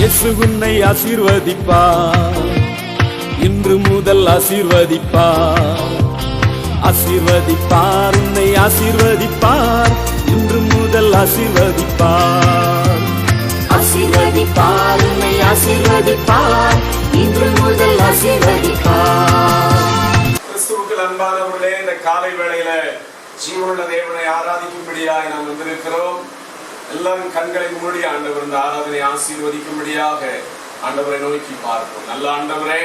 இயேசு உன்னை ஆசீர்வதிப்பார், இன்று முதல் ஆசீர்வதிப்பார். ஆசீர்வதிப்பார், உன்னை ஆசீர்வதிப்பார், இன்று முதல் ஆசீர்வதிப்பார். ஆசீர்வதிப்பார், உன்னை ஆசீர்வதிப்பார், இன்று முதல் ஆசீர்வதிப்பார். கிறிஸ்துவுக்குள் அன்பானவர்களே, இந்த காலை வேளையில ஜீவனுள்ள தேவனை ஆராதிக்கும்படியாக நாம் வந்திருக்கிறோம். எல்லாரும் கண்களை மூடி ஆண்டவர் இந்த ஆராதனை ஆசீர்வதிக்கும்படியாக ஆண்டவரை நோக்கி பார்ப்போம். நல்ல ஆண்டவரே,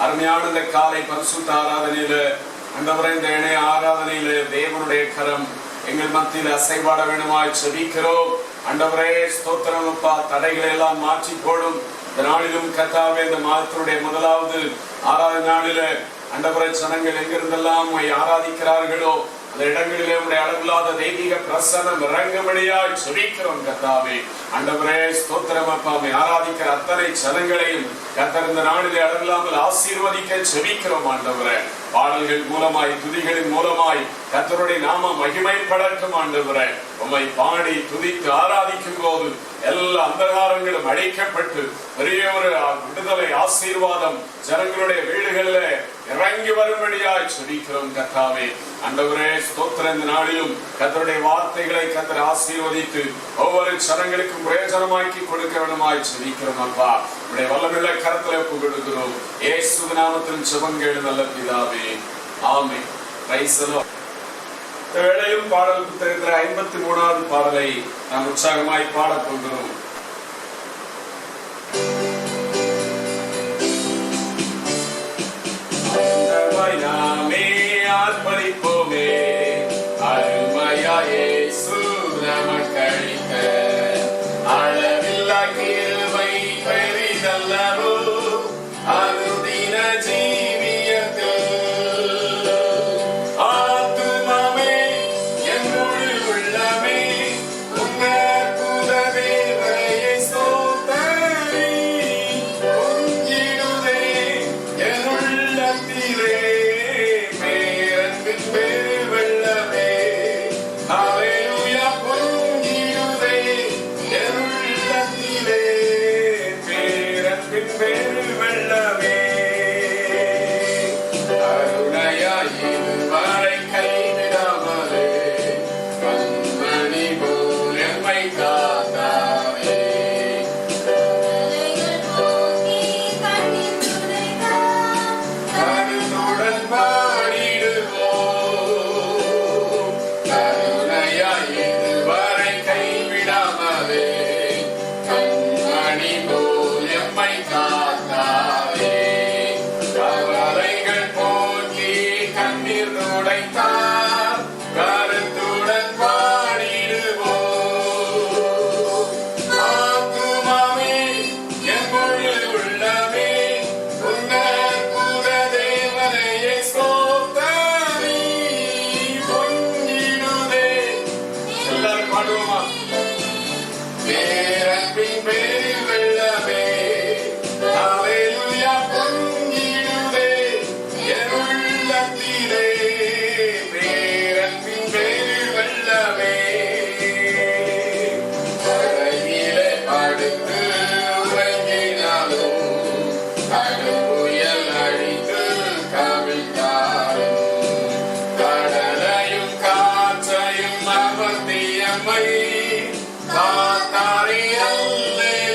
அருமையான இந்த காலை பரிசுத்த ஆராதனையில ஆண்டவரே, இந்த இணைய ஆராதனையில தேவனுடைய கரம் எங்கள் மத்தியில் அசைவாட வேணுமாய் செபிக்கிறோம். ஆண்டவரே ஸ்தோத்திரம் அப்பா, தடைகளை எல்லாம் மாற்றி போடும். இந்த நாளிலும் கர்த்தாவே, இந்த மாதத்தினுடைய முதலாவது ஆராதனை நாளில ஆண்டவரே, ஜனங்கள் எங்கிருந்தெல்லாம் ஆராதிக்கிறார்களோ அந்த இடங்களிலே உடைய அளவில்லாத தெய்வீக பிரசன்னம் இறங்கும்படியாய் செபிக்கிறோம். கர்த்தாவே ஆண்டவரே ஸ்தோத்திரம் அப்பா, ஆராதிக்கிற அத்தனை ஜனங்களையும் கர்த்தர் இந்த நாளிலே அளவில்லாமல் ஆசீர்வதிக்க செபிக்கிறோம். ஆண்டவரே, பாடல்கள் மூலமாய் துதிகளின் மூலமாய் கர்த்தருடைய நாம மகிமைப்படட்டும். ஆண்டவரே, உம்மை பாடி துதித்து ஆராதிக்கும் போது எல்லா அந்தகாரங்களும் அழிக்கப்பட்டு பெரிய ஒரு விடுதலை ஆசீர்வாதம் ஜனங்களுடைய வீடுகளில் இறங்கி வரும்படியாய் செபிக்கிறோம். கர்த்தாவே ஆண்டவரே ஸ்தோத்திரம், இந்த நாளிலும் கர்த்தருடைய வார்த்தைகளை கர்த்தர் ஆசீர்வதித்து ஒவ்வொரு ஜனங்களுக்கும் பிரயோஜனமாக்கி கொடுக்க வேண்டுமாய் செபிக்கிறோம். அப்பா, உடைய வல்லமையுள்ள கரத்துல புகழுகிறோம். இயேசு நாமத்தில் ஜெபம் கேளு நல்ல பிதாவே, ஆமென். Price the Lord. இந்த வேளையிலும் பாடல் புத்தகத்தில் 53வது பாடலை நாம் உற்சாகமாய் பாடப் போகிறோம். நாமே ஆர்ப்பரிப்போமே, அருமையா இயேசு நமக்களித்த அளவில்லா கிருபை பெரிதல்லவோ அனுதின ஜீவியத்தில். ஆத்துமமே என் முழு உள்ளமே உன்னர் புத தேவனையை ஸ்தோத்தரி. பொங்கிடுதே என் உள்ளத்திலே பேரன்பின் பெருவெள்ளமே. ஹல்லேலூயா. பொங்கிடுதே என் உள்ளத்திலே பேரன்பின் பெருவெள்ளமே. அருணையாய் இதுவரை கைவிடாமலே கண்மணி போல் எம்மை காத்தாயே. கருத்துடன் பாடிடுவோம். கருணையாய் இதுவரை கைவிடாமலே கண்மணி போல் எம்மை காத்தாயே. கவலைகள் போக்கி கண்ணீர் துடைத்தார். கருத்துடன் பாடிடுவோம். ஆத்துமாவே என் முழு உள்ளமே உன்னர் புத தேவனையை ஸ்தோத்தரி. பொங்கிடுதே. எல்லாரும் பாடுவோமா? பேரன்பின் பெருவெள்ளமே. ஹல்லேலூயா. பொங்கிடுதே என் உள்ளத்திலே பேரன்பின் பெருவெள்ளமே. கரையிலே படுத்து உறங்கினாலும் கடும்புயல் அடித்து கவிழ்ந்தாலும் கடலையும் காற்றையும் அமர்த்தியம்மை காத்தாரே. அல்லேலூயா.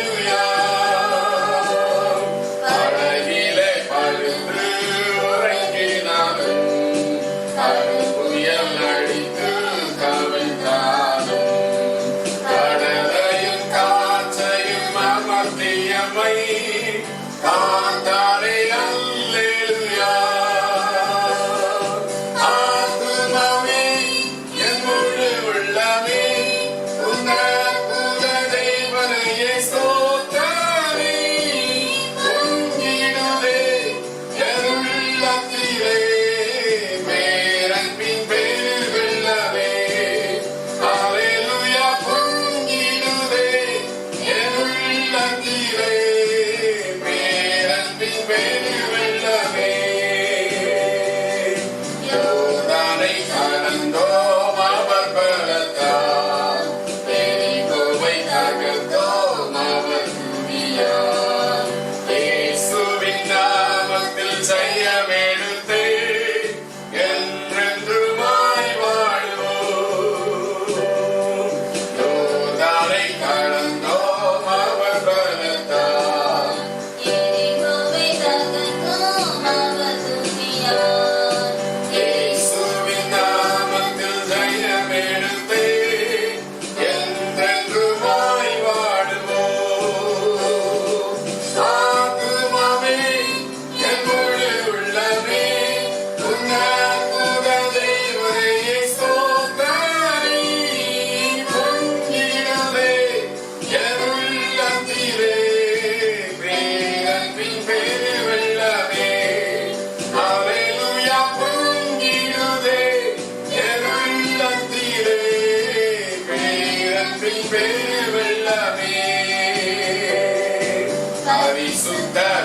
பரிசுத்தவான்களின்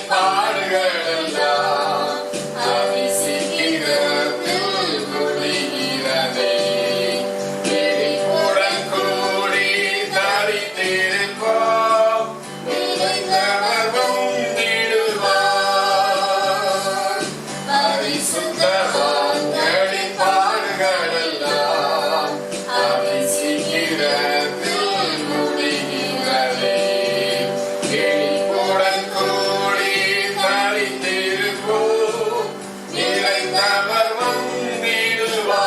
பாடுகளெல்லாம் அதி சீக்கிரத்தில் முடிகிறதே. விழிப்புடன் கூடி தரித்திருப்போம், நிறைந்தவர் வந்திடுவார். பரிசுத்தவான்களின் பாடுகளெல்லாம் அதி சீக்கிரத்தில் முடிகிறதே. விழிப்புடன் கூடி தரித்திருப்போம், நிறைந்தவர் வந்திடுவார்.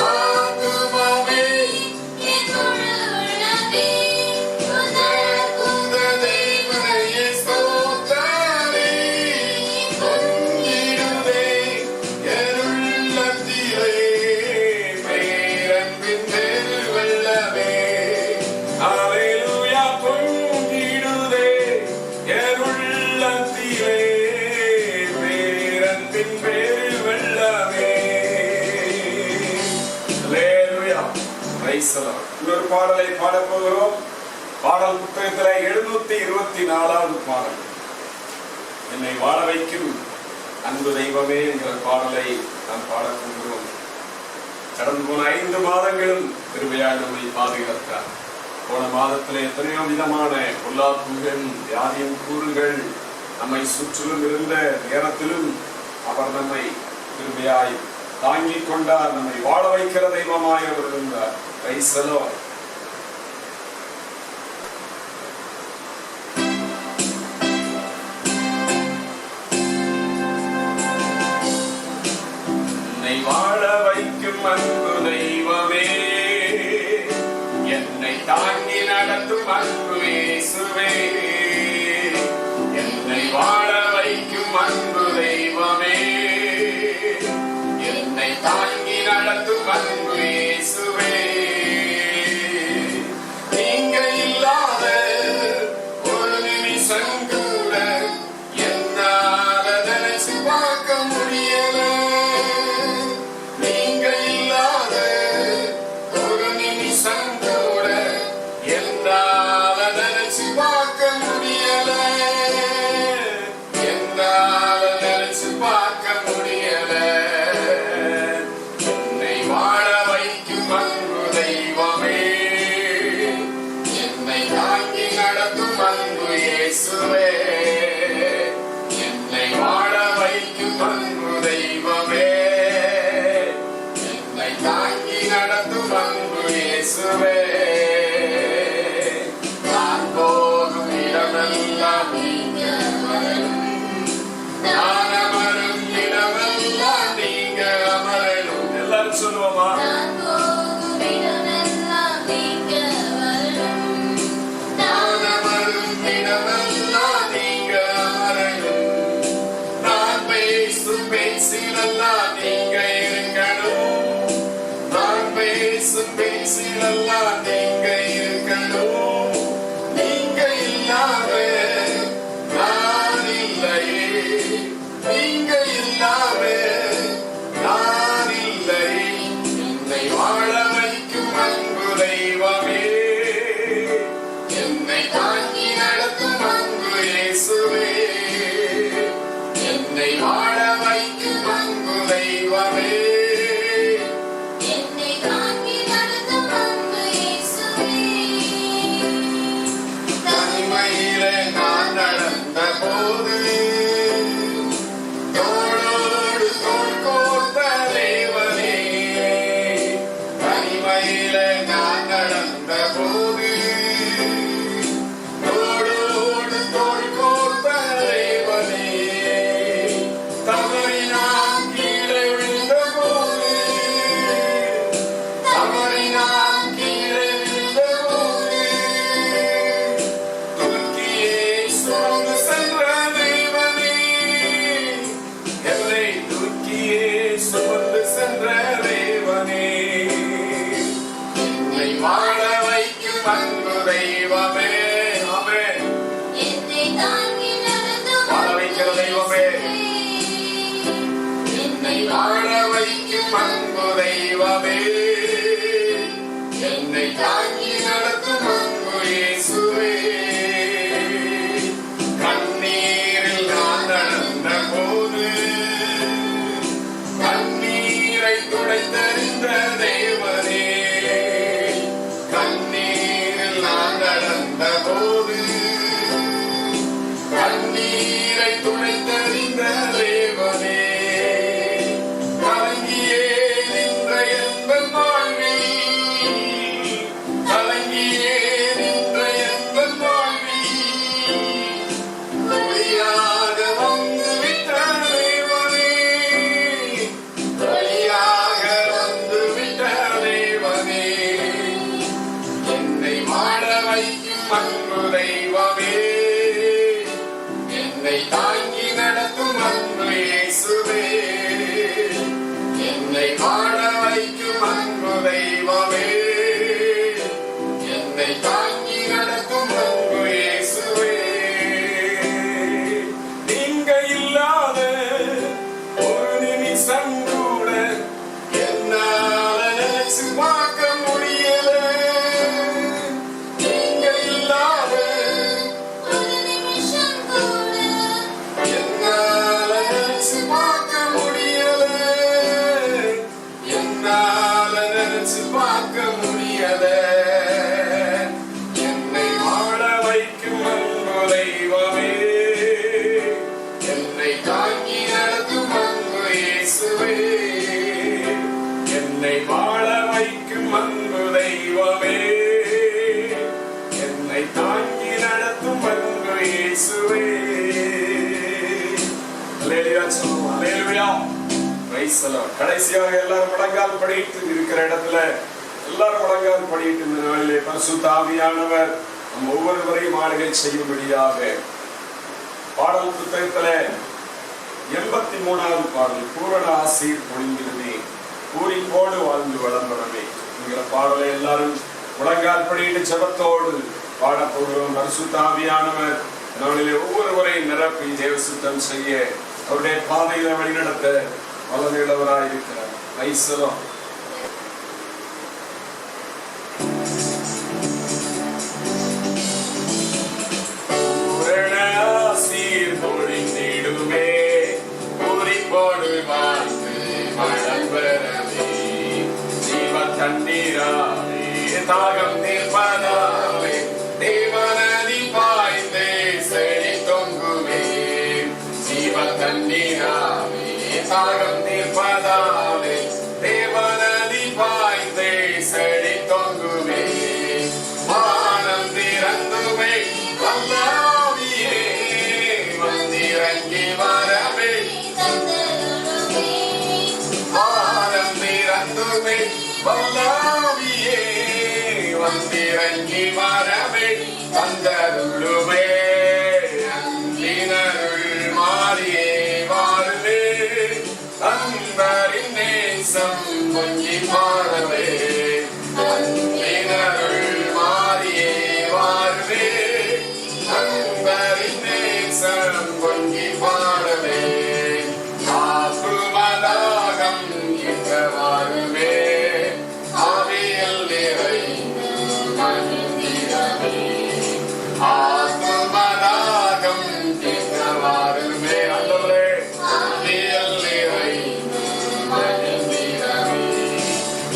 ஆத்துமாவே தேவனையே ஸ்தோத்திரி, பொங்கிடுதே என் உள்ளத்திலே பேரன்பின் பெருவெள்ளமே. அல்லேலூயா, பொங்கிடுதே என் உள்ளத்திலே பேரன்பின் பெருவெள்ளமே. அல்லேலூயா, பிரைஸ் தி லார்ட். இன்னொரு பாடலை பாடப் போகிறோம். பாடல் புத்தகத்திலே 724வது பாடல், என்னை வாழ வைக்கும் அன்பு தெய்வமே என்கிற பாடலை நாம் பாடப் போகிறோம். கடந்து போன 5 மாதங்களும் கிருபையாய் நம்மை பாதுகாத்தார். போன மாதத்திலே எத்தனையோ விதமான பொல்லாப்புகள், வியாதியின் கூறுகள் நம்மை சுற்றிலும் இருந்த நேரத்திலும் அவர் நம்மை கிருபையாய் தாங்கிக் கொண்டார். நம்மை வாழ வைக்கிற தெய்வமாய் அவர் இருந்தார். Price the Lord. என்னை வாழ வைக்கும் அன்பு தெய்வமே, என்னை தாங்கி நடத்தும் அன்பு இயேசுவே. என்னை வாழ வைக்கும் அன்பு தெய்வமே, என்னை தாங்கி நடத்தும் அன்பு இயேசுவே. நீங்க இல்லாத ஒரு நிமிஷம் கூட என்னால நினைச்சு பார்க்க முடியல. நீங்க இல்லாத ஒரு நிமிஷம் கூட என்னால நினைச்சு பார்க்க முடியல. என்னால நினைச்சு பார்க்க முடியல. என்னை வாழ வைக்கும் அன்பு தெய்வமே, என்னை தாங்கி நடத்தும் அன்பு இயேசுவே. என்னை வாழ வைக்கும் அன்பு தெய்வமே, என்னை தாங்கி நடத்தும் அன்பு இயேசுவே. நான் போகும் இடமெல்லாம் நீங்க வரணும், நான் அமரும் இடமெல்லாம் நீங்க அமரணும். எல்லாரும் சொல்லுவோமா? நான் அமரும் இடமெல்லாம் நீங்க அமரணும். நான் பேசும் பேச்சிலெல்லாம் நீங்க இருக்கணும். நான் பேசும் பேச்சிலெல்லாம் நீங்க இருக்கணும். நீங்க இல்லாம நான் இல்லையே, நீங்க இல்லாம நான் இல்லையே. என்னை வாழ வைக்கும் அன்பு தெய்வமே, என்னை தாங்கி நடத்தும் அன்பு இயேசுவே. என்னை வாழ வைக்கும் அன்பு தெய்வமே, என்னை தாங்கி நடத்தும் அன்பு இயேசுவே. தனிமையிலே நான் நடந்த போது தோளோடு தோள் கோர்த்த தேவனே. தனிமையிலே நான் நடந்த போது தோளோடு தோள் கோர்த்த தேவனே. தவறி நான் கீழே விழுந்த போது, தவறி நான் கீழே விழுந்த போது தூக்கியே சுமந்து சென்ற தேவனே. என்னை தூக்கியே சுமந்து சென்ற தேவனே. என்னை வாழ வைக்கும் அன்பு தெய்வமே. ஆமென். என்னை தாங்கி நடத்தும் வாழ வைக்கிற தெய்வமே, என்னை வாழ வைக்கும் அன்பு தெய்வமே, என்னை தாங்கி நடத்தும் அன்பு இயேசுவே. தாங்கி நடத்தும் அன்பு இயேசுவே, என்னை வாழ வைக்கும் அன்பு தெய்வமே, என்னை தாங்கி நடத்தும் அன்பு இயேசுவே. நீங்க இல்லாத ஒரு நிமிஷம் கூட என்னால நினைச்சு பார்க்க முடியல. நீங்க இல்லாத ஒரு நிமிஷம் கூட என்னால நினைச்சு பார்க்க முடியல, என்னால நினைச்சு பார்க்க முடியல. என்னை வாழ வைக்கும் அன்பு தெய்வமே, என்னை தாங்கி நடத்தும் அன்பு இயேசுவே, என்னை வாழ வைக்கும் அன்பு தெய்வமே, என்னை தாங்கி நடத்தும் அன்பு இயேசுவே. அல்லேலூயா சொல்லுவோம். அல்லேலூயா. Praise the Lord. கடைசியாக எல்லாரும் முழங்கால் படிட்டு இருக்கிற இடத்துல எல்லாரும் முழங்கால் படிட்டு இந்த நாளிலே பரிசுத்த ஆவியானவர் நம் ஒவ்வொருவரையும் ஆளுகை செய்யும்படியாக பாடல் புத்தகத்திலே 83வது பாடல் பூரண ஆசீர் பொழிந்திருந்தே பூரிப்போடு வாழ்ந்து வளம்பரமே என்கிற பாடலை எல்லாரும் முழங்கால் படிட்டு ஜெபத்தோடு பாடப்போகிறோம். பரிசுத்த ஆவியானவர் நம்மளிலே ஒவ்வொருவரையும் நிரப்பி தேவ சுத்தம் செய்ய அவருடைய பாதையில வழிநடத்த வல்லமையுள்ளவராய் இருக்கிறார். ஐசலம் பூரண ஆசீர் பொழிந்திடுமே பூரிப்போடு வாழ்ந்து வளம்பரமே ஜீவ தண்ணீராலே தாகம் தீர்ப்பதாலே தேவநதி பாய்ந்தே செடி தொங்குமே ஜீவ தண்ணீராலே தாகம் தீர்ப்பதாலே தேவநதி பாய்ந்தே செடி தொங்குமே வானம் திறந்துமே வல்ல ஆவியே வந்திறங்கி வரவே தந்தருளுமே வானம் திறந்துமே வல்ல ஆவியே வந்திறங்கி வரவே தந்தருளுமே அன்பினருள் மாறியே வாருவே அன்பரின் நேசம் பொங்கி மாறவே அன்பினருள் மாறியே வாருவே அன்பரின் நேசம் பொங்கி பாடவே ஆத்துமதாகம் இங்க வாருவே ஆவியில் நிறைந்து மகிழ்ந்திடவே ஆத்துமதாகம் இங்க வாருவே ஆண்டவரே ஆவியில் நிறைந்து மகிழ்ந்திடவே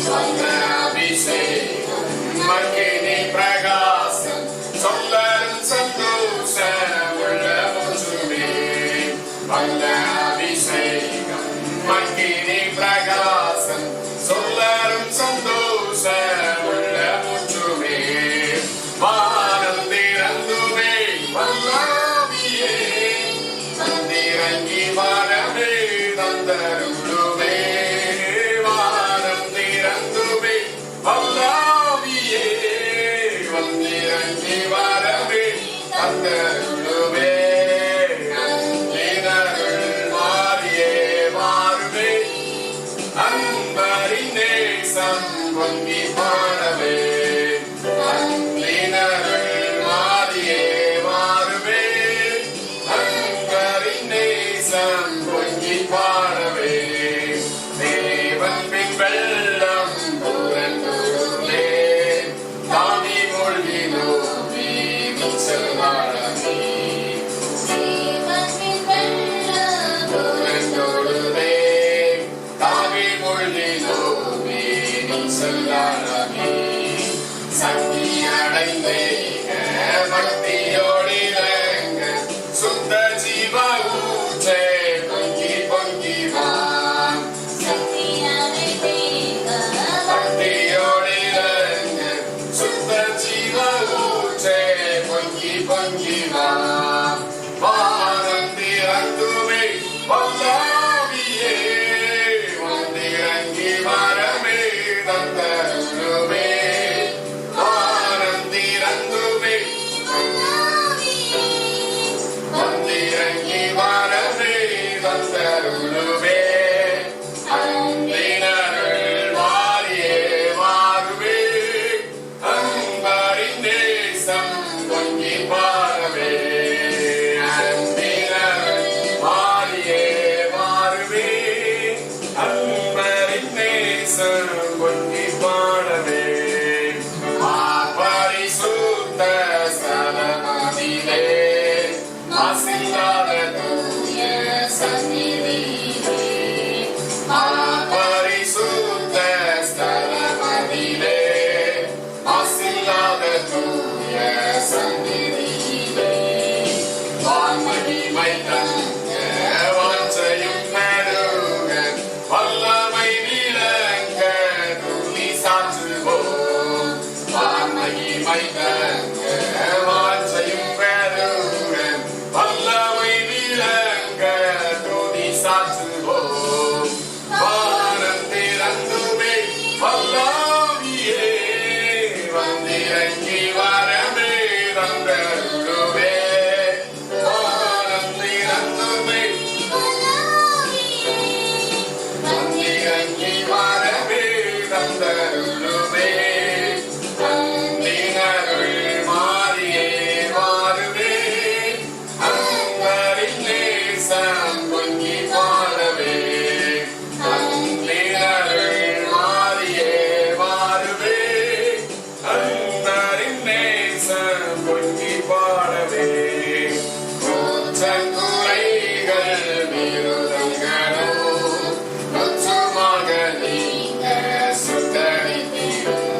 வந்த அபிஷேகம் மகிழ்ச்சி பிரகாசம் சொல்லரும் சந்தோஷம் உள்ள முற்றுமே வந்த அபிஷேகம் மகிழ்ச்சி பிரகாசம் சொல்லரும் சந்தோஷம் உள்ள முற்றுமே வானம் திறந்துமே வல்லாவியே வந்திறங்கி வரவே தந்தருளுமே வானம் திறந்துமே வல்லாவியே வந்திறங்கி வரவே தந்தருளுமே அன்பினருள் மாறியே மாறுவே அன்பரின் நேசம் பொங்கி பாடவே அன்பினருள் மாறியே மாறுவே அன்பரின் நேசம் பொங்கி பாடவே தேவன் பின் வெள்ளம் புரண்டுமே தாமி மொழி நோக்கி செல்வாழமே தேவனின் வெள்ளம் புரண்டோடுமே தாமி மொழி நோக்கி செல்வாழமே சக்தி அடைந்தே பக்தியோடிலங்க சுத்த ஜீவ ஊற்றே பொங்கி பொங்கி வா சக்தியானை தேக பக்தியோடிலங்க சுத்த ஜீவ ஊற்றே பொங்கி பொங்கி வா வானம் திறந்துமே வல்லாவியே வந்திறங்கி வரமே தந்தருளுமே வானம் திறந்துமே வந்திறங்கி தூய சந்நிதியிலே வான்மகிமை தங்க வாஞ்சையும் பெருக வல்லமை விளங்க துதி சாற்றுவோம். வான்மகிமை தங்க வாஞ்சையும் பெருக வல்லமை விளங்க துதி சாற்றுவோம். வானம் திறந்துமே வல்லாவியே வந்திறங்கி வரமே வந்தருளுவே. வானம் திறந்துமே வந்திறங்கி வரமே வந்தருளுவே. அன்பினருள் மாறியே வாருவே. அன்பரின் நேசம் பொங்கி பாடவே. அன்பினருள் மாறியே வாருவே. அன்பரின் நேசம் பொங்கி பாடவே. குற்றங்குறைகள் விருதங்களோ குற்றமாக நீங்க சுத்தரித்தீரும்.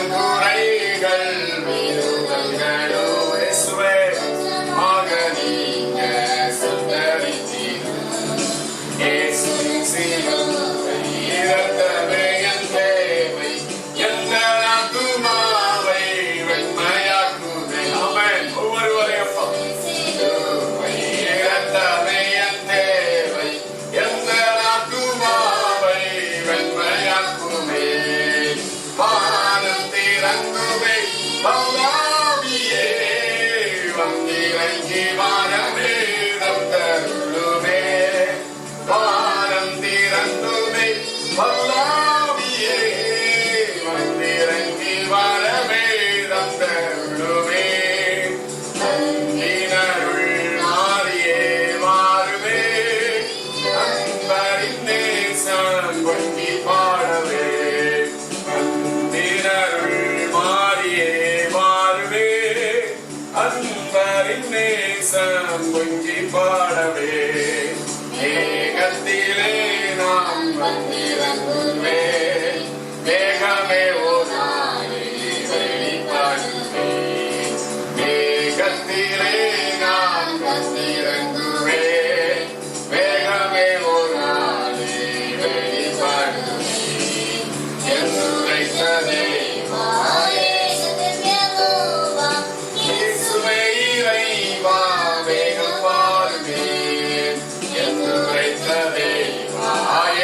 குற்றங்குறைகள் விருதங்களோ இயேசுவே ஆக நீங்க சுத்தரித்தீரும். இயேசுவின் சிலுவை இரத்தமே என் தேவை. எந்த ஆத்துமாவை வெண்மையாக்குமே. ஆமென். ஒவ்வொருவரையும் சிலுவை இரத்தமே என் தேவை. எந்த ஆத்துமாவை வெண்மையாக்குமே. வானம் திறந்துமே வல்லாவியே வந்திறங்கி வாரமே தந்தருளுமே. வானம் திறந்துமே வல்லாவியே வந்திறங்கி வரமே தந்தருளுமே. அன்பினருள் மாறியே வாருவே. அன்பரின் நேசம் பொங்கி பாடவே. அன்பினருள் மாறியே வாருவே. அன்பரின் நேசம் பொங்கி பாடவே. மேகத்திலே நாம் வந்திறங்குவே. மேகமே ஒரு நாளில் வெளிப்படுவே. மேகத்திலே நாம் வந்திறங்குவே. மேகமே ஒரு நாளில் வெளிப்படுவே. என்றுரைத்ததே இயேசுவே இறைவா வேகம் வாருமே. என்றுரைத்ததே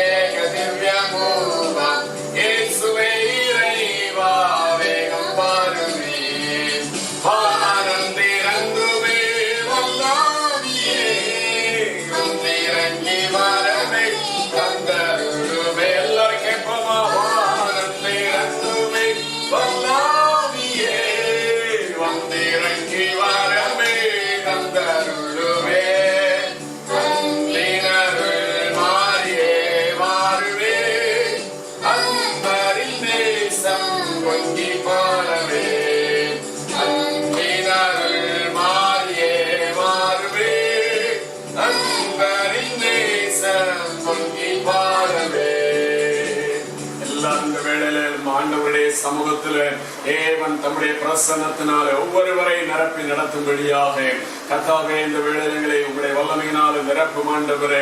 ஏக திவ்யமூவா. இயேசுவே இறைவா வேகம் வாருமே. வானம் திறந்துமே வல்லாவியே வந்திறங்கி வரமே தந்தருளுமே. எல்லாரும் கேட்போமா? வானம் திறந்துமே வல்லாவியே வந்திறங்கி வரமே தந்தருளுமே. அன்பினருள் மாறியே வாருவே. அன்பரின் நேசம் பொங்கி பாடவே. அன்பினருள் மாறியே வாருவே. அன்பரின் நேசம் பொங்கி பாடவே. எல்லாம் இந்த வேளையில ஆண்டவருடைய சமூகத்துல தேவன் தம்முடைய பிரசன்னத்தினால ஒவ்வொருவரை நிரப்பி நடத்தும்படியாக கர்த்தாவே இந்த வேளைகளை உங்களுடைய வல்லமையினால நிரப்பும் ஆண்டவரே.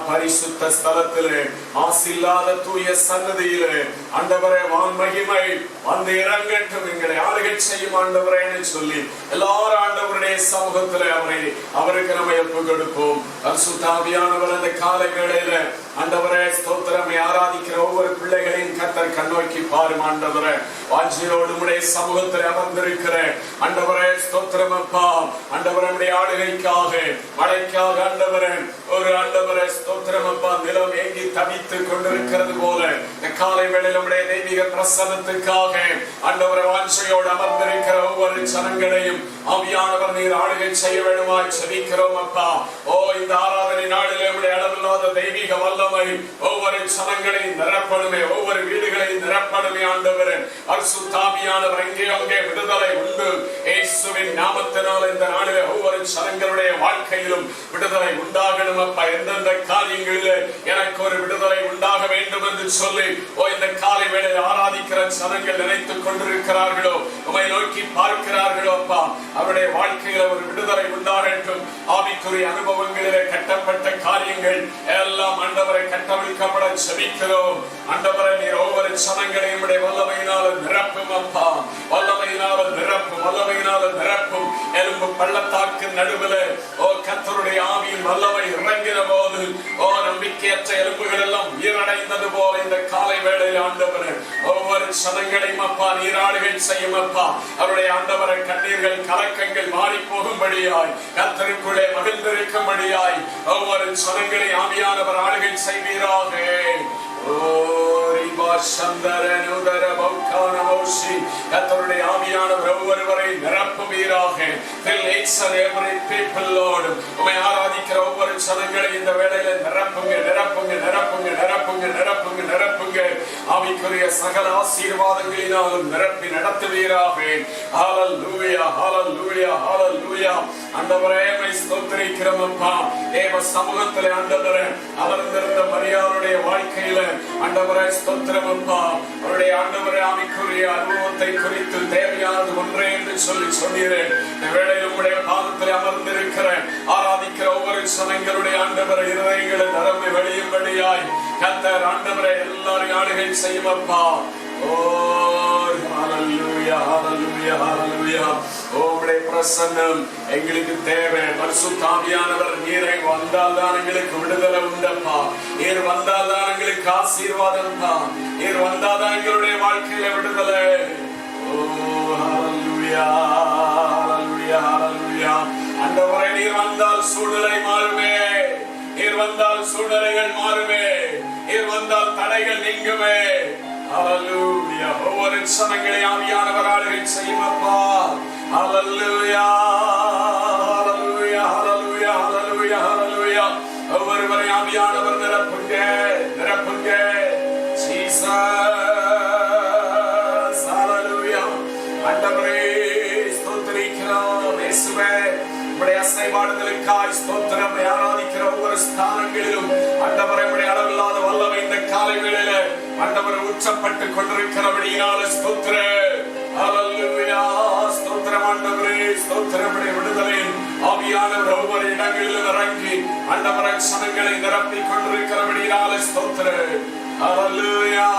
பரிசுத்த ஸ்தலத்திலே மாசில்லாத தூய சன்னதியிலே ஆண்டவரே வான்மகிமை வந்து இறங்கட்டும் எங்களை ஆளுகை செய்யும் ஆண்டவரே சொல்லி எல்லாரும் ஆண்டவருடைய சமூகத்திலே அவருக்கு நம்ம ஒப்பு கொடுப்போம். பரிசுத்த ஆவியானவர் அந்த காலை வேளையில ஆண்டவரே ஸ்தோத்திரமை ஆராதிக்கிற ஒவ்வொரு பிள்ளைகளையும் கர்த்தர் கண்ணோக்கி பாரும் ஆண்டவரே. வாஞ்சியோடு உடைய சமூகத்தில் அமர்ந்திருக்கிற ஆண்டவரே ஸ்தோத்திரம் அப்பா. ஆண்டவரே ஆளுகைக்காக மழைக்காக ஆண்டவரே ஒரு ஆண்டவரே ஸ்தோத்திரம் அப்பா நிலம் ஏங்கி தவித்துக் கொண்டிருக்கிறது போல இந்த காலை வேளையில் உடைய தெய்வீக பிரசன்னத்துக்காக ஆண்டவரே வாஞ்சையோடு அமர்ந்திருக்கிற ஒவ்வொரு ஒவ்வொரு ஜனங்களையும் ஆவியானவர் நீர் ஆளுகை செய்ய வேண்டுமாய் ஜெபிக்கிறோம் அப்பா. ஓ இந்த ஆராதனை நாளில் நம்முடைய அளவில்லாத தெய்வீக வல்லமை ஒவ்வொரு ஜனங்களையும் நிரப்பணுமே, ஒவ்வொரு வீடுகளையும் நிரப்பணுமே ஆண்டவரே. பரிசுத்த ஆவியானவர் அங்கே விடுதலை உண்டு இயேசுவின் நாமத்தினால். இந்த நாளிலே ஒவ்வொரு ஜனங்களுடைய வாழ்க்கையிலும் விடுதலை உண்டாகணும் அப்பா. எந்தெந்த காரியங்களிலே எனக்கு ஒரு விடுதலை உண்டாக வேண்டும் என்று சொல்லி இந்த காலை வேளையில் ஆராதிக்கிற ஜனங்கள் நினைத்துக் கொண்டிருக்கிறார்களோ, உம்மை நோக்கி பார்க்கிறார்களோ அப்பா, அவருடைய வாழ்க்கையில ஒரு விடுதலை உண்டாகட்டும். ஆவிக்குரிய அனுபவங்களிலே கட்டப்பட்ட காரியங்கள் எல்லாம் ஆண்டவரை கட்டவிழ்க்கப்பட ஜெபிக்கிறோம். ஆண்டவரை நீர் ஒவ்வொரு ஜனங்களையும் வல்லமையினால நிரப்பும் அப்பா, வல்லமையினால நிரப்பும், வல்லமையினால நிரப்பும். எலும்பு பள்ளத்தாக்கு நடுவில் கர்த்தருடைய ஆவியின் வல்லமை இறங்கின போது நம்பிக்கையற்ற எலும்புகள் எல்லாம் உயிரடைந்தது போல இந்த காலை வேளையில் ஆண்டவரே ஒவ்வொரு சனங்களையும் அப்பா நீராளுகை செய்யும் அப்பா. அவருடைய ஆண்டவரை கண்ணீர்கள் கலக்கங்கள் மாறி போகும்படியாய் கர்த்தருக்குள்ளே மகிழ்ந்திருக்கும்படியாய் ஒவ்வொரு சனங்களை ஆவியானவர் ஆளுகை செய்வீராக. கர்த்தருடைய ஆவியானவர் ஒவ்வொருவரை நிரப்புவீராக. உம்மை ஆராதிக்கிற ஒவ்வொரு சனங்களை இந்த வேளையில நிரப்புங்க, நிரப்புங்க, நிரப்புங்க, நிரப்புங்க, நிரப்புங்க, நிரப்புங்க. ஆவிக்குரிய சகல ஆசீர்வாதங்களினாலும் நிரப்பி நடத்துவீராக. ஹல்லேலூயா, ஹல்லேலூயா, ஹல்லேலூயா. ஆண்டவரே உம்மை ஸ்தோத்திரிக்கிறோம் அப்பா. தேவ சமூகத்திலே ஆண்டவரே அமர்ந்திருந்த மரியாளுடைய வாழ்க்கையில ஆண்டவரே ஸ்தோத்திரம் அப்பா. அவருடைய ஆண்டவரே ஆவிக்குரிய அனுபவத்தை குறித்து தேவையானது ஒன்றே என்று சொல்லி சொன்னீரேன். இந்த வேளையில் உம்முடைய பாதத்தில் அமர்ந்திருக்கிற ஆராதிக்கிற ஒவ்வொரு சனங்களுடைய ஆண்டவரை இருதயங்களை நரம்பு வெளியும்படியாய் கர்த்தர் ஆண்டவரை எல்லாரும் ஆளுகை செய்யும் அப்பா. ஓ ஹல்லேலூயா, ஹல்லேலூயா, ஹல்லேலூயா. உம்முடைய பிரசன்னம் எங்களுக்கு தேவை. பரிசுத்த ஆவியானவர் நீரை வந்தால் தான் எங்களுக்கு விடுதலை உண்டப்பா. நீர் வந்தால் தான் எங்களுக்கு ஆசீர்வாதம் தான். நீர் வந்தால் தான் எங்களுடைய வாழ்க்கையில விடுதலை. ஓ ஹல்லேலூயா, ஹல்லேலூயா, ஹல்லேலூயா. ஆண்டவரே நீர் வந்தால் சூழ்நிலை மாறுமே, நீர் வந்தால் சூழ்நிலைகள் மாறுமே, நீர் வந்தால் தடைகள் நீங்குமே. ஹல்லேலூயா. ஒவ்வொரு சனங்களை ஆவியானவர் ஆளுகை செய்யும் அப்பா. ஹல்லேலூயா, ஹல்லேலூயா, ஹல்லேலூயா, ஹல்லேலூயா, ஹல்லேலூயா. ஒவ்வொருவரை ஆவியானவர் நிரப்புங்க, நிரப்புங்க. ஜீசஸ், ஹல்லேலூயா. ஆண்டவரே ஸ்தோத்திரிக்கிறோம். இயேசுவே உம்முடைய அசைவாடுதலுக்காய் ஸ்தோத்திரம். ஆராதிக்கிற ஒவ்வொரு ஸ்தானங்களிலும் ஆண்டவரை உம்முடைய அளவில்லாத வல்லமை இந்த காலை வேளையில ஆண்டவரை உச்சப்பட்டு கொண்டிருக்கிறபடியால் ஸ்தோத்திரம். ஹல்லேலூயா, ஸ்தோத்திரம் ஆண்டவரே, ஸ்தோத்திரம். விடுதலையின் ஆவியானவர் ஒவ்வொரு இடங்களிலும் இறங்கி ஆண்டவரை சனங்களை நிரப்பிக் கொண்டிருக்கிறபடியால் ஸ்தோத்திரம். ஹல்லேலூயா.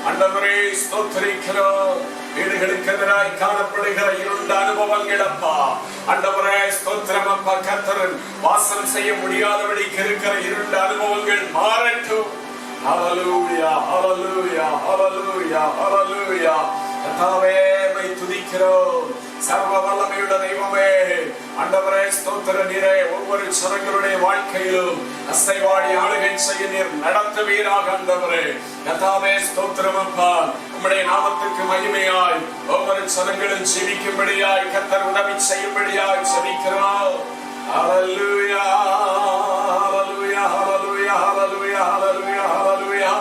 ஆண்டவரே ஸ்தோத்திரிக்கிறோம். வீடுகளுக்கு எதிராய் காணப்படுகிற இருண்ட அனுபவங்கள் அப்பா ஆண்டவரே ஸ்தோத்திரம் அப்பா. கர்த்தர் வாசம் செய்ய முடியாதபடிக்கு இருக்கிற இருண்ட அனுபவங்கள் மாறட்டும். ஹல்லேலூயா, ஹல்லேலூயா, ஹல்லேலூயா, ஹல்லேலூயா. கர்த்தாவே உம்மை துதிக்கிறோம். சர்வ வல்லமையுள்ள தெய்வமே ஆண்டவரே ஸ்தோத்திர. நீரே ஒவ்வொரு சனங்களுடைய வாழ்க்கையிலும் அசைவாடி ஆளுகை செய்ய நீர் நடத்துவீராக ஆண்டவரே. கர்த்தாவே ஸ்தோத்திரம் அப்பா. உம்முடைய நாமத்துக்கு மகிமையாய் ஒவ்வொரு சனங்களும் ஜீவிக்கும்படியாய் கர்த்தர் உதவி செய்யும்படியாய் ஜெபிக்கிறோம். ஹல்லேலூயா, ஹல்லேலூயா, ஹல்லேலூயா, ஹல்லேலூயா, ஹல்லேலூயா, ஹல்லேலூயா.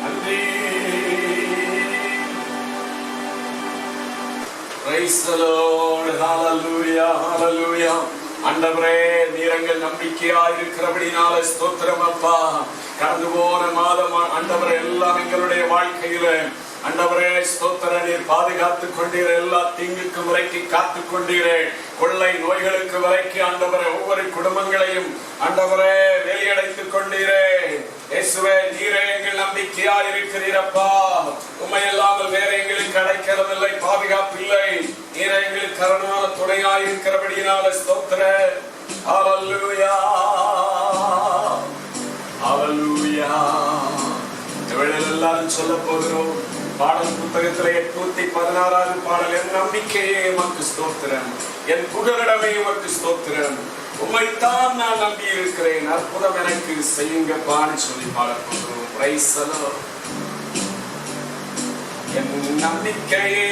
நன்றி. Praise the Lord. Hallelujah, hallelujah. ஆண்டவரே நீரங்கள் நம்பிக்கையா இருக்கிறபடினால ஸ்தோத்திரம் அப்பா. கடந்து போன மாதம் ஆண்டவரே எல்லாம் எங்களுடைய வாழ்க்கையில ஆண்டவரே ஸ்தோத்திர நீர் பாதுகாத்துக் கொண்டீரே. எல்லா தீங்குக்கும் விலக்கி காத்துக் கொண்டீரே. கொள்ளை நோய்களுக்கு விலக்கி ஆண்டவரே ஒவ்வொரு குடும்பங்களையும் ஆண்டவரே வெளியடைத்துக் கொண்டீரே. இயேசுவே நீரே எங்கள் நம்பிக்கையா இருக்கிறீரப்பா. உம்மை இல்லாமல் வேற எங்களுக்கு அடைக்கலம் இல்லை, பாதுகாப்பு இல்லை. நீரே எங்களுக்கு கருணான துணையா இருக்கிறபடியினால ஸ்தோத்திரம். ஹல்லேலூயா, ஹல்லேலூயா. எல்லாரும் சொல்ல போகிறோம். பாடல் புத்தகத்திலே 816 பாடல். என் நம்பிக்கையே உமக்கு ஸ்தோத்திரம், என் புகலிடமே உமக்கு ஸ்தோத்திரம், உம்மைத்தான் நான் நம்பி இருக்கிறேன், அற்புதம் எனக்கு செய்யுங்கப்பான்னு சொல்லி பாட போகிறோம். Price the Lord. என் நம்பிக்கையே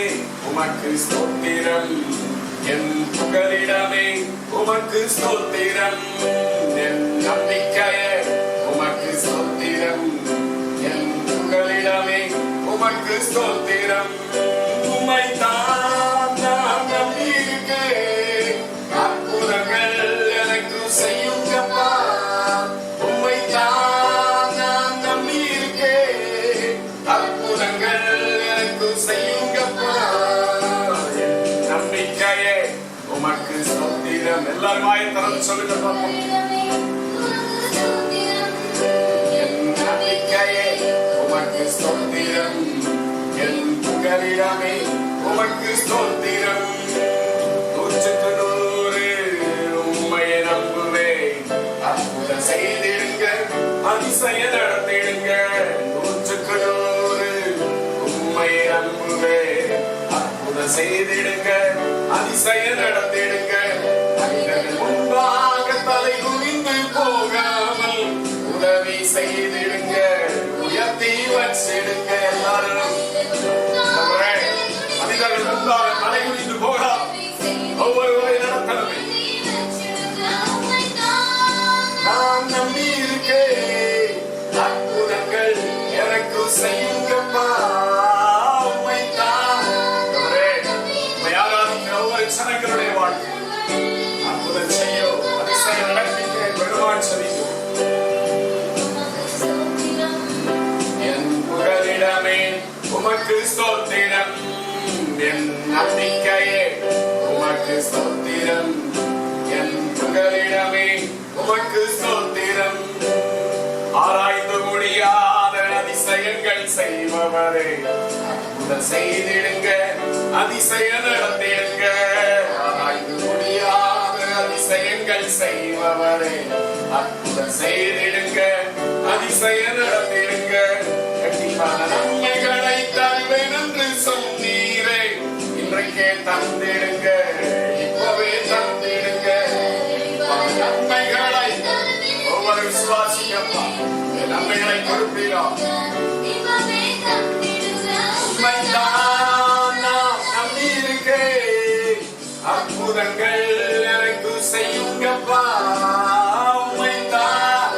உமக்கு ஸ்தோத்திரம், என் புகலிடமே உமக்கு ஸ்தோத்திரம், என் நம்பிக்கையே உமக்கு ஸ்தோத்திரம், என் புகலிடமே உமக்கு ஸ்தோத்திரம். உம்மைத்தான் நான் நம்பியிருக்கேன், அற்புதங்கள் எனக்கு செய்யுங்கப்பா. உம்மைத்தான் நான் நம்பியிருக்கேன், அற்புதங்கள் எனக்கு செய்யுங்கப்பா. என் நம்பிக்கையே உமக்கு ஸ்தோத்திரம். எல்லாரும் வாயை திறந்து சொல்லுங்க பாப்போம். என் நம்பிக்கையே உமக்கு ஸ்தோத்திரம், என் புகலிடமே உமக்கு ஸ்தோத்திரம். 100 உம்மையை நம்புவேன், அற்புதம் செய்திடுங்க, அதிசய நடத்திடுங்க. 100 உம்மையை நம்புவேன், அற்புதம் செய்திடுங்க, அதிசய நடத்திடுங்க. மனிதர்கள் முன்பாக தலை குனிந்து போகாமல் உதவி செய்திடுங்க, உயர்த்தி வச்சிடுங்க. எல்லாரும் மனிதர்கள் முன்பாக தலை குனிந்து போகாமல் ஒவ்வொருவரை நடத்தவே நான் நம்பி இருக்கேன், அற்புதங்கள் எனக்கு செய்யுங்கப்பா. உம்மைத்தான் ஆராதிக்கிற ஒவ்வொரு சனங்களுடைய வாழ்க்கை அற்புதம் செய்யும், அதிசயம் நடப்பிக்க பெருமாள் செவிக்கும். என் புகலிடமே உமக்கு ஸ்தோத்திரம், என் நம்பிக்கையே உமக்கு ஸ்தோத்திரம், என் புகலிடமே உமக்கு ஸ்தோத்திரம். ஆராய்ந்து முடியாத அதிசயங்கள் செய்பவரே, அற்புதம் செய்திடுங்க, அதிசய நடத்திடுங்க. ஆராய்ந்து முடியாத அதிசயங்கள் செய்பவரே, அற்புதம் செய்திடுங்க, அதிசய நடத்திடுங்க. கண்டிப்பான நன்மைகளை தருவேன் என்று சொன்னீரே, இன்றைக்கே தந்திடுங்க, இப்பவே தந்திடுங்க. நன்மைகளை ஒவ்வொரு விசுவாசியப்பா நன்மைகளை கொடுப்பீரா. உம்மைத்தான் நான் நம்பியிருக்கேன், அற்புதங்கள் எனக்கு செய்யுங்கப்பா. உம்மைத்தான்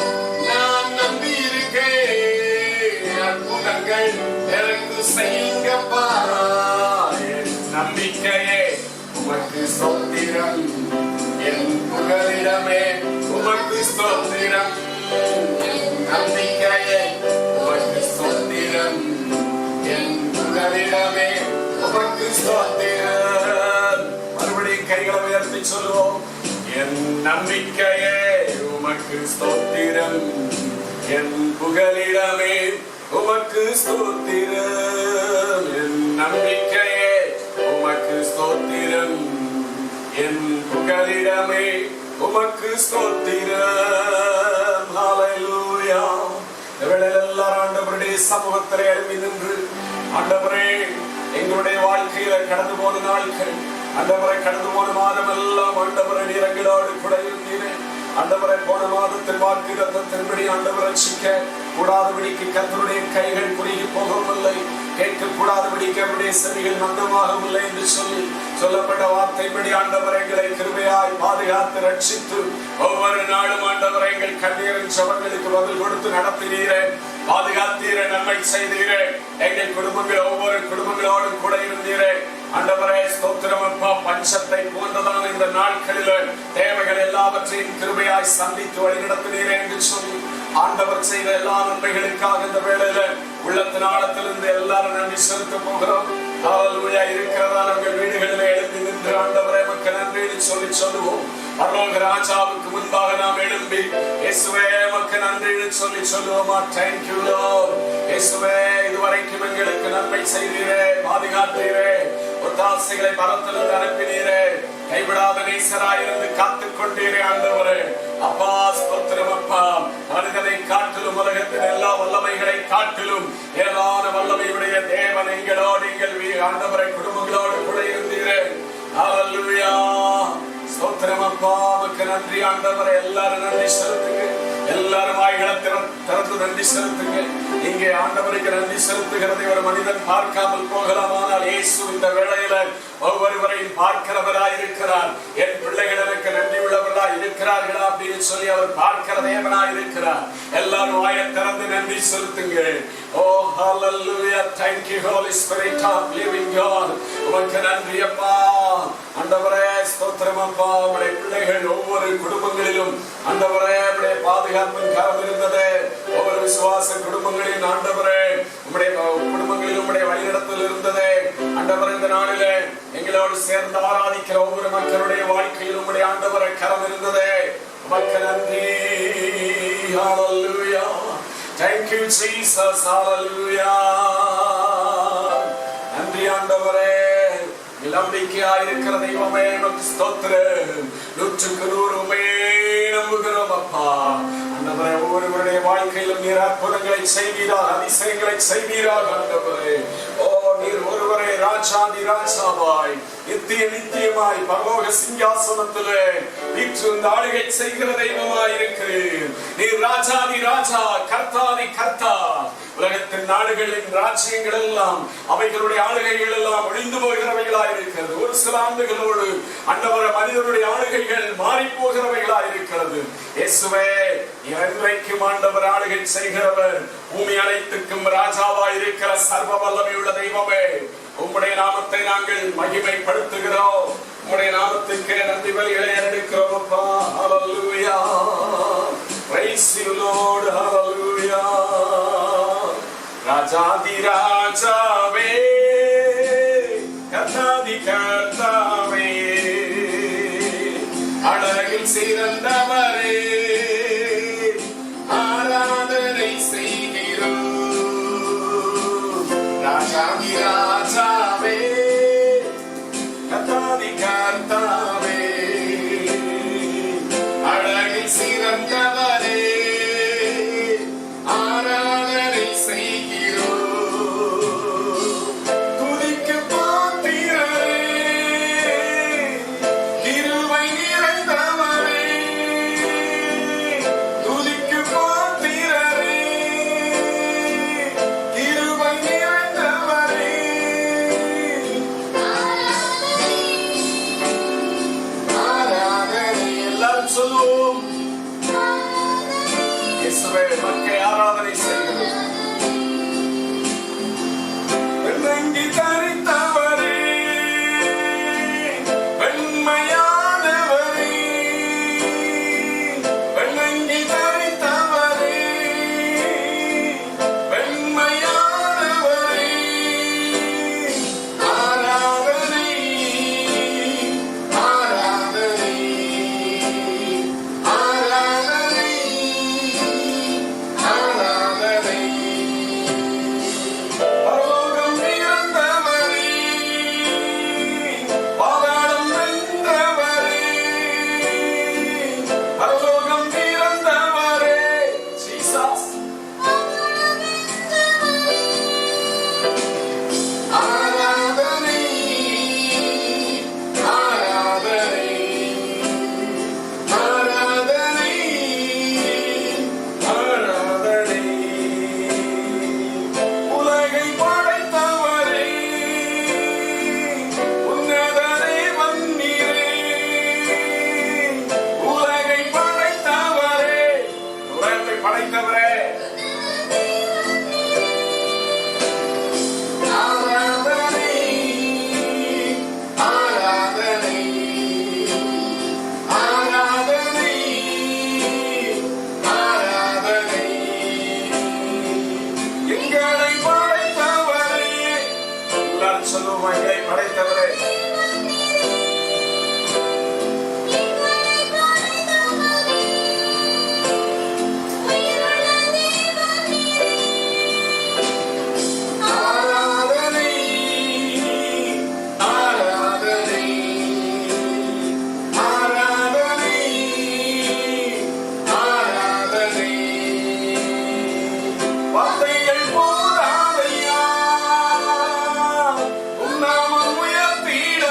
நான் நம்பியிருக்கேன், அற்புதங்கள் எனக்கு செய்யுங்கப்பா. என் நம்பிக்கையே உமக்கு ஸ்தோத்திரம், என் புகலிடமே உமக்கு ஸ்தோத்திரம், என் நம்பிக்கையே உமக்கு ஸ்தோத்திரம், என் புகலிடமே உமக்கு ஸ்தோத்திரம். மறுபடியும் கைகளை உயர்த்தி சொல்லுவோம். என் நம்பிக்கையே உமக்கு ஸ்தோத்திரம், என் புகலிடமே உமக்கு ஸ்தோத்திரம், என் நம்பிக்கையே உமக்கு ஸ்தோத்திரம், என் புகலிடமே உமக்கு ஸ்தோத்திரம். ஹல்லேலூயா. எல்லாரும் ஆண்டவருடைய சமூகத்திலே எழுப்பி நின்று, ஆண்டவரே எங்களுடைய வாழ்க்கையில கடந்து போன நாட்கள், ஆண்டவரை கடந்து போன மாதம் எல்லாம் ஆண்டவரை நீரங்களோடு கூட இருந்தீரே. ஆண்டவரை போன மாதத்தில் வாக்கு ரத்தத்தின்படி ஆண்டவரை ரட்சிக்க கூடாதபடிக்கு கர்த்தருடைய கைகள் குறுகி போகவில்லை, கேட்க கூடாதபடிக்கு அவருடைய செவிகள் மந்தமாகவில்லை என்று சொல்லி சொல்லப்பட்ட வார்த்தைப்படி ஆண்டவர் எங்களை கிருபையாய் பாதுகாத்து ரட்சித்து ஒவ்வொரு நாளும் ஆண்டவர் எங்கள் கண்ணீரின் சபங்களுக்கு பதில் கொடுத்து நடத்தினீரே, பாதுகாத்தீரே, நன்மை செய்தீரே. எங்கள் குடும்பங்கள் ஒவ்வொரு குடும்பங்களோடும் கூட இருந்தீரே. ஆண்டவரே ஸ்தோத்திரம் அப்பா. பஞ்சத்தை போன்றதான இந்த நாட்களில் தேவைகள் எல்லாவற்றையும் கிருபையாய் சந்தித்து வழிநடத்தினீரே என்று சொல்லி ஆண்டவர் செய்த எல்லா நன்மைகளுக்காக இந்த வேளையில உள்ளத்தின் ஆழத்திலிருந்து எல்லாரும் நன்றி செலுத்த போகிறோம். ஹல்லேலூயா. இருக்கிறதா உங்கள் வீடுகளிலே எழுந்து நின்று ஆண்டவரே உமக்கு நன்றி சொல்லி சொல்லுவோம். பரலோக ராஜாவுக்கு முன்பாக நாம் எழும்பி இயேசுவே உமக்கு நன்றி சொல்லி சொல்லுவோமா. Thank you Lord. இயேசுவே இதுவரைக்கும் எங்களுக்கு நன்மை செய்தீரே, பாதுகாத்தீரே, ஒத்தாசைகளை பரத்திலிருந்து அனுப்பினீரே, கைவிடாத நேசராயிருந்து காத்துக் கொண்டீரே ஆண்டவரே. அப்பா ஸ்தோத்திரம் அப்பா. மனிதனை காட்டிலும் உலகத்தின் எல்லா வல்லமைகளை காட்டிலும் ஏராளமான வல்லமையுடைய தேவன் எங்களோடு எங்கள் ஆண்டவரை குடும்பங்களோடு கூட இருந்தீரே. ஹல்லேலூயா. ஸ்தோத்திரம் அப்பா. உமக்கு நன்றி ஆண்டவரை. எல்லாரும் நன்றி செலுத்துங்க. எல்லாரும் வாய்களை திறந்து நன்றி செலுத்துங்க. இங்கே ஆண்டவருக்கு நன்றி செலுத்துகிறதை ஒரு மனிதன் பார்க்காமல் போகலாம், ஆனால் இயேசு இந்த வேளையில ஒவ்வொருவரையும் பார்க்கிறவராய் இருக்கிறார். என் பிள்ளைகள் எனக்கு நன்றி உள்ளவர்களாய் இருக்கிறார்களா அப்படின்னு சொல்லி அவர் பார்க்கிற தேவனாய் இருக்கிறார். எல்லாரும் வாயை திறந்து நன்றி செலுத்துங்க. ஓ ஹalleluya, thank you Holy Spirit of living God. உமக்கு நன்றி அப்பா. ஆண்டவரே ஸ்தோத்திரம் அப்பா. உம்முடைய பிள்ளைகள் ஒவ்வொரு குடும்பங்களிலும் ஆண்டவரே உம்முடைய பாதுகாப்பின் கரம் இருந்தது. ஒவ்வொரு விசுவாச குடும்பங்களிலும் ஆண்டவரே உம்முடைய குடும்பங்களிலும் உம்முடைய வழிநடத்தல் இருந்தது. ஆண்டவரே இந்த நாளிலே எங்களோடு சேர்ந்து ஆராதிக்கிற ஒவ்வொரு மக்களுடைய வாழ்க்கையில் உம்முடைய ஆண்டவரே கரம் இருந்தது. உமக்கு நன்றி. ஹalleluya, thank you Jesus. ஹalleluya, நன்றி ஆண்டவரே. நம்பிக்கையா இருக்கிற தெய்வமே நமக்கு ஸ்தோத்திரம். 100க்கு 100 நம்புகிறோம் அப்பா. ஆண்டவரே ஒவ்வொருவருடைய வாழ்க்கையிலும் நீர் அற்புதங்களை செய்வீராக, அதிசயங்களை செய்வீராக ஆண்டவரே. ஓ நீர் ஒருவரே ராஜாதி ராஜாவாய் நித்திய நித்தியமாய் பரலோக சிங்காசனத்திலே வீற்றிருந்து ஆளுகை செய்கிற தெய்வமாய் இருக்கிறீர். நீர் ராஜாதி ராஜா, கர்த்தாதி கர்த்தா. உலகத்தின் நாடுகளின் ராஜ்யங்கள் எல்லாம் அவைகளுடைய ஆளுகைகள் எல்லாம் ஒழிந்து போகிறவைகளாய் இருக்கிறது. ஒரு சில ஆண்டுகளோடு ஆண்டவரே மனிதனுடைய ஆளுகைகள் மாறி போகிறவைகளாய் இருக்கிறது. இயேசுவே என்றைக்கும் ஆண்டவர் ஆளுகை செய்கிறவர், பூமி அனைத்துக்கும் ராஜாவாய் இருக்கிற சர்வ வல்லமையுள்ள தெய்வமே, உம்முடைய நாமத்தை நாங்கள் மகிமைப்படுத்துகிறோம். உம்முடைய நாமத்துக்கு நன்றி பலிகளை எடுக்கிறோம் அப்பா. ஹalleluya, praise you Lord. ஹalleluya, ராஜாதி ராஜாவே, கர்த்தாதி கர்த்தாவே, அழகில் சிறந்தவரே, ஆராதனை செய்கிறோம். ராஜாதி ராஜாவே, கர்த்தாதி கர்த்தாவே, அழகில் சிறந்தவரே, ஆராதனை செய்கிறோம். துதிக்கு பாத்திரரே, கிருபை நிறைந்தவரே, துதிக்கு பாத்திரரே, கிருபை நிறைந்தவரே, ஆராதனை. எல்லாரும் சொல்லுவோம், இயேசுவே உமக்கே ஆராதனை செய்கிறோம். வெண்ணங்கி தரித்தவரே, வெண்மையானவரே, வெண்ணங்கி தரித்தவரே, வெண்மையானவரே, ஆராதனை ஆராதனை ஆராதனை ஆராதனை. பரலோகம் உயர்ந்தவரே, பாதாளம் வென்றவரே, பரலோகம் உயர்ந்தவரே, ஜீசஸ். ஆராதனை ஆராதனை ஆராதனை ஆராதனை. உலகை படைத்தவரே, உன்னதரே வந்தீரே, உலகை படைத்தவரே, உலகத்தை படைத்தவரே, ஆராதனை ஆராதனை ஆராதனை ஆராதனை. எங்களை படைத்தவரே, எல்லாரும் சொல்லுவோம், எங்களை படைத்தவரே, ஆராதனை ஆராதனை ஆராதனை ஆராதனை. வார்த்தைகள் போதாதையா, உன் நாமம் உயர்த்திட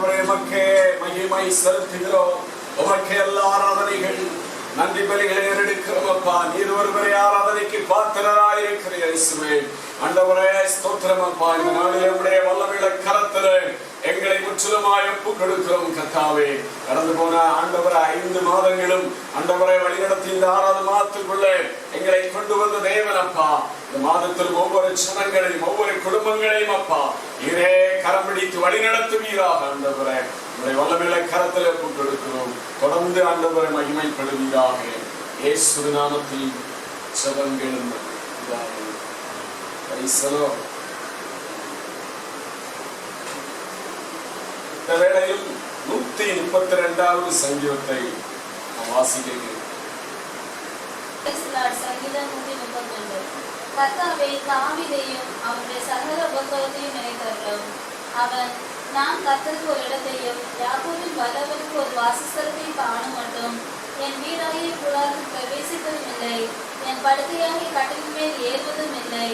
ஆண்டவரே உமக்கே மகிமை செலுத்துகிறோம். உமக்கே எல்லா ஆராதனைகள் நன்றி பலிகளை ஏறெடுக்கிறோம் அப்பா. நீர் ஒருவரே ஆராதனைக்கு பாத்திரராயிருக்கிறீர் இயேசுவே. ஆண்டவரே ஸ்தோத்திரம் அப்பா. இந்த நாளிலே உம்முடைய வல்லமையுள்ள கரத்திலே எங்களை முற்றிலுமாய் ஒப்புக் கொடுக்கிறோம் கர்த்தாவே. கடந்து போன ஆண்டவரே 5 மாதங்களும் ஆண்டவரை வழிநடத்தி இந்த 6வது மாதத்துக்குள்ளே எங்களை கொண்டு வந்த தேவன் அப்பா. இந்த மாதத்தில் ஒவ்வொரு ஜனங்களையும் ஒவ்வொரு குடும்பங்களையும் அப்பா நீரே கரம் பிடித்து வழிநடத்துவீராக ஆண்டவரே. உங்களுடைய வல்லமையுள்ள கரத்தில் ஒப்புக் கொடுக்கிறோம். தொடர்ந்து ஆண்டவரை மகிமைப்படுவீராக. இயேசுவின் நாமத்தில் ஜெபங்களும் இந்த வேளையில் 132வது சங்கீதத்தை நாம் வாசிக்கிறேன். சங்கீதம் 132. கர்த்தாவே, தாவீதையும் அவனுடைய சகல உபத்திரவத்தையும் நினைத்தருளும். அவன், நான் கர்த்தருக்கு ஒரு இடத்தையும் யாக்கோபின் வல்லவருக்கு ஒரு வாசஸ்தலத்தையும் காணும் மட்டும் என் வீடாகிய கூடாரத்தில் பிரவேசிப்பதும் இல்லை, என் படுக்கையாகிய கட்டிலின் மேல் ஏறுவதும் இல்லை,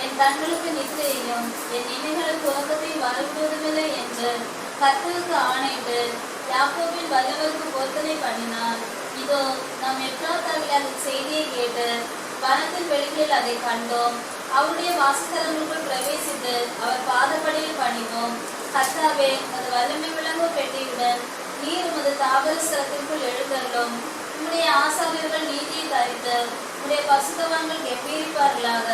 என் கண்களுக்கு நித்திரையையும் என் இமைகளுக்கு உறக்கத்தையும் வரவிடுவதும் இல்லை என்று கர்த்தருக்கு ஆணையிட்டு யாக்கோபின் வல்லவருக்கு பொருத்தனை பண்ணினார். இதோ, நாம் எப்ராத்தாவில் அதன் செய்தியை கேட்டு வனத்தின் வெளிகளில் அதை கண்டோம். அவருடைய வாசஸ்தலங்களுக்குள் பிரவேசித்து அவர் பாதப்படியில் பணிவோம். கர்த்தாவே, அது வல்லமை விளங்கும் பெட்டியுடன் நீர் உமது தாவர ஸ்தலத்திற்குள் எழுந்தருளும். உம்முடைய ஆசாரியர்கள் நீதியை தரித்து உம்முடைய பரிசுத்தவான்கள் கெம்பீரிப்பார்களாக.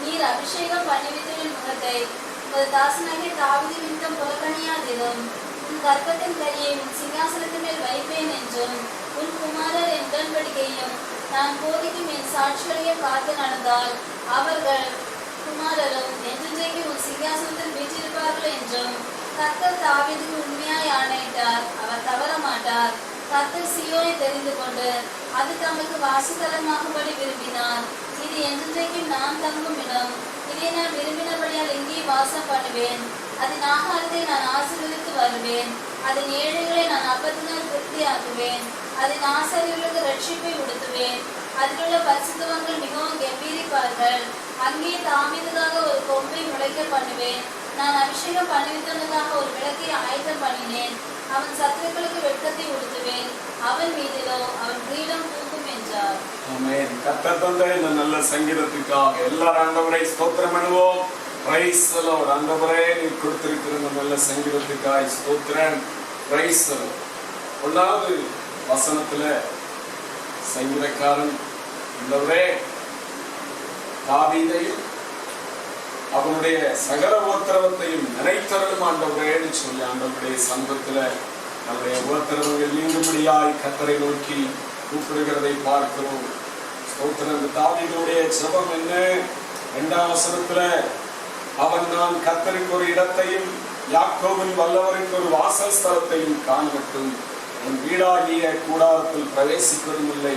நீர் அபிஷேகம் பண்ணிவித்தலின் முகத்தை உமது தாசனாகிய தாவீது நிமித்தம் புறக்கணியாதிரும். உன் கர்ப்பத்தின் கையை உன் சிங்காசனத்தின் மேல் வைப்பேன் என்றும் உன் குமாரர் என் உடன்படிக்கையும் நான் போதிக்கும் என் சாட்சிகளையும் காத்து நடந்தால் அவர்கள் குமாரரும் என்றென்றைக்கு உன் சிங்காசனத்தில் வீற்றிருப்பார்கள் என்றும் கர்த்தர் தாவீதுக்கு உண்மையாய் ஆணையிட்டார், அவர் தவற மாட்டார். கர்த்தர் சீயோனை தெரிந்து கொண்டு அது தமக்கு வாசஸ்தலமாகும்படி விரும்பினார். இது என்றென்றைக்கும் நான் தங்கும் இடம். இதை நான் விரும்பினபடியால் எங்கே வாசம் பண்ணுவேன். அதன் ஆகாரத்தை நான் ஆசீர்வதித்து வருவேன். அதன் ஏழைகளை நான் அப்பத்தினால் திருப்தியாக்குவேன். அதன் ஆசாரியர்களுக்கு ரட்சிப்பை உடுத்துவேன். அதிலுள்ள பரிசுத்தவான்கள் மிகவும் கெம்பீரிப்பார்கள். அங்கே தாவீதுக்காக ஒரு கொம்பை முளைக்க பண்ணுவேன். நான் அபிஷேகம் பண்ணிவித்தனுக்காக ஒரு விளக்கை ஆயத்தம் பண்ணினேன். அவன் சத்துருக்களுக்கு வெட்கத்தை உடுத்துவேன். அவன் மீதிலோ அவன் கிரீடம் தூக்கும் என்றார். ஆமென். கர்த்தர் தந்த இந்த நல்ல சங்கீதத்துக்காக எல்லாரும் ஆண்டவரை ஸ்தோத்திரம் பண்ணுவோம். Price the Lord. ஆண்டவரே, நீர் கொடுத்திருக்கிற இந்த நல்ல சங்கீதத்துக்காக ஸ்தோத்திரம். Price the Lord. 1வது வசனத்துல சங்கீதக்காரன் ஆண்டவரே தாவீதையும் அவனுடைய சகல உபத்திரவத்தையும் நினைத்தருளும் ஆண்டவரேன்னு சொல்லி ஆண்டவருடைய சமூகத்துல நம்முடைய உபத்திரவங்கள் நீங்கும்படியாய் கர்த்தரை நோக்கி கூப்பிடுகிறதை பார்க்கிறோம். ஸ்தோத்திரம். தாவீதுடைய ஜெபம் என்ன? 2வது வசனத்துல அவன், நான் கர்த்தருக்கு ஒரு இடத்தையும் யாக்கோபின் வல்லவருக்கு ஒரு வாசஸ்தலத்தையும் காணட்டும், என் வீடாகிய கூடாரத்தில் பிரவேசிப்பதும் இல்லை,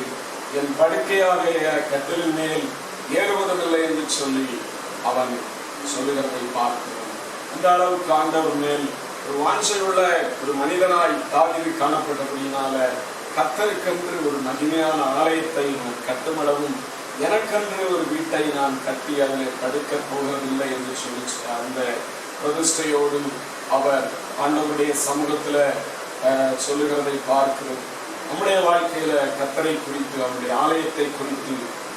என் படுக்கையாகிய கட்டிலின் மேல் ஏறுவதும் இல்லை என்று சொல்லி அவன் சொல்லுகிறதை பார்க்கிறோம். அந்த அளவுக்கு ஆண்டவர் மேல் ஒரு வாஞ்சையுள்ள ஒரு மனிதனாய் தாவீது காணப்பட்டபடியினால கர்த்தருக்கென்று ஒரு மகிமையான ஆலயத்தை நான் கட்டுமளவும் எனக்கென்று ஒரு வீட்டை நான் கட்டி அதில் படுக்க போவதில்லை என்று சொல்லி அந்த பிரதிஷ்டையோடு அவர் ஆண்டவருடைய சமூகத்துல சொல்லுகிறதை பார்க்கிறோம். நம்முடைய வாழ்க்கையில கர்த்தரை குறித்து அவருடைய ஆலயத்தை குறித்து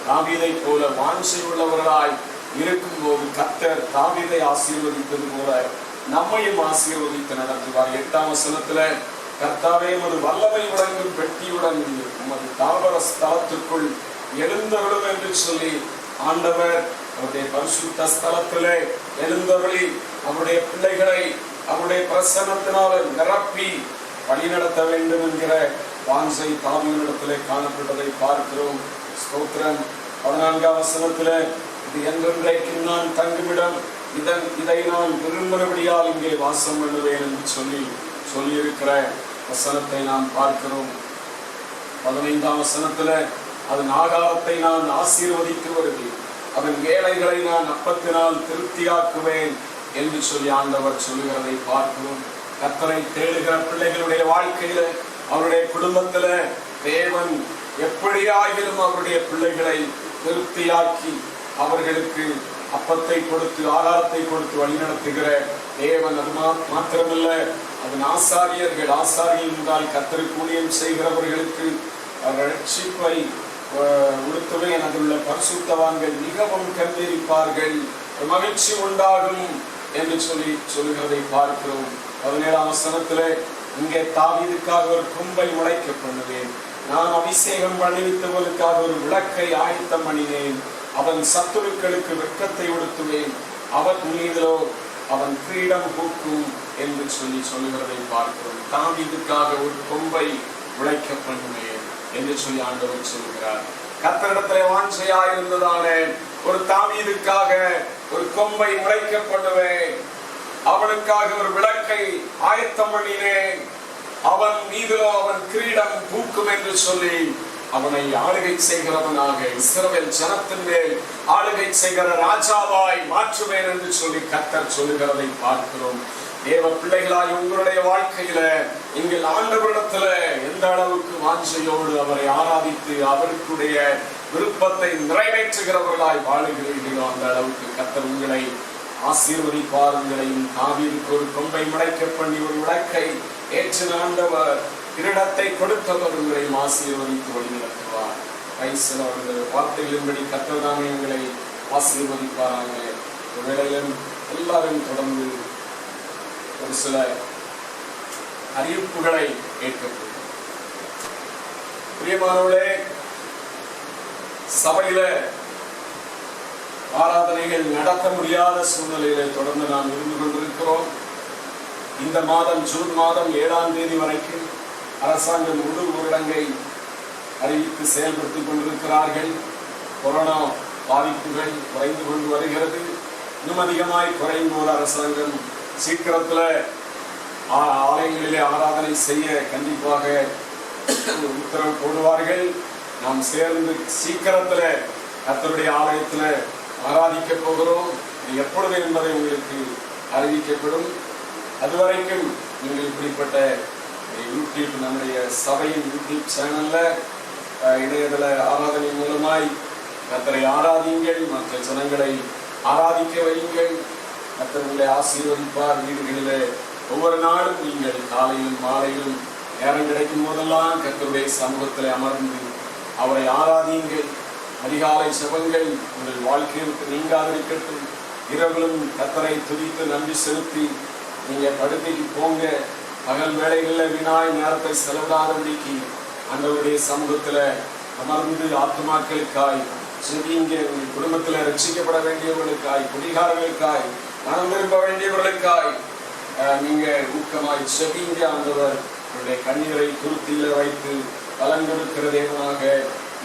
தாவீதை போல வாஞ்சை உள்ளவர்களாய் இருக்கும்போது கர்த்தர் தாவீதை ஆசீர்வதித்தது போல நம்மையும் ஆசீர்வதித்து நடத்துவார். 8வது வசனத்துல கர்த்தாவே, ஒரு வல்லமை வழங்கும் பெட்டியுடன் உமது தாவர ஸ்தலத்திற்குள் எழுந்தருளும் என்று சொல்லி ஆண்டவர் அவருடைய பரிசுத்த ஸ்தலத்திலே எழுந்தருளி அவருடைய பிள்ளைகளை அவருடைய பிரசன்னத்தினால் நிரப்பி வழிநடத்த வேண்டும் என்கிற வாஞ்சை தாவீதிடத்திலே காணப்பட்டதை பார்க்கிறோம். ஸ்தோத்திரம். 14வது வசனத்திலே இது என்றென்றைக்கு நான் தங்குமிடம், இதை நான் விரும்பினபடியால் இங்கே வாசம் பண்ணுவேன் என்று சொல்லியிருக்கிற வசனத்தை நாம் பார்க்கிறோம். 15வது வசனத்துல அதன் ஆகாரத்தை நான் ஆசீர்வதித்து வருவேன், அதன் ஏழைகளை நான் அப்பத்தினால் திருப்தியாக்குவேன் என்று சொல்லி ஆண்டவர் சொல்லுகிறதை பார்க்கிறோம். கர்த்தரை தேடுகிற பிள்ளைகளுடைய வாழ்க்கையில அவருடைய குடும்பத்துல தேவன் எப்படியாகிலும் அவருடைய பிள்ளைகளை திருப்தியாக்கி அவர்களுக்கு அப்பத்தை கொடுத்து ஆகாரத்தை கொடுத்து வழிநடத்துகிற தேவன். அது மாத்திரமல்ல, அதன் ஆசாரியர்கள், ஆசாரியர் என்றால் கர்த்தருக்கு ஊழியம் செய்கிறவர்களுக்கு ரட்சிப்பை உடுத்துவேன். அதிலுள்ள பரிசுத்தவான்கள் மிகவும் கண்டிருப்பார்கள், மகிழ்ச்சி உண்டாகும் என்று சொல்லுகிறதை பார்க்கிறோம். 17ஆம் வசனத்திலே, இங்கே தாவீதுக்காக ஒரு கொம்பை முளைக்க பண்ணுவேன், நான் அபிஷேகம் பண்ணிவித்தவர்களுக்காக ஒரு விளக்கை ஆயத்தம் பண்ணினேன், அவன் சத்துருக்களுக்கு வெட்கத்தை உடுத்துவேன், அவன் மீதிலோ அவன் கிரீடம் பூக்கும் என்று சொல்லுகிறதை பார்க்கிறோம். தாவீதுக்காக ஒரு கொம்பை முளைக்க பண்ணுவேன் என்று சொல்லி ஆண்டவர் சொல்கிறார். கர்த்தரிடத்திலே வாஞ்சையாயிருந்ததான ஒரு தாவீதுக்காக ஒரு கொம்பை முளைக்க பண்ணுவேன், அவனுக்காக ஒரு விளக்கை ஆயத்தம் பண்ணினேன், அவன் மீதிலோ அவன் கிரீடம் பூக்கும் என்று சொல்லி அவனை ஆளுகை செய்கிறவனாக, இஸ்ரவேல் ஜனத்தின் மேல் ஆளுகை செய்கிற ராஜாவாய் மாற்றுவேன் என்று சொல்லி கர்த்தர் சொல்லுகிறதை பார்க்கிறோம். தேவ பிள்ளைகளாய் உங்களுடைய வாழ்க்கையில நீங்கள் ஆண்டவரிடத்துல எந்த அளவுக்கு வாஞ்சையோடு அவரை ஆராதித்து அவருடைய விருப்பத்தை நிறைவேற்றுகிறவர்களாய் வாழுகிறீர்களோ அந்த அளவுக்கு கர்த்தர் உங்களை ஆசீர்வதிப்பார். உங்களையும் தாவீதுக்கு ஒரு கொம்பை முளைக்க பண்ணி ஒரு விளக்கை ஏற்றின ஆண்டவர், கிரீடத்தை கொடுத்தவர் உங்களையும் ஆசீர்வதித்து வழிநடத்துவார். அவர்கள் வார்த்தைகளின்படி கர்த்தர் தாமே உங்களை ஆசீர்வதிப்பாராங்க. ஒரு வேளையிலும் எல்லாரும் தொடர்ந்து ஒரு சில அறிவிப்புகளை கேட்கப்படும். பிரியமானவர்களே, சபையில ஆராதனைகள் நடத்த முடியாத சூழ்நிலையில தொடர்ந்து நாம் இருந்து கொண்டிருக்கிறோம். இந்த மாதம் ஜூன் மாதம் 7ஆம் தேதி வரைக்கும் அரசாங்கம் முழு ஊரடங்கை அறிவித்து செயல்படுத்திக் கொண்டிருக்கிறார்கள். கொரோனா பாதிப்புகள் குறைந்து கொண்டு வருகிறது. இன்னும் அதிகமாய் குறையும் போது அரசாங்கம் சீக்கிரத்தில் ஆலயங்களிலே ஆராதனை செய்ய கண்டிப்பாக உத்தரவு போடுவார்கள். நாம் சேர்ந்து சீக்கிரத்தில் கர்த்தருடைய ஆலயத்தில் ஆராதிக்க போகிறோம். இது எப்பொழுது என்பதை உங்களுக்கு அறிவிக்கப்படும். அதுவரைக்கும் நீங்கள் இப்படிப்பட்ட யூடியூப், நம்முடைய சபையின் யூடியூப் சேனல்ல இணையதள ஆராதனை மூலமாய் கர்த்தரை ஆராதியுங்கள், மற்ற ஜனங்களை ஆராதிக்க வையுங்கள். கர்த்தர் உங்களை ஆசீர்வதிப்பார். வீடுகளிலே ஒவ்வொரு நாளும் நீங்கள் காலையிலும் மாலையிலும் நேரம் கிடைக்கும் போதெல்லாம் கர்த்தருடைய சமூகத்தில் அமர்ந்து அவரை ஆராதியுங்கள். அதிகாலை ஜெபங்கள் உங்கள் வாழ்க்கையிற்கு நீங்காதிருக்கட்டும். இரவிலும் கர்த்தரை துதித்து நன்றி செலுத்தி நீங்க படுக்கைக்கு போங்க. பகல் வேளைகளில் வீணாய் நேரத்தை செலவிடாதபடிக்கு ஆண்டவருடைய சமூகத்துல அமர்ந்து ஆத்துமாக்களுக்காய் செவிங்க. உங்கள் குடும்பத்தில் ரட்சிக்கப்பட வேண்டியவர்களுக்காய், குடிகாரர்களுக்காய், மனம் திரும்ப வேண்டியவர்களுக்காய் நீங்க ஊக்கமாய் செவிங்க. ஆண்டவர் உங்களுடைய கண்ணீரை துருத்தியில வைத்து பலன் கொடுக்கிற தேவனாக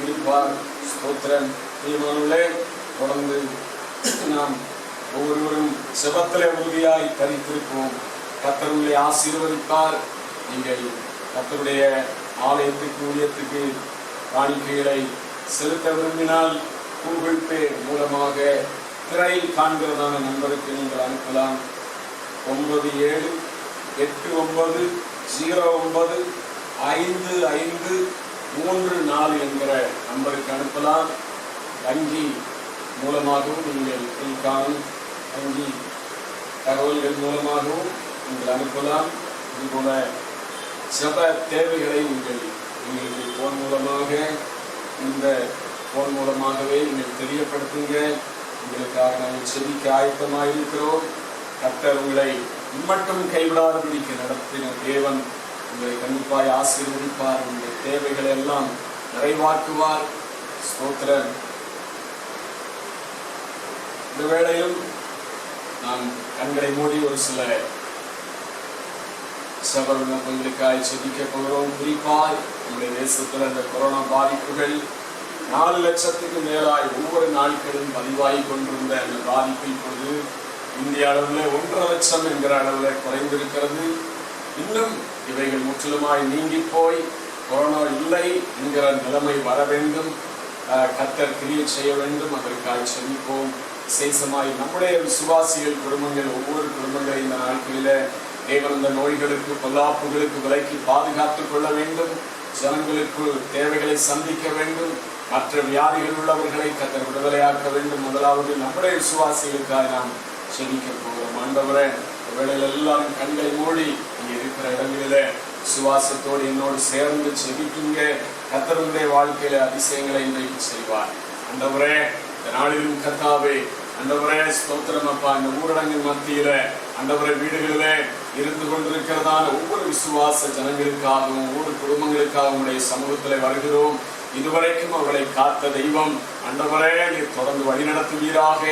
இருப்பார். ஸ்தோத்திரம். பிரியமானவர்களே, தொடர்ந்து நாம் ஒவ்வொருவரும் செபத்திலே உறுதியாய் தரித்திருப்போம். கர்த்தர் உங்களை ஆசீர்வதிப்பார். நீங்கள் கர்த்தருடைய ஆலயத்துக்கு ஊழியத்துக்கு காணிக்கைகளை செலுத்த விரும்பினால் கூகுள் பே மூலமாக திரையில் காண்கிறதான நம்பருக்கு நீங்கள் அனுப்பலாம். 9789095534 என்கிற நம்பருக்கு அனுப்பலாம். வங்கி மூலமாகவும் நீங்கள் வங்கி தகவல்கள் மூலமாகவும் நீங்கள் அனுப்பலாம். இதுபோல ஜெப தேவைகளை உங்களுக்கு போன் மூலமாக, இந்த போன் மூலமாகவே நீங்கள் தெரியப்படுத்துங்க. உங்களுக்காக நாங்கள் செபிக்க ஆயத்தமாக இருக்கிறோம். கர்த்தர் உங்களை மட்டும் கைவிடாதபடிக்கு நடத்தின தேவன் உங்களை கண்டிப்பாய் ஆசீர்வதிப்பார். உங்களுடைய தேவைகளை எல்லாம் நிறைவாக்குவார். ஸ்தோத்திரம். இந்த வேளையிலும் நாம் கண்களை மூடி ஒரு சில சபை விண்ணப்பங்களுக்காய் செபிக்க போகிறோம். குறிப்பாய் நம்முடைய தேசத்தில் இந்த கொரோனா பாதிப்புகள் 4 லட்சத்துக்கு மேலாய் ஒவ்வொரு நாட்களும் பதிவாகி கொண்டிருந்த அந்த பாதிப்பு இப்பொழுது இந்திய அளவில் 1.5 லட்சம் என்கிற அளவில் குறைந்திருக்கிறது. இன்னும் இவைகள் முற்றிலுமாய் நீங்கி போய் கொரோனா இல்லை என்கிற நிலைமை வர வேண்டும். கர்த்தர் கிரியை செய்ய வேண்டும். அதற்காக செபிப்போம். விசேஷமாய் நம்முடைய விசுவாசிகள் குடும்பங்கள், ஒவ்வொரு குடும்பங்களை இந்த நாட்களில தேவன் இந்த நோய்களுக்கு, பொல்லாப்புகளுக்கு விலக்கி பாதுகாத்துக் கொள்ள வேண்டும். ஜனங்களுக்கு தேவைகளை சந்திக்க வேண்டும். மற்ற வியாதிகள் உள்ளவர்களை கர்த்தர் விடுதலையாக்க வேண்டும். முதலாவது நம்முடைய விசுவாசிகளுக்காக நாம் செபிக்க போகிறோம். ஆண்டவரே, வேளையில் எல்லாரும் கண்களை மூடி இங்க இருக்கிற இடங்களிலே விசுவாசத்தோடு என்னோடு சேர்ந்து செபிக்குங்க. கர்த்தருடைய வாழ்க்கையில அதிசயங்களை இன்றைக்கு செய்வார். ஆண்டவரே, இந்த நாளிலும் கர்த்தாவே, ஆண்டவரே ஸ்தோத்திரம் அப்பா. இந்த ஊரடங்கின் மத்தியில ஆண்டவரே வீடுகளிலே இருந்து கொண்டிருக்கிறதான ஒவ்வொரு விசுவாச ஜனங்களுக்காகவும் ஒவ்வொரு குடும்பங்களுக்காகவும் உடைய சமூகத்திலே வருகிறோம். இதுவரைக்கும் அவர்களை காத்த தெய்வம் ஆண்டவரே, நீர் தொடர்ந்து வழிநடத்துவீராக.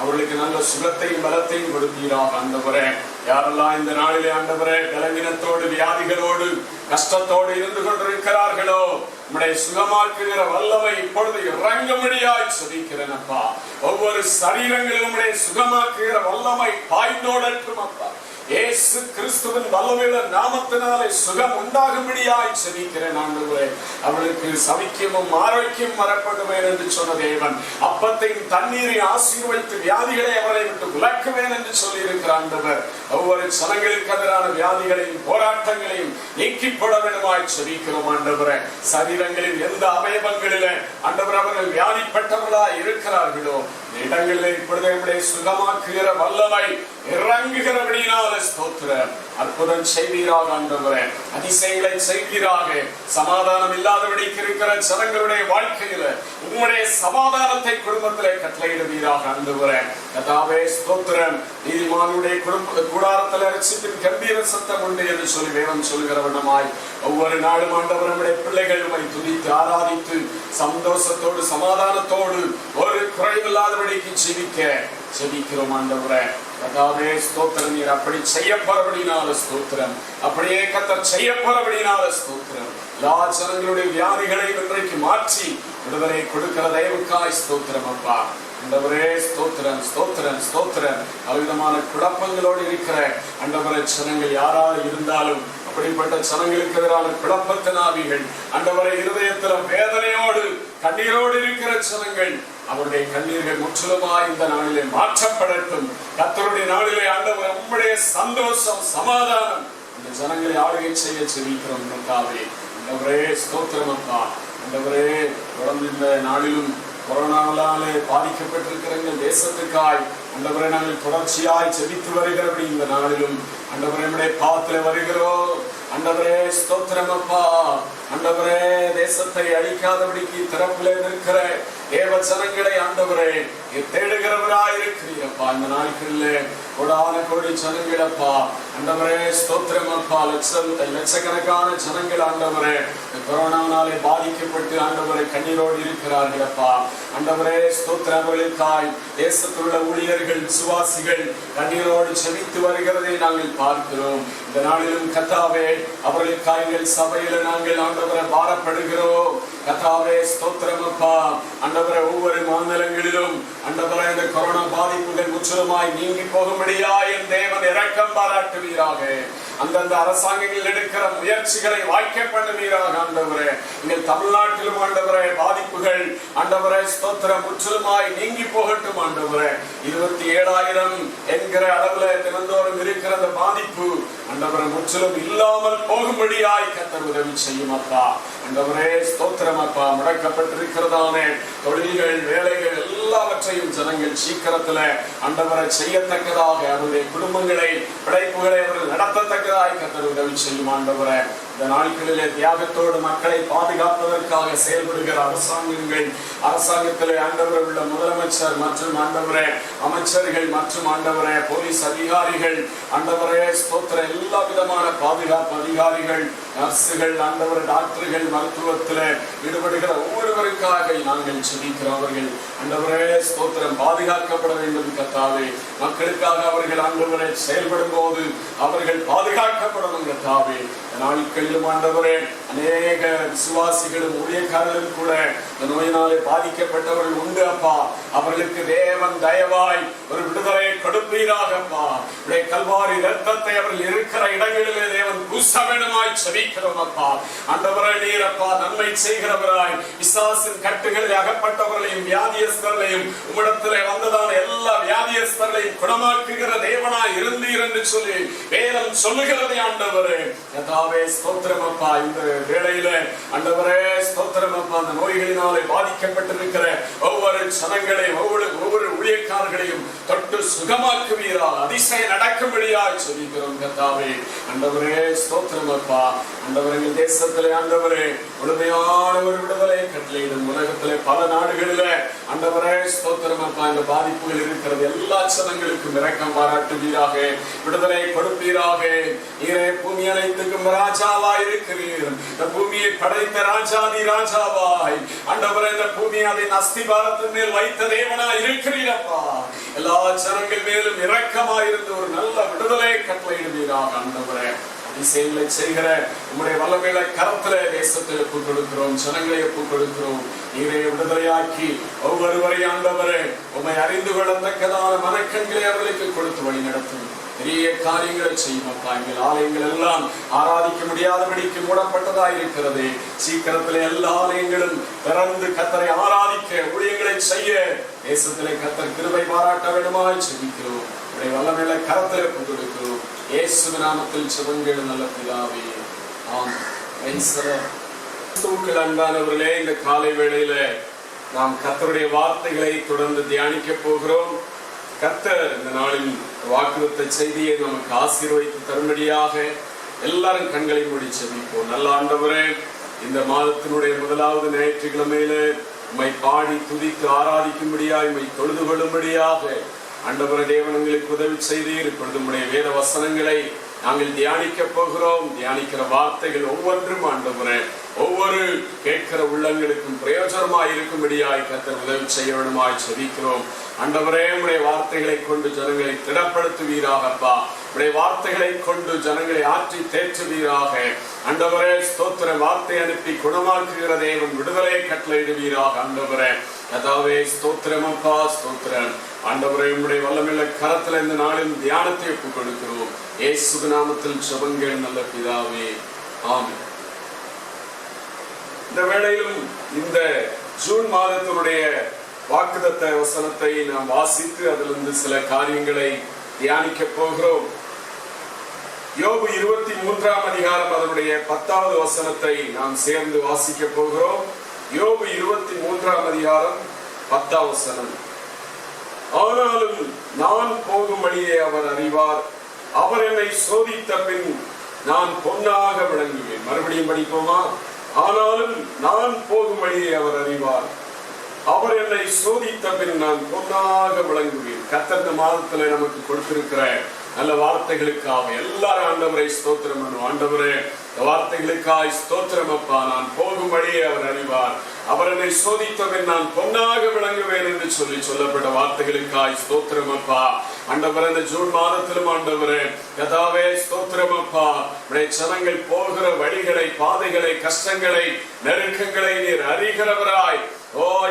அவர்களுக்கு நல்ல சுகத்தையும் பலத்தையும் கொடுப்பீராக. ஆண்டவரே, யாரெல்லாம் இந்த நாளிலே ஆண்டவரே பலவீனத்தோடு வியாதிகளோடு கஷ்டத்தோடு இருந்து கொண்டிருக்கிறார்களோ, உம்முடைய சுகமாக்குகிற வல்லமை இப்பொழுது இறங்கும்படியாய் செபிக்கிறேன் அப்பா. ஒவ்வொரு சரீரங்களிலும் உம்முடைய சுகமாக்குகிற வல்லமை பாய்ந்தோடட்டும் அப்பா. இயேசு கிறிஸ்துவின் வல்லமையுள்ள நாமத்தினாலே சுகம் உண்டாகும்படியாய் செபிக்கிறேன் ஆண்டவரே. அவளுக்கு சவிக்கியமும் ஆரோக்கியம் வரப்படுவேன் என்று சொன்ன தேவன், அப்பத்தையும் தண்ணீரை ஆசீர்வதித்து வியாதிகளை அவரை விட்டு விலக்குவேன் என்று சொல்லி இருக்கிற ஆண்டவர், ஒவ்வொரு சனங்களுக்கு எதிரான வியாதிகளையும் போராட்டங்களையும் நீக்கி போட வேண்டுமாய் செபிக்கிறோம் ஆண்டவரே. சரீரங்களில் எந்த அவயவங்களில ஆண்டவர் அவர்கள் வியாதிப்பட்டவர்களாய் இருக்கிறார்களோ, இடங்களிலே இப்பொழுது சுகமாக்குகிற வல்லமை இறங்குகிறபடியினால ஸ்தோத்திரம். அற்புதம் செய்வீராக ஆண்டவரே, அதிசயங்களை செய்வீராக. சமாதானம் இல்லாதபடிக்கு இருக்கிற ஜனங்களுடைய வாழ்க்கையில உம்முடைய சமாதானத்தை குடும்பத்திலே கட்டளையிடுவீராக ஆண்டவரே. கர்த்தாவே ஸ்தோத்திரம். நீதிமானுடைய குடும்ப கூடாரத்தில் ரட்சிப்பின் கம்பீர சத்தம் உண்டு என்று சொல்லி வேதம் சொல்லுகிற வண்ணமாய் ஒவ்வொரு நாளும் ஆண்டவர் நம்முடைய பிள்ளைகள் உம்மை துதித்து ஆராதித்து சந்தோஷத்தோடு சமாதானத்தோடு ஒரு குறைவில்லாதபடிக்கு ஜெபிக்கிறோம் ஆண்டவரே. கர்த்தாவே ஸ்தோத்திரம். நீர் அப்படி செய்யப்படபடினால ஸ்தோத்திரம். அப்படியே கர்த்தர் செய்யப்படபடினால ஸ்தோத்திரம். எல்லா ஜனங்களுடைய வியாதிகளை இன்றைக்கு மாற்றி விடுதலை கொடுக்கிற தயவுக்காய் ஸ்தோத்திரம் அப்பா. ஆண்டவரே ஸ்தோத்திரம் ஸ்தோத்திரம் ஸ்தோத்திரம். பலவிதமான குழப்பங்களோடு இருக்கிற ஆண்டவரே ஜனங்கள் யாராவது இருந்தாலும் அப்படிப்பட்ட ஜனங்களுக்கு எதிரான குழப்பத்தின் ஆவிகள் ஆண்டவரே இருதயத்தில் வேதனையோடு கண்ணீரோடு இருக்கிற ஜனங்கள், அவருடைய கண்ணீர்கள் முற்றிலுமாய் இந்த நாளிலே மாற்றப்படட்டும். கர்த்தருடைய நாளிலே ஆண்டவர் உம்முடைய சந்தோஷம் சமாதானம் இந்த ஜனங்களை ஆளுகை செய்ய செபிக்கிறோம் கர்த்தாவே. ஆண்டவரே ஸ்தோத்திரம் அப்பா. ஆண்டவரே, தொடர்ந்து இந்த நாளிலும் கொரோனாவாலே பாதிக்கப்பட்டிருக்கிற தேசத்துக்காய் ஆண்டவரே நாங்கள் தொடர்ச்சியாய் செபித்து வருகிறபடி இந்த நாளிலும் ஆண்டவரே நம்முடைய பாத்திர வருகிறோம். ஆண்டவரே ஸ்தோத்திரம் அப்பா. ஆண்டவரே, தேசத்தை அழிக்காதபடிக்கு திறப்பிலே இருக்கிற தேவ ஜனங்களை ஆண்டவரே தேடுகிறவராய் இருக்கிறீரப்பா. இந்த நாட்களிலே கோடான கோடி ஜனங்கள் அப்பா ஆண்டவரே ஸ்தோத்திரம் அப்பா. லட்சக்கணக்கான ஜனங்கள் ஆண்டவரே கொரோனாவினாலே பாதிக்கப்பட்டு ஆண்டவரை கண்ணீரோடு இருக்கிறார்கள் அப்பா. ஆண்டவரே ஸ்தோத்திரம். அவர்களுக்காய் தேசத்தில் உள்ள ஊழியர்கள் விசுவாசிகள் கண்ணீரோடு செபித்து வருகிறதை நாங்கள் பார்க்கிறோம். இந்த நாளிலும் கர்த்தாவே, அவர்களுக்காய் எங்கள் சபையில நாங்கள் ஆண்டவரை பாரப்படுகிறோம் கர்த்தாவே ஸ்தோத்திரம் அப்பா. ஆண்டவரை ஒவ்வொரு மாநிலங்களிலும் ஆண்டவரை இந்த கொரோனா பாதிப்புகள் முற்றிலுமாய் நீங்கி போகும்படியா என் தேவன் இரக்கம் பாராட்டுவீராக. அந்தந்த அரசாங்கங்கள் எடுக்கிற முயற்சிகளை வாய்க்க பண்ணுவீராக ஆண்டவரே. எங்கள் தமிழ்நாட்டிலும் ஆண்டவரே பாதிப்புகள் ஆண்டவரே ஸ்தோத்திரம் முற்றிலுமாய் நீங்கி போகட்டும் ஆண்டவரே. 27,000 என்கிற அளவுல தினந்தோறும் இருக்கிற அந்த பாதிப்பு ஆண்டவரை முற்றிலும் இல்லாமல் போகும்படியாய் கர்த்தர் உதவி செய்யும் அப்பா. ஆண்டவரே ஸ்தோத்திரம் அப்பா. முடக்கப்பட்டிருக்கிறதானே தொழில்கள் வேலைகள் எல்லாவற்றையும் ஜனங்கள் சீக்கிரத்துல ஆண்டவரை செய்யத்தக்கதாக அவருடைய குடும்பங்களை பிழைப்புகளை அவர்கள் நடத்தத்தக்கதாய் கர்த்தர் உதவி செய்யும் ஆண்டவரே. இந்த நாட்களிலே தியாகத்தோடு மக்களை பாதுகாப்பதற்காக செயல்படுகிற அரசாங்கத்திலே ஆண்டவர் உள்ள முதலமைச்சர் மற்றும் ஆண்டவரே அமைச்சர்கள் மற்றும் ஆண்டவரே போலீஸ் அதிகாரிகள் ஆண்டவரே ஸ்தோத்திர எல்லா விதமான பாதுகாப்பு அதிகாரிகள் நர்சுகள் ஆண்டவர் டாக்டர்கள் மருத்துவத்தில் ஈடுபடுகிற ஒவ்வொருவருக்காக நாங்கள் செபிக்கிறோம். அவர்கள் ஆண்டவரே ஸ்தோத்திரம் பாதுகாக்கப்பட வேண்டும் கர்த்தாவே. மக்களுக்காக அவர்கள் ஆண்டவரை செயல்படும் போது அவர்கள் பாதுகாக்கப்படணும் கர்த்தாவே. நாட்களிலும் ஆண்டவரே அநேக விசுவாசிகளும் ஊழியக்காரர்களும் கூட இந்த நோயினாலே பாதிக்கப்பட்டவர்கள் உண்டு அப்பா. அவர்களுக்கு தேவன் தயவாய் ஒரு விடுதலை கொடுப்பீராக அப்பா. கல்வாரி இரத்தத்தை அவர்கள் இருக்கிற இடங்களிலே தேவன் பூசவேணுமாய் செபிக்கிறோம் அப்பா. ஆண்டவரே நீர் அப்பா நன்மை செய்கிறவராய் பிசாசின் கட்டுகளில் அகப்பட்டவர்களையும் வியாதியஸ்தர்களையும் உம்மிடத்திலே வந்ததான எல்லா வியாதியஸ்தர்களையும் குணமாக்குகிற தேவனாய் இருந்தீர் என்று சொல்லி வேதம் சொல்லுகிறதே ஆண்டவரே. கர்த்தாவே ஸ்தோத்திரம் அப்பா. இந்த வேளையில ஆண்டவரே ஸ்தோத்திரம் அப்பா. அந்த நோய்களினாலே பாதிக்கப்பட்டிருக்கிற ஒவ்வொரு ஜனங்களையும் ஒவ்வொரு ஊழியக்காரர்களையும் தொட்டு சுகமாக்குவீரா, அதிசயம் நடக்கும்படியாய் சொல்லிக்கிறோம் கர்த்தாவே. ஆண்டவரே ஸ்தோத்திரம் அப்பா. ஆண்டவரே எங்கள் தேசத்திலே ஆண்டவரே முழுமையான ஒரு விடுதலை கட்டளையிடும். உலகத்திலே பல நாடுகளிலே ஆண்டவரே ஸ்தோத்திரம் அப்பா இந்த பாதிப்புகள் இருக்கிறது. எல்லா ஜனங்களுக்கும் இரக்கம் பாராட்டுவீராக, விடுதலை கொடுப்பீராக. நீரே பூமி அனைத்துக்கும் ராஜாவாய் இருக்கிறீர். இந்த பூமியை படைத்த ராஜாதி ராஜாவாய் ஆண்டவரே இந்த பூமியை அதன் அஸ்திபாரத்தின் மேல் வைத்த தேவனாய் இருக்கிறீரப்பா. எல்லா ஜனங்கள் மேலும் இரக்கமாயிருந்து ஒரு நல்ல விடுதலை கட்டளையிடுவீராக. ஆண்டவரே அதிசயங்களை செய்கிற உம்முடைய வல்லமைகளை கரத்திலே தேசத்தை ஒப்புக் கொடுக்கிறோம், ஜனங்களை ஒப்புக் கொடுக்கிறோம். நீரை விடுதலையாக்கி ஒவ்வொருவரையும் ஆண்டவரே உம்மை அறிந்து கொள்ளத்தக்கதான மனக்கண்களை அவர்களுக்கு கொடுத்து வழி நடத்தும். பெரிய காரியங்களை செய்யும் அப்பா. எங்கள் ஆலயங்கள் எல்லாம் ஆராதிக்க முடியாதபடிக்கு மூடப்பட்டதா இருக்கிறது. சீக்கிரத்திலே எல்லா ஆலயங்களும் திறந்து கர்த்தரை ஆராதிக்க ஊழியங்களை செய்ய தேசத்திலே கர்த்தர் கிருபை பாராட்ட வேண்டுமாய் செபிக்கிறோம். உடைய வல்லமைகளை கரத்திலே கொடுக்கிறோம். இயேசுவின் நாமத்தில் ஜெபங்கள் நல்ல பிதாவே, ஆமென். அன்பானவர்களே, இந்த காலை வேளையில நாம் கர்த்தருடைய வார்த்தைகளை தொடர்ந்து தியானிக்க போகிறோம். கர்த்தர் இந்த நாளில் வாக்குத்த செய்தியை நமக்கு ஆசீர்வதித்து தரும்படியாக எல்லாரும் கண்களை மூடி செபிப்போம். நல்ல ஆண்டவரே, இந்த மாதத்தினுடைய முதலாவது ஞாயிற்றுக்கிழமையில உம்மை பாடி துதித்து ஆராதிக்கும்படியாக உம்மை தொழுது கொள்ளும்படியாக ஆண்டவரே தேவன் எங்களுக்கு உதவி செய்தீர். இப்பொழுது உம்முடைய வேத வசனங்களை நாங்கள் தியானிக்க போகிறோம். தியானிக்கிற வார்த்தைகள் ஒவ்வொன்றும் ஆண்டவரே ஒவ்வொரு கேட்கிற உள்ளங்களுக்கும் பிரயோஜனமாய் இருக்கும்படியாய் கர்த்தர் உதவி செய்ய வேண்டுமாய் செபிக்கிறோம். ஆண்டவரே உம்முடைய வார்த்தைகளை கொண்டு ஜனங்களை திடப்படுத்துவீராக அப்பா. உம்முடைய வார்த்தைகளை கொண்டு ஜனங்களை ஆற்றி தேற்றுவீராக. ஆண்டவரே ஸ்தோத்திரம். வார்த்தை அனுப்பி குணமாக்குகிற தேவன் விடுதலை கட்டளையிடுவீராக. ஆண்டவரே கர்த்தாவே ஸ்தோத்திரம் அப்பா, ஸ்தோத்திரம். ஆண்டவரே உம்முடைய வல்லமையுள்ள கரத்துல இந்த நாளின் தியானத்தை ஒப்புக் கொடுக்கிறோம். இயேசு நாமத்தில் ஜெபங்கள் நல்ல பிதாவே, ஆமென். இந்த வேளையிலும் இந்த ஜூன் மாதத்தினுடைய வாக்குத்தத்த வசனத்தை நாம் வாசித்து அதிலிருந்து சில காரியங்களை தியானிக்க போகிறோம். யோபு 23ஆம் அதிகாரம் அதனுடைய 10வது வசனத்தை நாம் சேர்ந்து வாசிக்க போகிறோம். யோபு 23ஆம் அதிகாரம் 10ஆம் வசனம். ஆனாலும் நான் போகும் வழியை அவர் அறிவார், அவர் என்னை சோதித்த பின் நான் பொன்னாக விளங்குவேன். மறுபடியும் படிப்போமா? ஆனாலும் நான் போகும் வழியை அவர் அறிவார், அவர் என்னை சோதித்த பின் நான் பொன்னாக விளங்குவேன். கர்த்தர் இந்த மாதத்துல நமக்கு கொடுத்திருக்கிற நல்ல வார்த்தைகளுக்காக எல்லாரும் ஆண்டவரை ஸ்தோத்திரம் பண்ணுவோம். ஆண்டவரே வார்த்தைகளுக்காய் ஸ்தோத்திரம் அப்பா. நான் போகும் வழியை அவர் அறிவார், அவர் என்னை சோதித்தவன் நான் பொன்னாக விளங்குவேன் என்று சொல்லப்பட்ட வார்த்தைகளுக்காய் ஸ்தோத்திரம் அப்பா. ஆண்டவரே இந்த ஜூன் மாதத்திலும் ஆண்டவரே கர்த்தாவே ஸ்தோத்திரம் அப்பா. உடைய ஜனங்கள் போகிற வழிகளை, பாதைகளை, கஷ்டங்களை, நெருக்கங்களை நீர் அறிகிறவராய்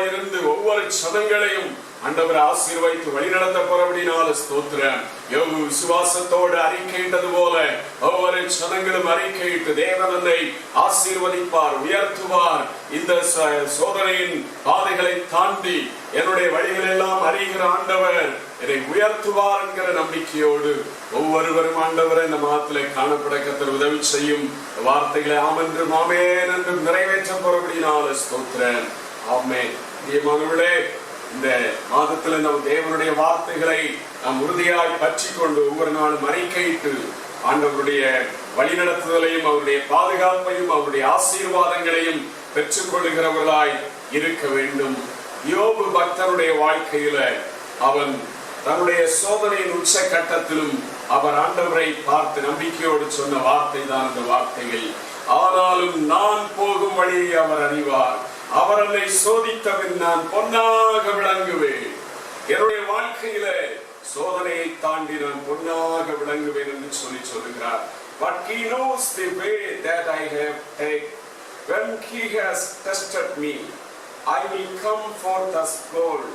இருந்து ஒவ்வொரு ஜனங்களையும் ஆண்டவர் ஆசீர்வதித்து வழிநடத்த போறபடினால ஸ்தோத்திரம். யோபு விசுவாசத்தோடு அறிக்கையிட்டது போல ஒவ்வொரு ஜனங்களும் அறிக்கையிட்டு தேவன் என்னை ஆசீர்வதிப்பார், உயர்த்துவார். இந்த சோதனையின் பாதைகளை தாண்டி என்னுடைய வழிகள் எல்லாம் அறிகிற ஆண்டவர் என்னை உயர்த்துவார் என்கிற நம்பிக்கையோடு ஒவ்வொருவரும் ஆண்டவர் இந்த மாதத்திலே காணப்பட கர்த்தர் உதவி செய்யும். வார்த்தைகளை ஆமென்றும் ஆமென் என்றும் நிறைவேற்ற போறபடினால ஸ்தோத்திரம். ஆமென். பிரியமானவர்களே, இந்த மாதத்துல நம் தேவனுடைய வார்த்தைகளை நாம் உறுதியாய் பற்றி கொண்டு ஒவ்வொரு நாளும் அறிக்கையிட்டு ஆண்டவருடைய வழிநடத்துதலையும் அவருடைய பாதுகாப்பையும் அவருடைய ஆசீர்வாதங்களையும் பெற்றுக் கொள்ளுகிறவர்களாய் இருக்க வேண்டும். யோபு பக்தருடைய வாழ்க்கையில அவன் தன்னுடைய சோதனையின் உச்ச கட்டத்திலும் அவர் ஆண்டவரை பார்த்து நம்பிக்கையோடு சொன்ன வார்த்தை தான் இந்த வார்த்தைகள். ஆனாலும் நான் போகும் வழியை அவர் அறிவார், அவர் என்னை சோதித்தபின் நான் பொன்னாக விளங்குவேன். என்னுடைய வாழ்க்கையில சோதனையை தாண்டி நான் பொன்னாக விளங்குவேன் என்று சொல்லுகிறார். But he knows the way that I have taken. When he has tested me, I will come forth as gold.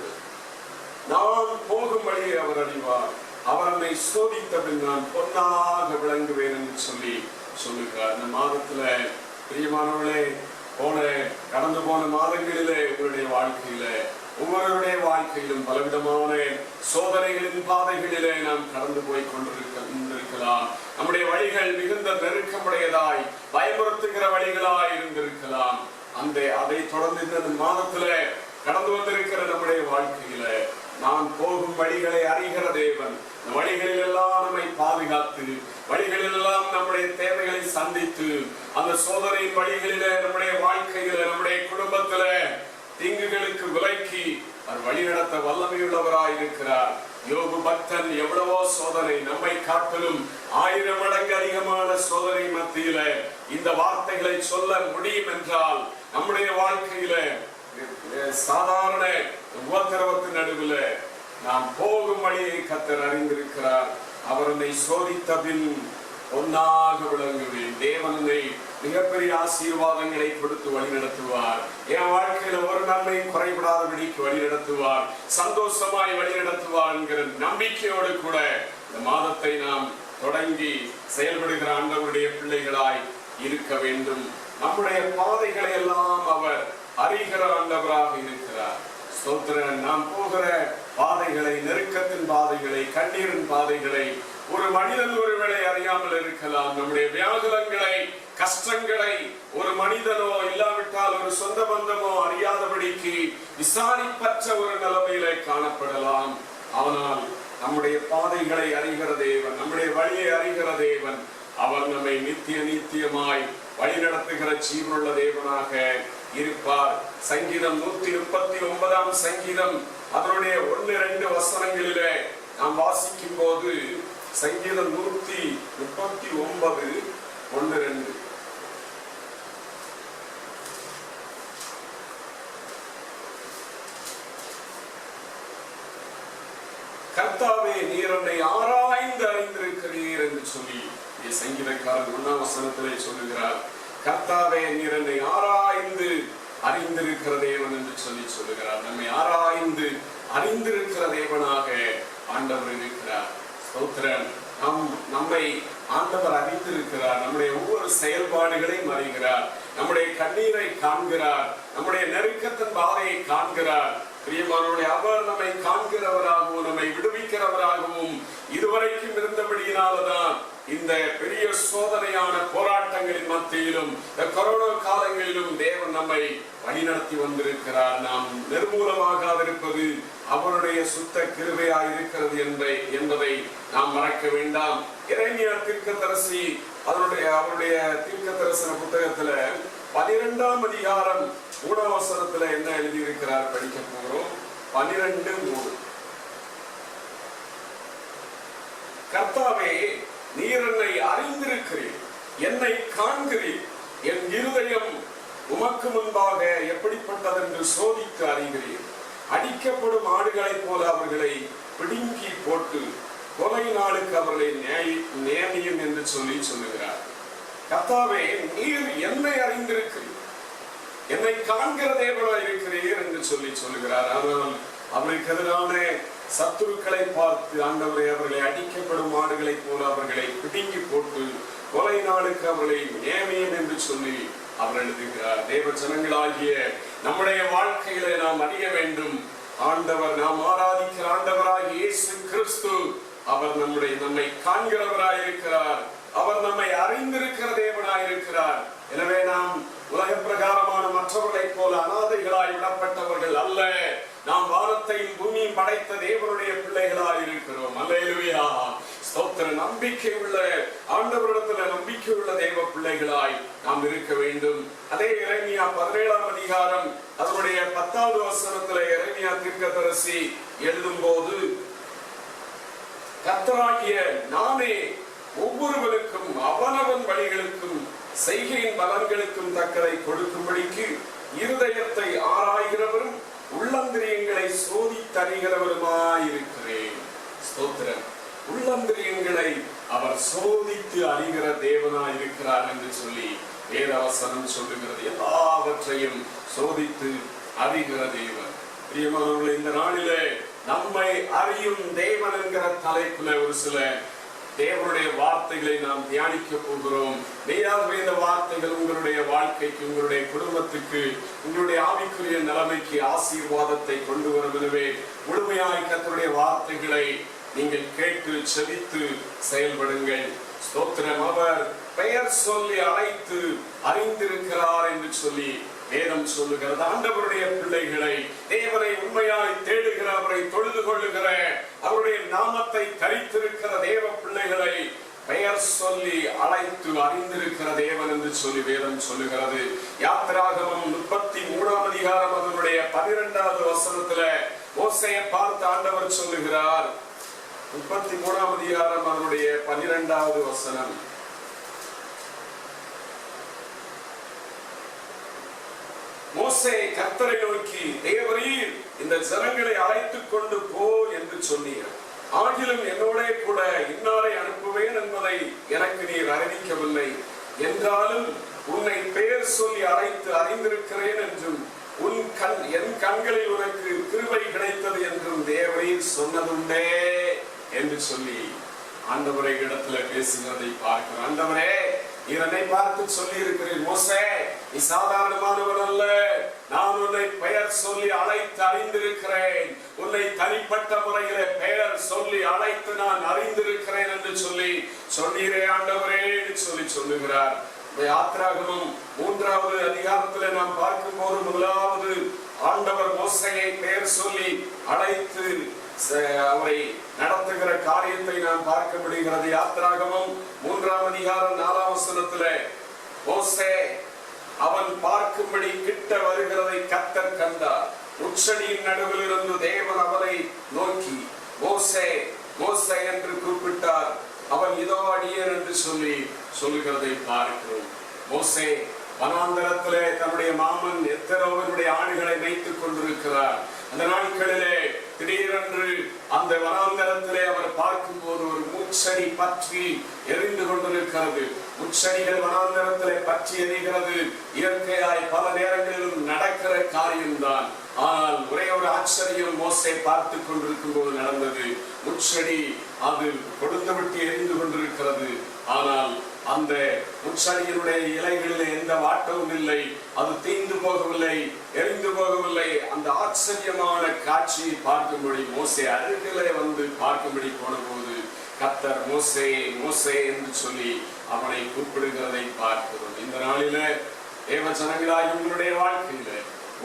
நான் போகும் வழியை அவர் அறிவார், அவர் என்னை சோதித்தபின் நான் பொன்னாக விளங்குவேன் என்று சொல்லி சொல்லுகிறார். இந்த மாதத்துல பிரியமானவர்களே, கடந்து போன மாதங்களிலே உங்களுடைய வாழ்க்கையில ஒவ்வொருடைய வாழ்க்கையிலும் பலவிதமான சோதனைகளின் பாதைகளிலே நாம் கடந்து போய் கொண்டிருக்கலாம். நம்முடைய வழிகள் மிகுந்த நெருக்கமுடையதாய் பயமுறுத்துகிற வழிகளாய் இருந்திருக்கலாம். அதை தொடர்ந்து இந்த மாதத்துல கடந்து வந்திருக்கிற நம்முடைய வாழ்க்கையில நாம் போகும் வழிகளை அறிகிற தேவன் வழிகளில் எல்லாம் நம்மை பாதுகாத்து, வழிகளில் எல்லாம் நம்முடைய தேவைகளை சந்தித்து, அந்த சோதனையின் வழிகளில நம்முடைய வாழ்க்கையில நம்முடைய குடும்பத்தில தீங்குகளுக்கு விலக்கி அவர் வழிநடத்த வல்லமையுள்ளவராய் இருக்கிறார். யோபு பக்தன் எவ்வளவோ சோதனை, நம்மை காட்டிலும் 1000 மடங்கு அதிகமான சோதனை மத்தியில இந்த வார்த்தைகளை சொல்ல முடியும் என்றால், நம்முடைய வாழ்க்கையில சாதாரண உபத்திரவத்தின் நடுவில் நாம் போகும் வழியை கர்த்தர் அறிந்திருக்கிறார். அவர் என்னை சோதித்த பின் ஒன்னாக விளங்குவேன். தேவனை மிகப்பெரிய ஆசீர்வாதங்களை கொடுத்து வழி நடத்துவார். என் வாழ்க்கையில ஒரு நன்மை குறைபடாதபடிக்கு வழி நடத்துவார், சந்தோஷமாய் வழி நடத்துவார் என்கிற நம்பிக்கையோடு கூட இந்த மாதத்தை நாம் தொடங்கி செயல்படுகிற ஆண்டவருடைய பிள்ளைகளாய் இருக்க வேண்டும். நம்முடைய பாதைகளை எல்லாம் அவர் அறிகிற ஆண்டவராக இருக்கிறார். ஸ்தோத்திரன். நாம் போகிற பாதைகளை, நெருக்கத்தின் பாதைகளை, கண்ணீரின் பாதைகளை ஒரு மனிதன் ஒருவேளை அறியாமல் இருக்கலாம். நம்முடைய வியாகுலங்களை, கஷ்டங்களை ஒரு மனிதனோ இல்லாவிட்டால் ஒரு சொந்த பந்தமோ அறியாதபடிக்கு விசாரிப்பற்ற ஒரு நிலைமையிலே காணப்படலாம். ஆனால் நம்முடைய பாதைகளை அறிகிற தேவன், நம்முடைய வழியை அறிகிற தேவன், அவர் நம்மை நித்தியமாய் வழி நடத்துகிற ஜீவனுள்ள தேவனாக இருப்பார். சங்கீதம் 139 சங்கீதம் அதனுடைய 1-2 வசனங்களிலே நாம் வாசிக்கும் போது, சங்கீதம் 139 1-2. கர்த்தாவே, நீர் என்னை ஆராய்ந்து அறிந்திருக்கிறீர் என்று சொல்லி சங்கீதக்காரர் 1ஆம் வசனத்திலே சொல்லுகிறார். கர்த்தாவே, நீர் என்னை ஆராய்ந்து அறிந்திருக்கிற தேவன் என்று சொல்லி சொல்லுகிறார். நம்மை ஆராய்ந்து அறிந்திருக்கிற தேவனாக ஆண்டவர் இருக்கிறார். ஸ்தோத்திரன். நம்மை ஆண்டவர் அறிந்திருக்கிறார். நம்முடைய ஒவ்வொரு செயல்பாடுகளையும் அறிகிறார். நம்முடைய கண்ணீரை காண்கிறார். நம்முடைய நெருக்கத்தின் பாதையை காண்கிறார். பிரியமானவர்களே, அவர் நம்மை காண்கிறவராகவும் நம்மை விடுவிக்கிறவராகவும் இதுவரைக்கும் இருந்தபடியினால்தான் இந்த பெரிய சோதனையான போராட்டங்களின் மத்தியிலும், இந்த கொரோனா காலங்களிலும் தேவன் நம்மை வழிநடத்தி வந்திருக்கிறார். நாம் நிர்மூலமாகாதிருப்பது அவருடைய சுத்த கிருபையாய் இருக்கிறது என்பதை நாம் மறக்க வேண்டாம். எரேமியா தீர்க்கதரிசி அவருடைய தீர்க்க தரிசன புத்தகத்துல 12ஆம் அதிகாரம் 3ஆம் வசனத்துல என்ன எழுதியிருக்கிறார் படிக்க போகிறோம். 12:3. கர்த்தாவே, நீர் என்னை அறிந்திருக்கிறீர், என்னை காண்கிறீர், என் இருதயம் உமக்கு முன்பாக எப்படிப்பட்டதென்று சோதித்து அறிகிறீர். அடிக்கப்படும் ஆடுகளைப் போல அவர்களை பிடுங்கி போட்டு கொலை நாளுக்கு அவர்களை நியமியும் என்று சொல்லுகிறார். கர்த்தாவே, நீர் என்னை அறிந்திருக்கிறீர், என்னை காண்கிற தேவனாய் இருக்கிறீர் என்று சொல்லுகிறார். ஆனால் அவருக்கு எதிரான சத்துருக்களை பார்த்து ஆண்டவரை அவர்களை அடிக்கப்படும் ஆடுகளை போல அவர்களை பிடுங்கி போட்டு கொலை நாளுக்கு அவர்களை நியமியும் என்று சொல்லி அவர் எழுதுகிறார். தேவ ஜனங்களாகிய நம்முடைய வாழ்க்கையில நாம் அறிய வேண்டும், ஆண்டவர், நாம் ஆராதிக்கிற ஆண்டவராகிய இயேசு கிறிஸ்து, அவர் நம்மை காண்கிறவராய் இருக்கிறார். அவர் நம்மை அறிந்திருக்கிற தேவனாய் இருக்கிறார். எனவே நாம் உலக பிரகாரமான மற்றவர்களைப் போல அனாதைகளாய் விடப்பட்டவர்கள் அல்ல. நாம் வானத்தையும் பூமியும் படைத்த தேவனுடைய பிள்ளைகளாய் இருக்கிறோம். அல்லேலூயா. ஸ்தோத்திர. நம்பிக்கை உள்ள ஆண்டவரிடத்துல நம்பிக்கை உள்ள தேவ பிள்ளைகளாய் நாம் இருக்க வேண்டும். அதே எரேமியா 17ஆம் அதிகாரம் அதனுடைய 10வது வசனத்துல எரேமியா தீர்க்கதரிசி எழுதும் போது, கர்த்தராகிய நானே ஒவ்வொருவருக்கும் அவனவன் வழிகளுக்கும் செய்கையின் பலன்களுக்கும் தக்கதை கொடுக்கும்படிக்கு இருதயத்தை ஆராய்கிறவரும் உள்ளந்திரியங்களை சோதித்தறிகிறவருமாயிருக்கிறேன். ஸ்தோத்திரம். உள்ளந்திரியங்களை அவர் சோதித்து அறிகிற தேவனாய் இருக்கிறார் என்று சொல்லி வேதவசனம் சொல்லுகிறது. எல்லாவற்றையும் சோதித்து அறிகிற தேவன். பிரியமானவர்களே, இந்த நாளிலே நம்மை அறியும் தேவன் என்கிற தலைப்புல ஒரு சில தேவனுடைய வார்த்தைகளை நாம் தியானிக்க போகிறோம். மெய்யாகவே இந்த வார்த்தைகள் உங்களுடைய வாழ்க்கைக்கு, உங்களுடைய குடும்பத்துக்கு, உங்களுடைய ஆவிக்குரிய நிலைமைக்கு ஆசீர்வாதத்தை கொண்டு வரும். எனவே முழுமையாய் கர்த்தருடைய வார்த்தைகளை நீங்கள் கேட்டு செவித்து செயல்படுங்கள். ஸ்தோத்திரம். அவர் பெயர் சொல்லி அழைத்து அறிந்திருக்கிறார் என்று சொல்லி வேதம் சொல்லுகிறது. ஆண்டவருடைய பிள்ளைகளை, தேவனை உண்மையாய் தேடுகிற, அவரை தொழுது கொள்ளுகிற, அவருடைய நாமத்தை தரித்திருக்கிற தேவ பிள்ளைகளை பெயர் சொல்லி அழைத்து அறிந்திருக்கிற தேவன் என்று சொல்லி வேதம் சொல்லுகிறது. யாத்திராகமம் 33ஆம் அதிகாரம் அதனுடைய 12வது வசனத்துல மோசேயை பார்த்து ஆண்டவர் சொல்லுகிறார். 33ஆம் அதிகாரம் அதனுடைய 12வது வசனம். மோசே கர்த்தரை நோக்கி, தேவரீர் இந்த ஜனங்களை அழைத்துக் கொண்டு போ என்று சொன்னீர். ஆகிலும் என்னோட கூட இன்னாரை அனுப்புவேன் என்பதை எனக்கு நீர் அறிவிக்கவில்லை. என்றாலும் உன்னை பெயர் சொல்லி அழைத்து அறிந்திருக்கிறேன் என்றும் என் கண்களில் உனக்கு கிருபை கிடைத்தது என்றும் தேவரீர் சொன்னதுண்டே என்று சொல்லி ஆண்டவரை இடத்துல பேசுகிறதை பார்க்கிறோம். ஆண்டவரே, என்னை பார்த்து சொல்லி இருக்கிறேன், மோசே நீ சாதாரணமானவன் அல்ல, நான் உன்னை பெயர் சொல்லி அழைத்து அறிந்திருக்கிறேன், உன்னை தனிப்பட்ட முறையிலே பெயர் சொல்லி அழைத்து நான் அறிந்திருக்கிறேன் என்று சொல்லி சொன்னீரே ஆண்டவரே என்று சொல்லி சொல்லுகிறார். யாத்திராகமம் 3வது அதிகாரத்தில் நாம் பார்க்கும் போது முதலாவது ஆண்டவர் மோசேயை பெயர் சொல்லி அழைத்து அவரை நடத்துகிற காரியத்தை நாம் பார்க்க முடிகிறது. யாத்திராகமம் 3ஆம் அதிகாரம் 4ஆம் வசனத்திலே மோசே அவன் பார்க்கும்படி கிட்ட வருகிறதை கர்த்தர் கண்டார். உச்சடியின் நடுவில் இருந்து தேவன் அவரை நோக்கி மோசே மோசே என்று கூப்பிட்டார். அவன் இதோ அடியேன் என்று சொல்லி சொல்லுகிறதை பார்க்கிறோம். மோசே வனாந்தரத்திலே தன்னுடைய மாமன் எத்தரோவனுடைய ஆடுகளை மேய்த்துக் கொண்டிருக்கிறார். அந்த நாட்களிலே திடீரென்று அந்த வனாந்தரத்திலே அவர் பார்க்கும் போது ஒரு முச்செடி பற்றி எரிந்து கொண்டிருக்கிறது. முச்செடிகள் வனாந்தரத்திலே பற்றி எரிகிறது. இயற்கையாய் பல நேரங்களிலும் நடக்கிற காரியம்தான். ஆனால் ஒரே ஒரு ஆச்சரியம் மோசே பார்த்து கொண்டிருக்கும் போது நடந்தது. முச்செடி அது கொடுத்து விட்டு எரிந்து கொண்டிருக்கிறது. ஆனால் அந்த முச்செடியினுடைய இலைகளிலே எந்த வாட்டமும் இல்லை, அது தீந்து போகவில்லை, எரிந்து போகவில்லை. அந்த ஆச்சரியமான காட்சியை பார்க்கும்படி மோசே அருகிலே வந்து பார்க்கும்படி போன போது கர்த்தர் மோசே மோசே என்று சொல்லி அவனை கூப்பிடுகிறதை பார்க்கிறோம். இந்த நாளில தேவ ஜனங்களாய் உங்களுடைய வாழ்க்கையில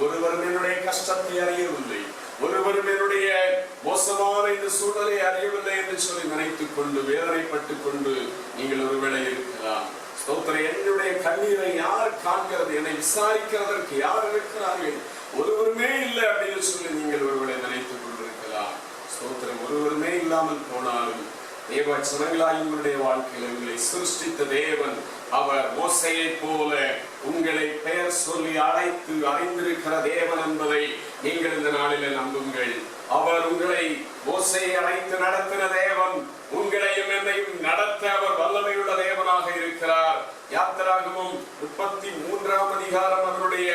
ஒருவரும் என்னுடைய கஷ்டத்தை அறியவில்லை, ஒருவரும் என்னுடைய மோசமான இந்த சூழலை அறியவில்லை என்று சொல்லி நினைத்துக் கொண்டு வேதனைப்பட்டுக் கொண்டு நீங்கள் ஒருவேளை இருக்கலாம். ஸ்தோத்திரம். என்னுடைய கண்ணீரை யார் காண்கிறது, என்னை விசாரிக்கிறதற்கு யார் இருக்கிறார்கள், ஒருவருமே இல்லை அப்படின்னு சொல்லி நீங்கள் ஒருவேளை நினைத்துக் கொண்டிருக்கலாம். ஸ்தோத்திரம். ஒருவருமே இல்லாமல் போனாலும் தேவ ஜனங்களாய் உங்களுடைய வாழ்க்கையில் உங்களை சிருஷ்டித்த தேவன் அவர் மோசேயை போல உங்களை பெயர் சொல்லி அழைத்து அறிந்திருக்கிற தேவன் என்பதை நீங்கள் இந்த நாளிலே நம்புங்கள். அவர் உங்களை மோசேயை அழைத்து நடத்தின தேவன் உங்களையும் என்னையும் நடத்த அவர் வல்லமையுள்ள தேவனாக இருக்கிறார். யாத்திராகமம் 33ஆம் அதிகாரம் அதனுடைய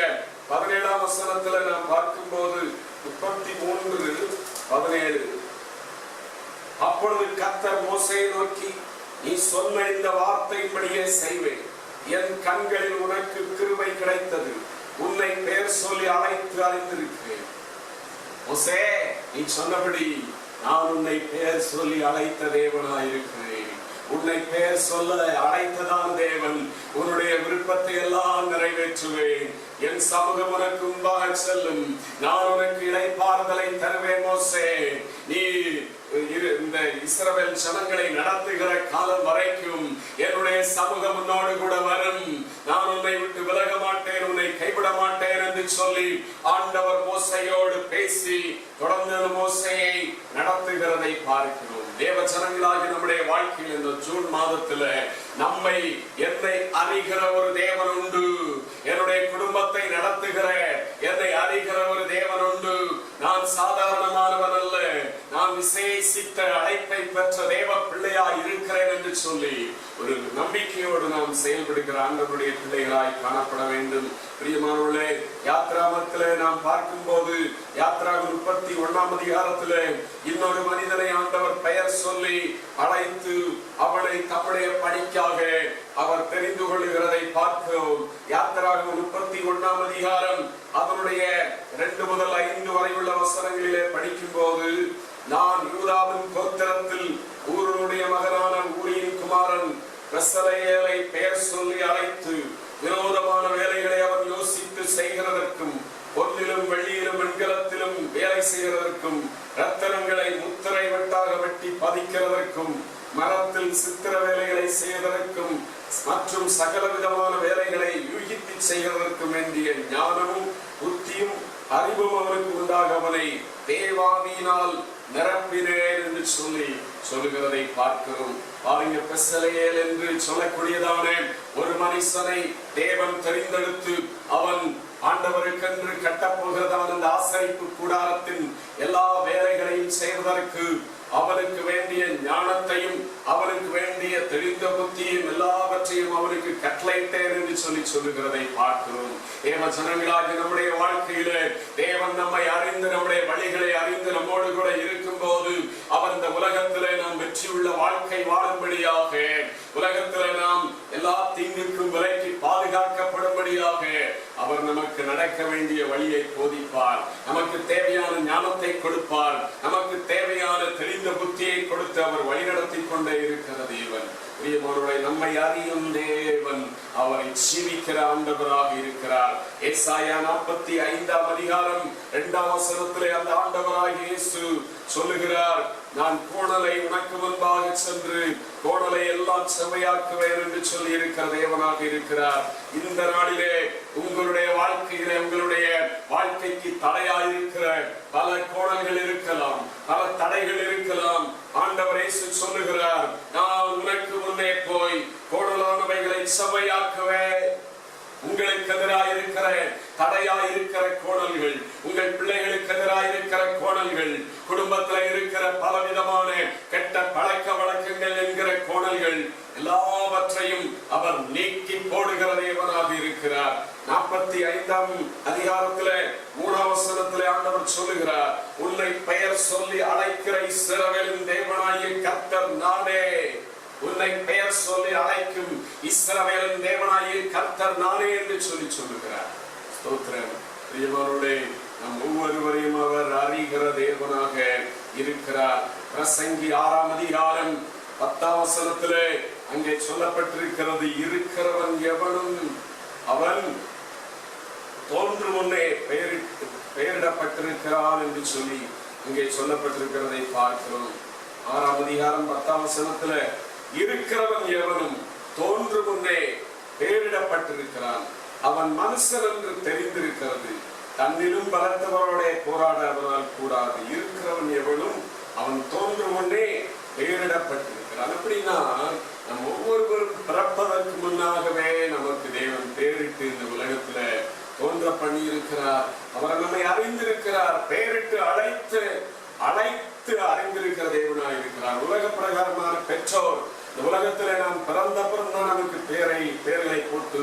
17ஆம் வசனத்துல நாம் பார்க்கும் போது 33:17 அப்பொழுது கர்த்தர் மோசேயை நோக்கி, நீ சொன்ன இந்த வார்த்தையின்படியே செய்வேன், என் கண்களில் உனக்கு கிருபை கிடைத்தது, உன்னை பெயர் சொல்லி அழைத்து அறிந்திருக்கிறேன். மோசே, நீ சொன்னபடி நான் உன்னை பெயர் சொல்லி அழைத்த தேவனாயிருக்கிறேன். உன்னை பெயர் சொல்ல அழைத்ததான் தேவன். உன்னுடைய விருப்பத்தை எல்லாம் நிறைவேற்றுவேன். என் சமூகம் உனக்கு முன்பாக செல்லும். நான் உனக்கு இளைப்பாறுதலை தருவேன். மோசே, நீ இந்த இஸ்ரவேல் ஜனங்களை நடத்துகிற காலம் வரைக்கும் என்னுடைய சமூகம் உன்னோடு கூட வரும். நான் உன்னை விட்டு விலக மாட்டேன், உன்னை கைவிட மாட்டேன் என்று சொல்லி ஆண்டவர் மோசேயோடு பேசி தொடர்ந்து மோசேயை நடத்துகிறதை பார்க்கிறோம். தேவ ஜனங்களாகி நம்முடைய வாழ்க்கையில் இந்த ஜூன் மாதத்துல நம்மை என்னை அறிகிற ஒரு தேவன் உண்டு. என்னுடைய குடும்பத்தை நடத்துகிற என்னை அறிகிற ஒரு தேவன் உண்டு. நான் சாதாரணமானவன் அல்ல, நான் விசேஷித்த அழைப்பை பெற்ற தேவ பிள்ளையா இருக்கிறேன் என்று சொல்லி ஒரு நம்பிக்கையோடு நாம் செயல்படுகிற ஆண்டவருடைய பிள்ளைகளாய் காணப்பட வேண்டும். பிரியமானவர்களே, யாத்ராமத்திலே நாம் பார்க்கும் போது யாத்ராகம் 31ஆம் அதிகாரத்திலே இன்னொரு மனிதனை ஆண்டவர் பெயர் சொல்லி அழைத்து அவனை தம்முடைய பணிக்காக அவர் தெரிந்து கொள்ளுகிறதை பார்க்கிறோம். யாத்ராகம் 31ஆம் அதிகாரம் அதனுடைய 2 முதல் 5 வரை உள்ள வசனங்களிலே படிக்கும் போது, நான் யூதாவின் கோத்திரத்தில் ஊருடைய மகனான ஊரியின் குமாரன் பெசலெயேலை பெயர் சொல்லி அழைத்து விரோதமான வேலைகளை அவன் யோசித்து செய்கிறதற்கும், பொன்னிலும் வெள்ளியிலும் வெண்கலத்திலும் வேலை செய்கிறதற்கும், ரத்தனங்களை முத்திரை வெட்டாக வெட்டி பதிக்கிறதற்கும், மரத்தில் சித்திர வேலைகளை செய்வதற்கும் மற்றும் சகல விதமான வேலைகளை யூகித்து செய்கிறதற்கும் வேண்டிய ஞானமும் புத்தியும் அறிவும் அவனுக்கு உண்டாக அவனை தேவாவியினால் நிரப்பினேன் என்று சொல்லுகிறதை பார்க்கிறோம். பாருங்க, பெசலெயேல் என்று சொல்லக்கூடியதான ஒரு மனுஷனை தேவன் தெரிந்தெடுத்து அவன் ஆண்டவருக்கென்று கட்டப்போகிறதான அந்த ஆசரிப்பு கூடாரத்தின் எல்லா வேலைகளையும் செய்வதற்கு அவனுக்கு வேண்டிய ஞானத்தையும் அவனுக்கு வேண்டிய தெளிந்த புத்தியும் எல்லாவற்றையும் அவனுக்கு கட்டளையிட்டேன் என்று சொல்லுகிறதை பார்க்கிறோம். தேவ ஜனங்களாகிய நம்முடைய வாழ்க்கையிலே தேவன் நம்மை அறிந்து நம்முடைய வழிகளை அறிந்து நம்மோடு கூட இருக்கும் போது அவர் இந்த உலகத்திலே நாம் வெற்றியுள்ள வாழ்க்கை வாழும்படியாக, உலகத்திலே நாம் எல்லா தீங்குக்கும் விலக்கி பாதுகாக்கப்படும்படியாக அவர் நமக்கு நடக்க வேண்டிய வழியை போதிப்பார், நமக்கு தேவையான ஞானத்தை கொடுப்பார், நமக்கு தேவையான தெளிந்த புத்தியை கொடுத்து அவர் வழிநடத்தி கொண்டே இருக்கிற தேவன். பிரியமானவர்களே, நம்மை அறியும் தேவன் அவரை ஜீவிக்கிற ஆண்டவராக இருக்கிறார். ஏசாயா 45ஆம் அதிகாரம் 2ஆம் வசனத்திலே அந்த ஆண்டவராகிய இயேசு சொல்லுகிறார், நான் கோணலை உனக்கு முன்பாக சென்று கோணலை எல்லாம் செவ்வையாக்குவேன் என்று சொல்லி இருக்கிற தேவனாக இருக்கிறார். இந்த நாளிலே உங்களுடைய வாழ்க்கையிலே உங்களுடைய வாழ்க்கைக்கு தடையாயிருக்கிற பல கோணல்கள் இருக்கலாம், பல தடைகள் இருக்கலாம். ஆண்டவர் இயேசு சொல்லுகிறார், நான் உனக்கு முன்னே போய் கோணலானவைகளை செவ்வையாக்குவேன். உங்களுக்கு எதிராயிருக்கிற தடையாயிருக்கிற கோணல்கள், உங்கள் பிள்ளைகளுக்கு எதிராயிருக்கிற கோணல்கள், குடும்பத்தில் இருக்கிற பலவிதமான கெட்ட பழக்க வழக்கங்கள் என்கிற கோணல்கள் எல்லாவற்றையும் அவர் நீக்கி போடுகிற தேவனாக இருக்கிறார். 45ஆம் அதிகாரத்திலே 3ஆம் வசனத்திலே ஆண்டவர் சொல்லுகிறார், உன்னை பெயர் சொல்லி அழைக்கிற இஸ்ரவேலின் தேவனாகிய கர்த்தர் நானே. உன்னை பெயர் சொல்லி அழைக்கும் இஸ்ரவேலின் தேவனாகிய கர்த்தர் நானே என்று சொல்லுகிறார். ஸ்தோத்திரம். பிரியமானவர்களே, நம் ஒவ்வொருவரையும் அவர் அறிகிற தேவனாக இருக்கிறார். பிரசங்கி 6ஆம் அதிகாரம் 10ஆம் வசனத்திலே அங்கே சொல்லப்பட்டிருக்கிறது, இருக்கிறவன் எவனும் அவன் தோன்று முன்னே பெயரிடப்பட்டிருக்கிறான் என்று சொல்லி அங்கே சொல்லப்பட்டிருக்கிறதை பார்க்கிறோம். 6ஆம் அதிகாரம் 10ஆம் வசனத்திலே இருக்கிறவன் எவனும் தோன்று முன்னே பெயரிடப்பட்டிருக்கிறான், அவன் மனுஷன் என்று தெரிந்திருக்கிறது, தன்னிலும் பலத்தவரோட போராட அவனால் கூடாது. இருக்கிறவன் எவனும் அவன் தோன்று முன்னே பெயரிடப்பட்டிருக்கிறான். அப்படின்னா நம் ஒவ்வொருவரும் பிறப்பதற்கு முன்னாகவே நமக்கு தேவன் பெயரிட்டு இந்த உலகத்துல தோன்ற பண்ணி இருக்கிறார். அவர் நம்மை அறிந்திருக்கிறார், பெயரிட்டு அழைத்து அறிந்திருக்கிற தேவனாய் இருக்கிறார். உலக பிரகாரமான பெற்றோர் இந்த உலகத்திலே நாம் பிறந்தப்புறம் தான் நமக்கு பெயர்களை போட்டு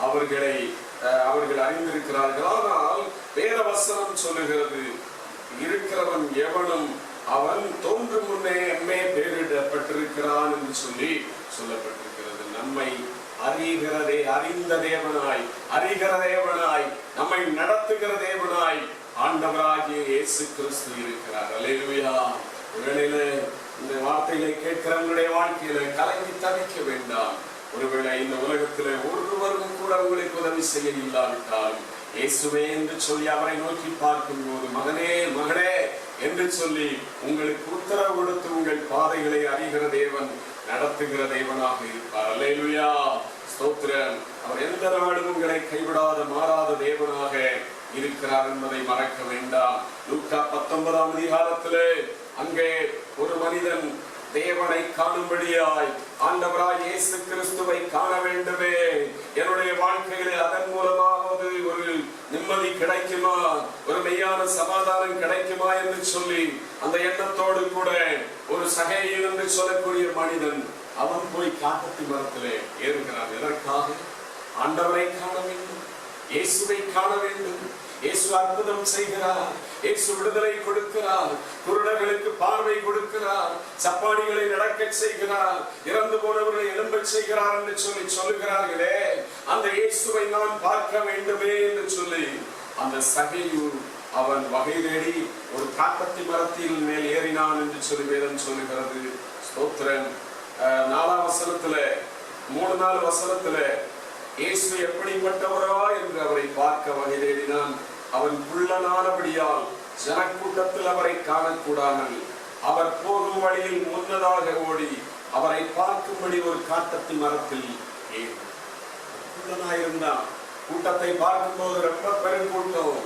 அவர்கள் அறிந்திருக்கிறார்கள். ஆனால் வேத வசனம் சொல்லுகிறது, இருக்கிறவன் எவனும் அவன் தோன்று முன்னே எம்மே பெயரிடப்பட்டிருக்கிறான் என்று சொல்லப்பட்டிருக்கிறது. நம்மை அறிந்த தேவனாய் நம்மை நடத்துகிற தேவனாய் ஆண்டவராகிய இயேசு கிறிஸ்து இருக்கிறார். அல்லேலூயா. ஒருவேளை இந்த வார்த்தைகளை கேட்கிறவங்களுடைய வாழ்க்கையில கலங்கி தவிக்க வேண்டாம். ஒருவேளை இந்த உலகத்திலே ஒருவரும் கூட உங்களுக்கு உதவி செய்ய இல்லாவிட்டாலும் இயேசுவே என்று சொல்லி அவரை நோக்கி பார்க்கும் போது, மகனே மகளே என்று சொல்லி உங்களுக்கு உத்தரவு கொடுத்து உங்கள் பாதைகளை அறிகிற தேவன், நடத்துகிற தேவனாக இருப்பார். அல்லேலூயா. ஸ்தோத்திரம். அவர் எந்த நாளும் உங்களை கைவிடாத மாறாத தேவனாக இருக்கிறார் என்பதை மறக்க வேண்டாம். லூக்கா 19ஆம் அதிகாரத்திலே அங்கே ஒரு மனிதன் தேவனை காணும்படியாய் ஆண்டவராய் இயேசு கிறிஸ்துவை காண வேண்டுமே, என்னுடைய வாழ்க்கையிலே அதன் மூலமாவது ஒரு நிம்மதி கிடைக்குமா, ஒரு மெய்யான சமாதானம் கிடைக்குமா என்று சொல்லி அந்த எண்ணத்தோடு கூட ஒரு சகேயு என்று சொல்லக்கூடிய மனிதன் அவன் போய் காட்டத்தி மரத்திலே ஏறுகிறான். எதற்காக? ஆண்டவரை காண வேண்டும், இயேசுவை காண வேண்டும். இயேசு அற்புதம் செய்கிறார், இயேசு விடுதலை கொடுக்கிறார், குருடர்களுக்கு பார்வை கொடுக்கிறார், சப்பானிகளை நடக்க செய்கிறார், இறந்து போனவர்களை எழும்பச் செய்கிறார் என்று சொல்லி சொல்லுகிறார்களே, அந்த இயேசுவை நான் பார்க்க வேண்டுமே என்று சொல்லி அந்த சகையு அவன் வகை தேடி ஒரு காட்டத்தி மரத்தின் மேல் ஏறினான் என்று சொல்லி வேதம் சொல்லுகிறது. ஸ்தோத்திரம். 4ஆம் வசனத்துல 3-4 வசனத்துல இயேசு எப்படிப்பட்டவரா என்று அவரை பார்க்க வகை தேடினான். அவன் குள்ளனானபடியால் ஜனக்கூட்டத்தில் அவரை காணக்கூடாமல் அவர் போகும் வழியில் முன்னதாக ஓடி அவரை பார்க்கும்படி ஒரு காட்டத்தி மரத்தில் குள்ளனாயிருந்தான். கூட்டத்தை பார்க்கும் போது ரொம்ப பெருங்கூட்டம்,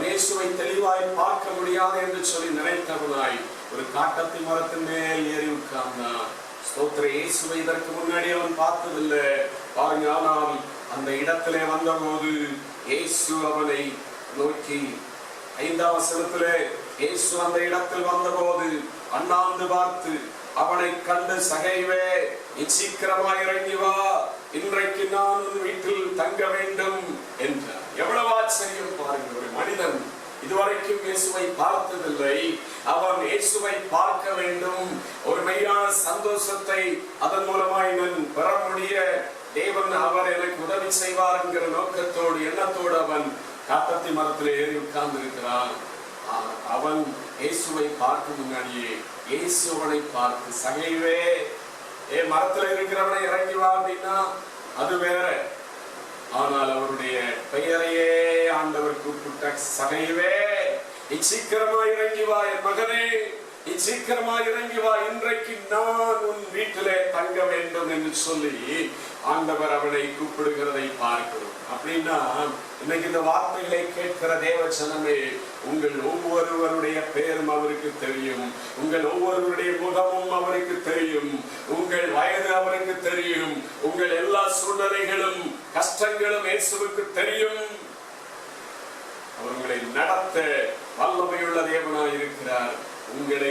இயேசுவை தெளிவாய் பார்க்க முடியாது என்று சொல்லி நினைத்தவனாய் ஒரு காட்டத்தி மரத்தின் மேல் ஏறி உட்கார்ந்தான். ஸ்தோத்திர. இயேசுவை இதற்கு முன்னாடி அவன் பார்த்ததில்லை பாருங்க. ஆனால் அந்த இடத்திலே வந்தபோது இயேசு அவனை நோக்கி 5ஆம் வசனத்திலே இயேசு அந்த இடத்தில் வந்தபோது அண்ணாந்து பார்த்து அவனை கண்டு, சகைவே, நீ சீக்கிரமாக இறங்கி வா, இன்றைக்கு நான் வீட்டில் தங்க வேண்டும் என்றார். எவ்வளவு ஆச்சரியம் பாருங்க. ஒரு மனிதன் இதுவரைக்கும் இயேசுவை பார்த்ததில்லை, அவன் இயேசுவை பார்க்க வேண்டும், ஒரு மெய்யான சந்தோஷத்தை அதன் மூலமாய் நான் பெற முடிய தேவன் அவர் எனக்கு உதவி செய்வார் என்கிற நோக்கத்தோடு எண்ணத்தோடு அவன் காட்டத்தி மரத்தில் ஏறி உட்கார்ந்து இருக்கிறான். அவன் இயேசுவை பார்க்க முன்னாடியே இயேசு அவனை பார்த்து, சகைவே, மரத்துல இருக்கிறவனை இறங்கி வா அப்படின்னா அது வேற. ஆனால் அவருடைய பெயரையே ஆண்டவர் கூப்பிட்ட, சகைவே, நீ சீக்கிரமா இறங்கி வா என் மகனே, நீ சீக்கிரமா இறங்கி வா, இன்றைக்கு நான் உன் வீட்டிலே தங்க வேண்டும் என்று சொல்லி ஆண்டவர் அவனை கூப்பிடுகிறதை பார்க்கிறோம். அப்படின்னா இன்னைக்கு இந்த வார்த்தைகளை கேட்கிற தேவ ஜனமே, உங்கள் ஒவ்வொருவருடைய பெயரும் அவருக்கு தெரியும், உங்கள் ஒவ்வொருவருடைய முகமும் அவருக்கு தெரியும், உங்கள் வயது அவருக்கு தெரியும், உங்கள் எல்லா சூழ்நிலைகளும் கஷ்டங்களும் இயேசுவுக்கு தெரியும். அவர்களை நடத்த வல்லமையுள்ள தேவனாய் இருக்கிறார். உங்களை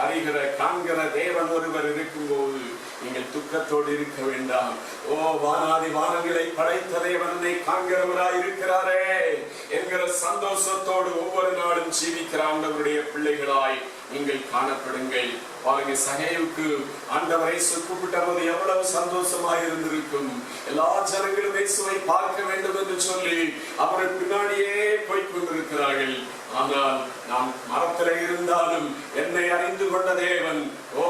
அறிகிற காண்கிற தேவன் ஒருவர் இருக்கும் போது நீங்கள் துக்கத்தோடு இருக்க வேண்டாம். ஓ, வானாதி வானங்களை படைத்த தேவனை காண்கிறவராய் இருக்கிறாரே என்கிற சந்தோஷத்தோடு ஒவ்வொரு நாளும் ஜீவிக்கிற ஆண்டவருடைய பிள்ளைகளாய் நீங்கள் காணப்படுங்கள். பாருங்க, சகைவுக்கு ஆண்டவர் இயேசு கூப்பிட்ட போது எவ்வளவு சந்தோஷமாக இருந்திருக்கும். எல்லா ஜனங்களும் இயேசுவை பார்க்க வேண்டும் என்று சொல்லி அவரை பின்னாடியே போய் கொண்டிருக்கிறார்கள். ஆனால் நான் மரத்தில் இருந்தாலும் என்னை அறிந்து கொண்ட தேவன், ஓ,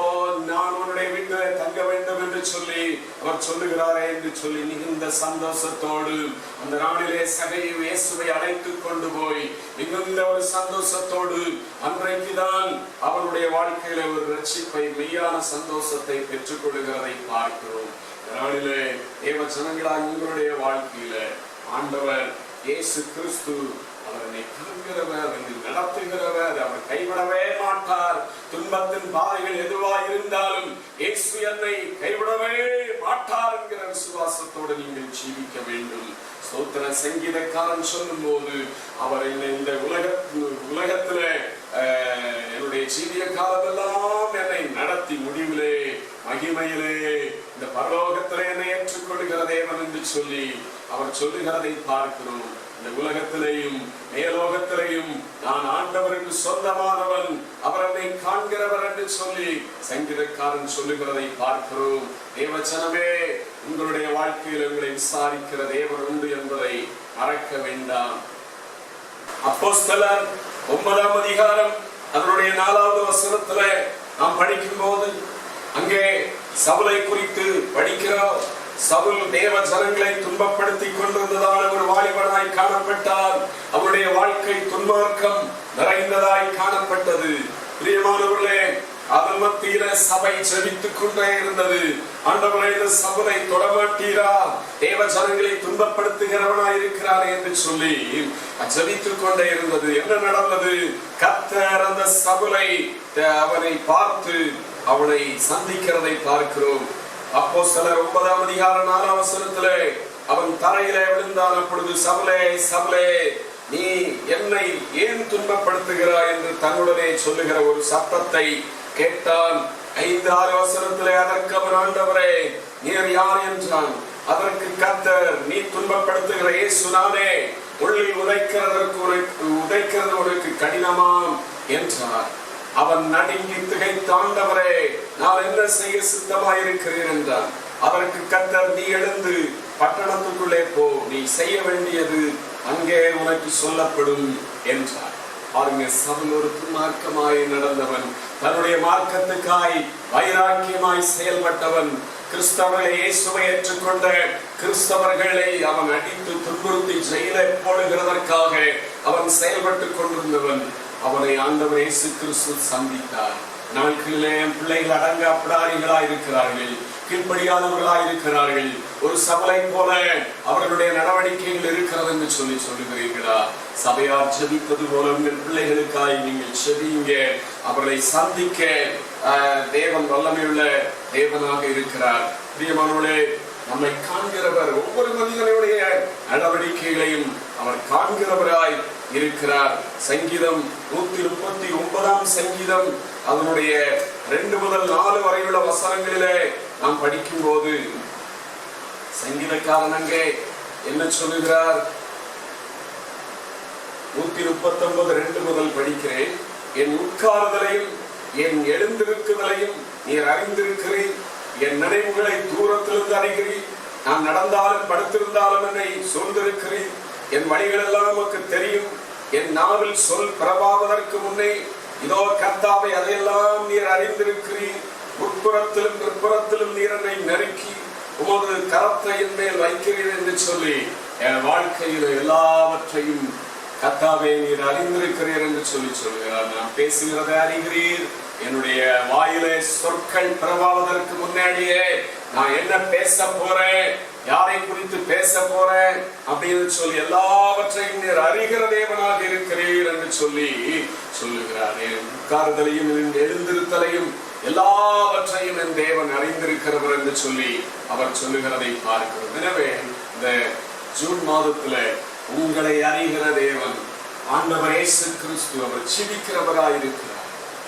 நான் உன்னுடைய வீட்டிலே தங்க வேண்டும் என்று சொல்லி அவர் சொல்லுகிறாரே என்று சொல்லி மிகுந்த சந்தோஷத்தோடு அந்த நாளிலே சகையை இயேசுவை அழைத்துக் கொண்டு போய் மிகுந்த ஒரு சந்தோஷத்தோடு அன்றைக்குதான் அவருடைய வாழ்க்கையில ஒரு ரட்சிப்பை, மெய்யான சந்தோஷத்தை பெற்றுக் கொள்கிறதை பார்க்கிறோம். நாளிலே தேவ ஜனங்களாக உங்களுடைய வாழ்க்கையில ஆண்டவர் இயேசு கிறிஸ்து அவரை காண்கிறவர், நடத்துகிறவர், அவர் கைவிடவே மாட்டார். துன்பத்தின் பாதைகள் எதுவாய் இருந்தாலும் இயேசு என்னை கைவிடவே மாட்டார் என்கிற விசுவாசத்தோடு நீங்கள் ஜீவிக்க வேண்டும். ஸ்தோத்திர. சங்கீதக்காரன் சொல்லும் போது அவர் இந்த உலகத்துல என்னுடைய ஜீவிய காலமெல்லாம் என்னை நடத்தி முடிவிலே மகிமையிலே இந்த பரலோகத்திலே என்னை ஏற்றுக்கொள்கிற தேவன் என்று சொல்லி அவர் சொல்லுகிறதை பார்க்கிறோம். இந்த உலகத்திலேயும் மேலோகத்திலேயும் நான் ஆண்டவருக்கு சொந்தமானவன், அவர் என்னை காண்கிறவர் என்று சொல்லி சங்கீதக்காரன் சொல்லுகிறதை பார்க்கிறோம். தேவச்சனமே, உங்களுடைய வாழ்க்கையில் உங்களை விசாரிக்கிற தேவன் உண்டு என்பதை மறக்க வேண்டாம். அப்போஸ்தலர் 9ஆம் அதிகாரம் அதனுடைய 4வது வசனத்துல நாம் படிக்கும் போது அங்கே சவுலை குறித்து படிக்கிறோம். சவுல் தேவ ஜனங்களை துன்பப்படுத்தி கொண்டிருந்ததான ஒரு வாலிபனாய் காணப்பட்டார். அவருடைய வாழ்க்கை துன்மார்க்கம் நிறைந்ததாய் காணப்பட்டது. பிரியமானவர்களே, அதன் மத்தியில சபை ஜெபித்துக் கொண்டே இருந்தது. ஆண்டவரே, இந்த சபை தொடமாட்டீரா, தேவ ஜனங்களை துன்பப்படுத்துகிறவனாய் இருக்கிறார் என்று சொல்லி ஜெபித்துக் கொண்டே இருந்தது. என்ன நடந்தது? கர்த்தர் அந்த சபை அவனை பார்த்து அவனை சந்திக்கிறதை பார்க்கிறோம். அப்போஸ்தலர் 9ஆம் அதிகாரம் 4ஆம் வசனத்திலே அவன் தரையிலே விழுந்தான். அப்பொழுது சவுலே, சவுலே, நீ என்னை ஏன் துன்பப்படுத்துகிறாய் என்று தன்னுடனே சொல்லுகிற ஒரு சத்தத்தை கேட்டான். 5-6 வசனத்திலே அதற்கு அவன், ஆண்டவரே நீர் யார் என்றான். அதற்கு கர்த்தர், நீ துன்பப்படுத்துகிற இயேசு நானே, உள்ளில் உதைக்கிறது உனக்கு கடினமாம் என்றார். அவன் நடுங்கி திகைத்து, ஆண்டவரே நான் என்ன செய்ய சித்தமாயிருக்கிறேன் என்றான். அதற்கு கர்த்தர், நீ எழுந்து பட்டணத்துக்குள்ளே போ, நீ செய்ய வேண்டியது அங்கே உனக்கு சொல்லப்படும் என்றார். பாருங்க, சவுல் ஒரு துன்மார்க்கமாய் நடந்தவன், தன்னுடைய மார்க்கத்துக்காய் வைராக்கியமாய் செயல்பட்டவன், கிறிஸ்தவர்களை இயேசுவை ஏற்றுக்கொண்ட கிறிஸ்தவர்களை அவன் அடித்து துன்புறுத்தி ஜெயிலை போடுகிறதற்காக அவன் செயல்பட்டுக் கொண்டிருந்தவன். அவனை ஆண்டவர் இயேசு கிறிஸ்து சந்தித்தார். நாட்களிலே என் பிள்ளைகள் அடங்க அப்பிடாரிகளாய் இருக்கிறார்கள், கீழ்ப்படியாதவர்களாய் இருக்கிறார்கள், ஒரு சபலை போல அவர்களுடைய நடவடிக்கைகள் இருக்கிறது என்று சொல்லுகிறீர்களா? சபையார் ஜெபிப்பது போல உங்கள் பிள்ளைகளுக்காய் நீங்கள் செபியுங்க. அவர்களை சந்திக்க தேவன் வல்லமையுள்ள தேவனாக இருக்கிறார். பிரியமானவர்களே, நம்மை காண்கிறவர், ஒவ்வொரு மனிதனுடைய நடவடிக்கைகளையும் அவர் காண்கிறவராய் இருக்கிறார். சங்கீதம் 139 சங்கீதம் அதனுடைய 2 முதல் 4 வரையுள்ள வசனங்களிலே நாம் படிக்கும் போது சங்கீதக்காரன் அங்கே என்ன சொல்லுகிறார்? 139:2 முதல் படிக்கிறேன். என் உட்கார்தலையும் என் எழுந்திருக்குதலையும் நீர் அறிந்திருக்கிறீர். என் நினைவுகளை தூரத்திலிருந்து அறிகிறீர். நான் நடந்தாலும் படுத்திருந்தாலும் என்னை சூழ்ந்திருக்கிறீர். என் வழிகள் எல்லாம் உமக்கு தெரியும். என் நாவில் சொல் பிறவாவதற்கு முன்னே இதோ கர்த்தாவே அதையெல்லாம் நீர் அறிந்திருக்கிறீர். உட்புறத்திலும் பிற்புறத்திலும் நீர் என்னை நெருக்கி உமது கரத்தை என் மேல் வைக்கிறீர் என்று சொல்லி என் வாழ்க்கையில் எல்லாவற்றையும் கர்த்தாவே நீர் அறிந்திருக்கிறீர் என்று சொல்லுகிறார். நான் பேசுகிறதை அறிகிறீர். என்னுடைய வாயிலே சொற்கள் பிறவாவதற்கு முன்னாடியே நான் என்ன பேச போறேன், யாரை குறித்து பேச போறேன் அப்படின்னு சொல்லி எல்லாவற்றையும் நீர் அறிகிற தேவனாக இருக்கிறீர் என்று சொல்லுகிறார். என் உட்கார்தலையும் எழுந்திருத்தலையும் எல்லாவற்றையும் என் தேவன் அறிந்திருக்கிறவர் என்று சொல்லி அவர் சொல்லுகிறதை பார்க்கிறோம். எனவே இந்த ஜூன் மாதத்துல உங்களை அறிகிற தேவன் ஆண்டவர் இயேசு கிறிஸ்து அவர் ஜீவிக்கிறவராயிருக்கிறார்.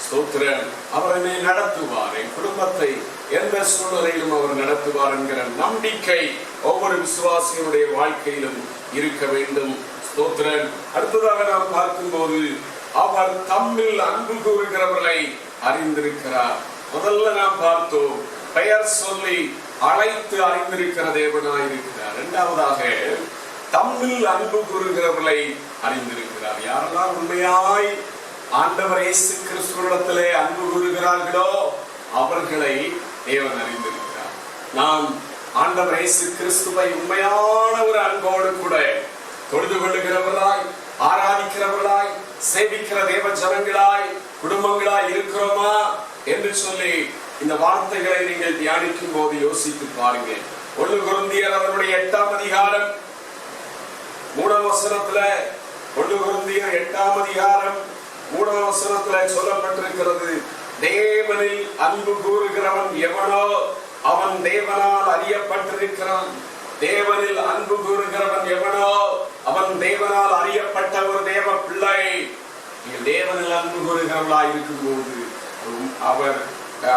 ஸ்தோத்திரம். அவர் என்னை நடத்துவார், என் குடும்பத்தை எந்த சூழ்நிலையிலும் அவர் நடத்துவார் என்கிற நம்பிக்கை ஒவ்வொரு விசுவாசியினுடைய வாழ்க்கையிலும் இருக்க வேண்டும். ஸ்தோத்திரம். அடுத்ததாக நாம் பார்க்கும்போது அவர் தம்மில் அன்பு கூறுகிறவர்களை அறிந்திருக்கிறார். முதல்ல நாம் பார்த்தோம், பெயர் சொல்லி அழைத்து அறிந்திருக்கிற தேவனாயிருக்கிறார். இரண்டாவதாக தம்மில் அன்பு கூறுகிறவர்களை அறிந்திருக்கிறார். யாரெல்லாம் உண்மையாய் ஆண்டவர் இயேசு கிறிஸ்துவிடத்திலே அன்பு கூறுகிறார்களோ அவர்களை தேவன் அறிந்திருக்கிறார். நாம் ஆண்டவர் இயேசு கிறிஸ்துவை உண்மையான ஒரு அன்போடு கூட தொழுது கொள்ளுகிறவர்களாய், ஆராதிக்கிறவர்களாய், சேவிக்கிற தேவ ஜனங்களாய், குடும்பங்களாய் இருக்கிறோமா என்று சொல்லி இந்த வார்த்தைகளை நீங்கள் தியானிக்கும் போது யோசித்து பாருங்க. 1 கொரிந்தியர் அவருடைய 8ஆம் அதிகாரம் 3ஆம் வசனத்துல, 1 கொரிந்தியர் 8ஆம் அதிகாரம் 3ஆம் வசனத்துல சொல்லப்பட்டிருக்கிறது, தேவனில் அன்பு கூறுகிறவன் எவனோ அவன் தேவனால் அறியப்பட்டிருக்கிறான். தேவனில் அன்பு கூறுகிறவன் எவனோ அவன் தேவனால் அறியப்பட்ட ஒரு தேவ பிள்ளை. தேவனில் அன்பு கூறுகிறவர்களாய் இருக்கும் போது அவர்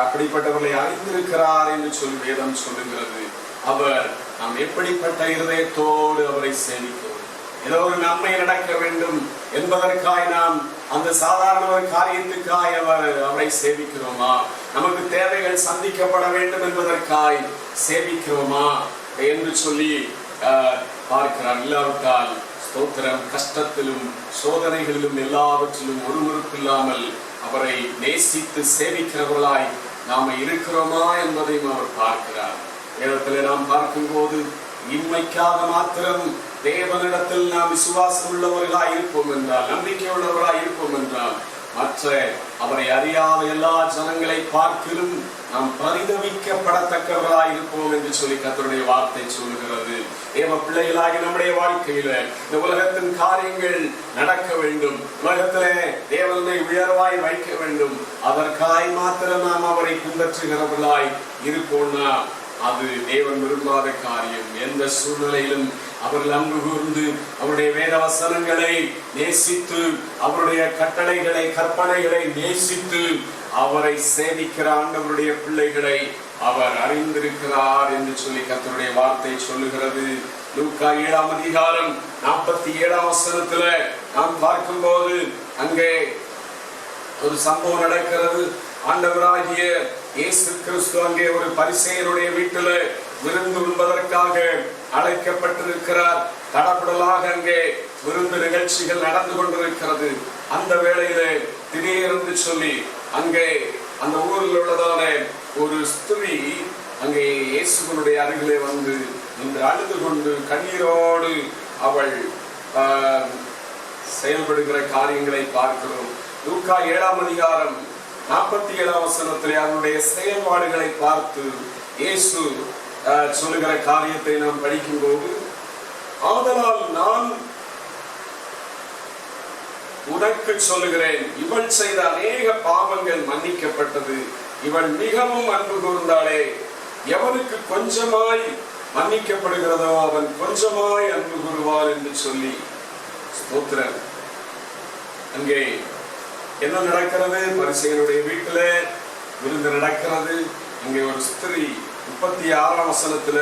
அப்படிப்பட்டவர்களை அறிந்திருக்கிறார் என்று சொல்லி வேதம் சொல்லுகிறது. அவர் நாம் எப்படிப்பட்ட இருதயத்தோடு அவரை சேவிக்கிறோம், ஏதோ ஒரு நன்மை நடக்க வேண்டும் என்பதற்காய் நாம் அந்த சாதாரண ஒரு காரியத்துக்காய் அவரை சேவிக்கிறோமா? நமக்கு தேவைகள் சந்திக்கப்பட வேண்டும் என்பதற்காய் சேவிக்கிறோமா என்று சொல்லி பார்க்கிறார். இல்லாவிட்டால் ஸ்தோத்திரம், கஷ்டத்திலும் சோதனைகளிலும் எல்லாவற்றிலும் ஒருமுறுப்பில்லாமல் அவரை நேசித்து சேவிக்கிறவர்களாய் நாம இருக்கிறோமா என்பதையும் அவர் பார்க்கிறார். வேதத்தில் நாம் பார்க்கும் போது இன்மைக்காக மாத்திரம் தேவனிடத்தில் நாம் விசுவாசம் உள்ளவர்களாய் இருப்போம் என்றால், நம்பிக்கை உள்ளவர்களாய் இருப்போம் என்றால், மற்ற அவரை அறியாத எல்லா ஜனங்களை பார்க்கிலும் நாம் பரிதவிக்கப்படத்தக்கவர்களாய் இருப்போம் என்று சொல்லி கர்த்தருடைய வார்த்தை சொல்லுகிறது. தேவ பிள்ளைகளாகி நம்முடைய வாழ்க்கையில இந்த உலகத்தின் காரியங்கள் நடக்க வேண்டும், உலகத்திலே தேவனை உயர்வாய் வைக்க வேண்டும், அதற்காய் மாத்திரம் நாம் அவரை பின்பற்றுகிறவர்களாய் இருப்போம்னா அது தேவன் விரும்பாத காரியம். எந்த சூழ்நிலையிலும் அவர்கள் அன்பு கூர்ந்து அவருடைய வேத வசனங்களை நேசித்து அவருடைய கட்டளைகளை கற்பனைகளை நேசித்து அவரை சேவிக்கிற ஆண்டவருடைய பிள்ளைகளை அவர் அறிந்திருக்கிறார் என்று சொல்லி கர்த்தருடைய வார்த்தை சொல்லுகிறது. லூக்கா 7ஆம் அதிகாரம் 47ஆம் வசனத்துல நாம் பார்க்கும்போது அங்கே ஒரு சம்பவம் நடக்கிறது. ஆண்டவராகிய இயேசு கிறிஸ்து அங்கே ஒரு பரிசேயருடைய வீட்டில விருந்து உண்பதற்காக அழைக்கப்பட்டிருக்கிறார். தடபுடலாக அங்கே விருந்து நிகழ்ச்சிகள் நடந்து கொண்டிருக்கிறது. அந்த வேளையிலே திடீரென்று சொல்லி அங்கே அந்த ஊரில் உள்ளதான ஒரு ஸ்திரீ அங்கே இயேசுவினுடைய அருகிலே வந்து இன்று அழுது கொண்டு கண்ணீரோடு அவள் செயல்படுகிற காரியங்களை பார்க்கிறோம். லூக்கா 7ஆம் அதிகாரம் 47ஆம் வசனத்திலே அவருடைய செயல்பாடுகளை பார்த்து இயேசு சொல்லுகிற காரியத்தை நாம் படிக்கும் போது, ஆதலால் நான் உனக்கு சொல்லுகிறேன், இவள் செய்த அநேக பாவங்கள் மன்னிக்கப்பட்டது, இவள் மிகவும் அன்பு கூர்ந்தாளே, எவனுக்கு கொஞ்சமாய் மன்னிக்கப்படுகிறதோ அவன் கொஞ்சமாய் அன்பு கூறுவார் என்று சொல்லி ஸ்தோத்திரம். அங்கே என்ன நடக்கிறது? பரிசேயனுடைய வீட்டில விருந்து நடக்கிறது. அங்கே ஒரு ஸ்திரீ 36ஆம் வசனத்துல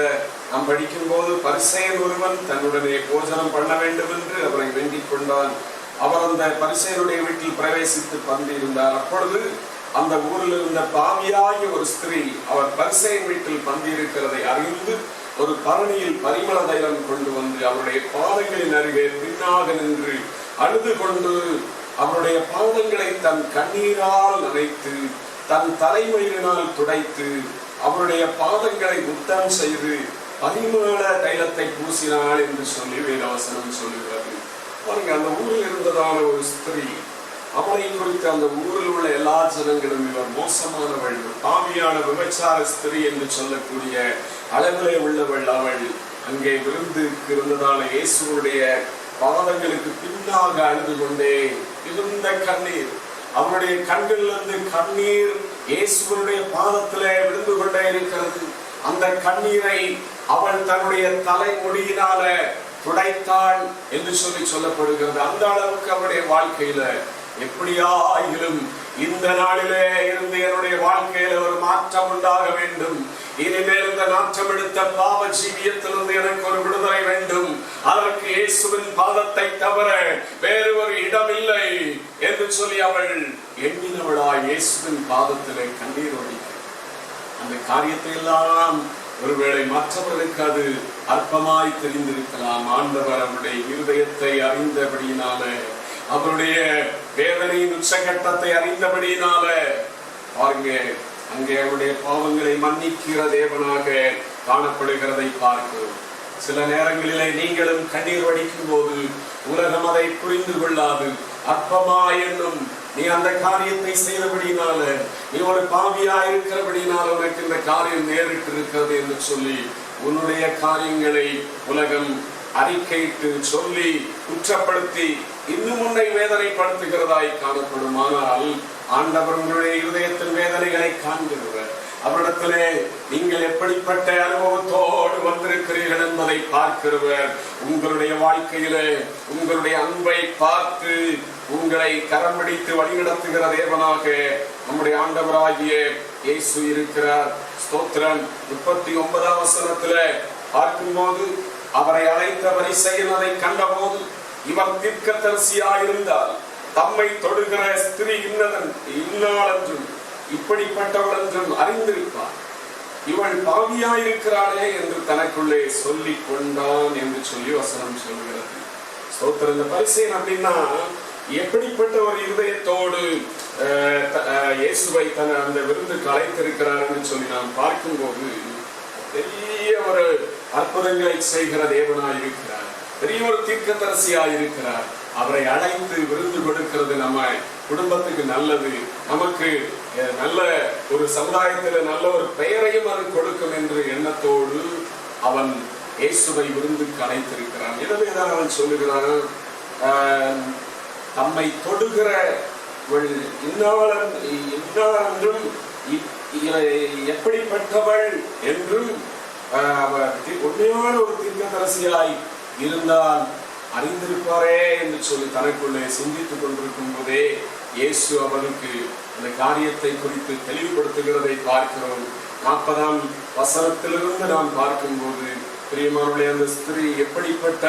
நாம் படிக்கும் போது, பரிசேயன் ஒருவன் தன்னுடனே போஜனம் பண்ண வேண்டும் என்று அவரை வேண்டிக் கொண்டான். அவர் அந்த பரிசேயனுடைய வீட்டில் பிரவேசித்து பந்தியிருந்தார். அப்பொழுது அந்த ஊரில் இருந்த பாவியாகிய ஒரு ஸ்திரீ அவர் பரிசேயன் வீட்டில் பந்தியிருக்கிறதை அறிந்து ஒரு பரணியில் பரிமள தைலம் கொண்டு வந்து அவருடைய பாதங்களின் அருகே பின்னாக நின்று அழுது கொண்டு அவருடைய பாதங்களை தன் கண்ணீரால் நனைத்து தன் தலைமயிரினால் துடைத்து அவருடைய பாதங்களை முத்தம் செய்து பரிமள தைலத்தை பூசினாள் என்று சொல்லி வேதவசனம் சொல்லுகிறது. பாருங்க, அந்த ஊரில் இருந்ததான ஒரு ஸ்திரீ, அவளை குறித்து அந்த ஊரில் உள்ள எல்லா ஜனங்களும் இவர் மோசமானவள், பாவியான விபச்சார ஸ்திரீ என்று சொல்லக்கூடிய அளவிலே உள்ளவள் அவள். அங்கே விருந்துக்கு இருந்ததான இயேசுடைய பாதங்களுக்கு பின்னாக அழுது கொண்டே இருந்த கண்ணீர், அவருடைய கண்களிலிருந்து கண்ணீர் இயேசுடைய பாதத்திலே விழுந்து கொண்டே இருக்கிறது. அந்த கண்ணீரை அவள் தன்னுடைய தலைமுடியினால துடைத்தாள் என்று சொல்லி சொல்லப்படுகிறது. அந்த அளவுக்கு அவருடைய வாழ்க்கையில எப்படியாயிலும் இந்த நாளிலே இருந்து என்னுடைய வாழ்க்கையில ஒரு மாற்றம் உண்டாக வேண்டும். இனிமேல் இந்த நாற்றம் எடுத்த பாவ ஜீவியத்திலிருந்து எனக்கு ஒரு விடுதலை வேண்டும். அதற்கு இயேசுவின் பாதத்தை தவிர வேறு ஒரு இடம் இல்லை என்று சொல்லி அவள் எண்ணினவளாய் இயேசுவின் பாதத்திலே கண்ணீர் வடித்தாள். அந்த காரியத்தை எல்லாம் ஒருவேளை மற்றவர்களுக்கு அது அற்பமாய் தெரிந்திருக்கலாம். ஆண்டவர் அவருடைய இருதயத்தை அறிந்தபடியினால, அவருடைய வேதனையின் உச்சகட்டத்தை அறிந்தபடியினால பாருங்க, அங்கே அவருடைய பாவங்களை மன்னிக்கிற தேவனாக காணப்படுகிறதை பார்க்கிறோம். சில நேரங்களிலே நீங்களும் கண்ணீர் வடிக்கும் போது உலகம் அதை புரிந்து கொள்ளாது. அற்பமா என்னும் நீ அந்த காரியத்தை செய்தபடினால, நீ ஒரு பாவியா இருக்கிறபடினால உனக்கு இந்த காரியம் நேரிட்டு இருக்கிறது என்று சொல்லி உன்னுடைய காரியங்களை உலகம் அறிக்கையிட்டு சொல்லி குற்றப்படுத்தி இன்னும் உன்னை வேதனைப்படுத்துகிறதாய் காணப்படும். ஆனால் ஆண்டவர் உங்களுடைய இருதயத்தின் வேதனைகளை காண்கிறவர். அவரிடத்திலே நீங்கள் எப்படிப்பட்ட அனுபவத்தோடு வந்திருக்கிறீர்கள் என்பதை பார்க்கிறவர். உங்களுடைய வாழ்க்கையிலே உங்களுடைய அன்பை பார்த்து உங்களை கரம் பிடித்து வழிநடத்துகிற தேவனாக நம்முடைய ஆண்டவராகிய இயேசு இருக்கிறார். ஸ்தோத்திரம். 39ஆம் வசனத்துல பார்க்கும்போது, அவரை அழைத்த பரிசேயன் அதை கண்டபோது, இவர் தீர்க்கதரிசியாயிருந்தால் தம்மை தொடுகிற ஸ்திரீ இன்னாளென்றும் இப்படிப்பட்டவள் என்றும் அறிந்திருப்பார், இவள் பாவியாயிருக்கிறாளே என்று தனக்குள்ளே சொல்லிக் கொண்டான் என்று சொல்லி வசனம் சொல்கிறது. ஸ்தோத்திரம். இந்த பரிசேயன் அப்படின்னா எப்படிப்பட்ட ஒரு இருதயத்தோடு இயேசுவை தன் அந்த விருந்துக்கு அழைத்திருக்கிறார் என்று சொல்லி நாம் பார்க்கும்போது, பெரிய ஒரு அற்புதங்களை செய்கிற தேவனாய் இருக்கிறார், பெரிய ஒரு தீர்க்கதரிசியாய் இருக்கிறார். அவரை அழைத்து விருந்து கொடுக்கிறது நம்ம குடும்பத்துக்கு நல்லது, நமக்கு நல்ல ஒரு சமுதாயத்தில் நல்ல ஒரு பெயரையும் அது கொடுக்கும் என்று எண்ணத்தோடு அவன் இயேசுவை விருந்துக்கு அழைத்திருக்கிறான். எனவேதான் அவன் சொல்லுகிறான், தம்மை தொடுகிற இன்னாளென்றும் எப்படிப்பட்டவள் என்றும் உண்மையான ஒரு தீர்க்கதரிசியாய் இருந்தால் அறிந்திருப்பாரே என்று சொல்லி தனக்குள்ளே சிந்தித்துக் கொண்டிருக்கும் போதே இயேசு அவனுக்கு அந்த காரியத்தை குறித்து தெளிவுபடுத்துகிறதை பார்க்கிறோம். 40ஆம் வசனத்திலிருந்து நாம் பார்க்கும்போது, பிரியமானவர்களே, அந்த ஸ்திரீ எப்படிப்பட்ட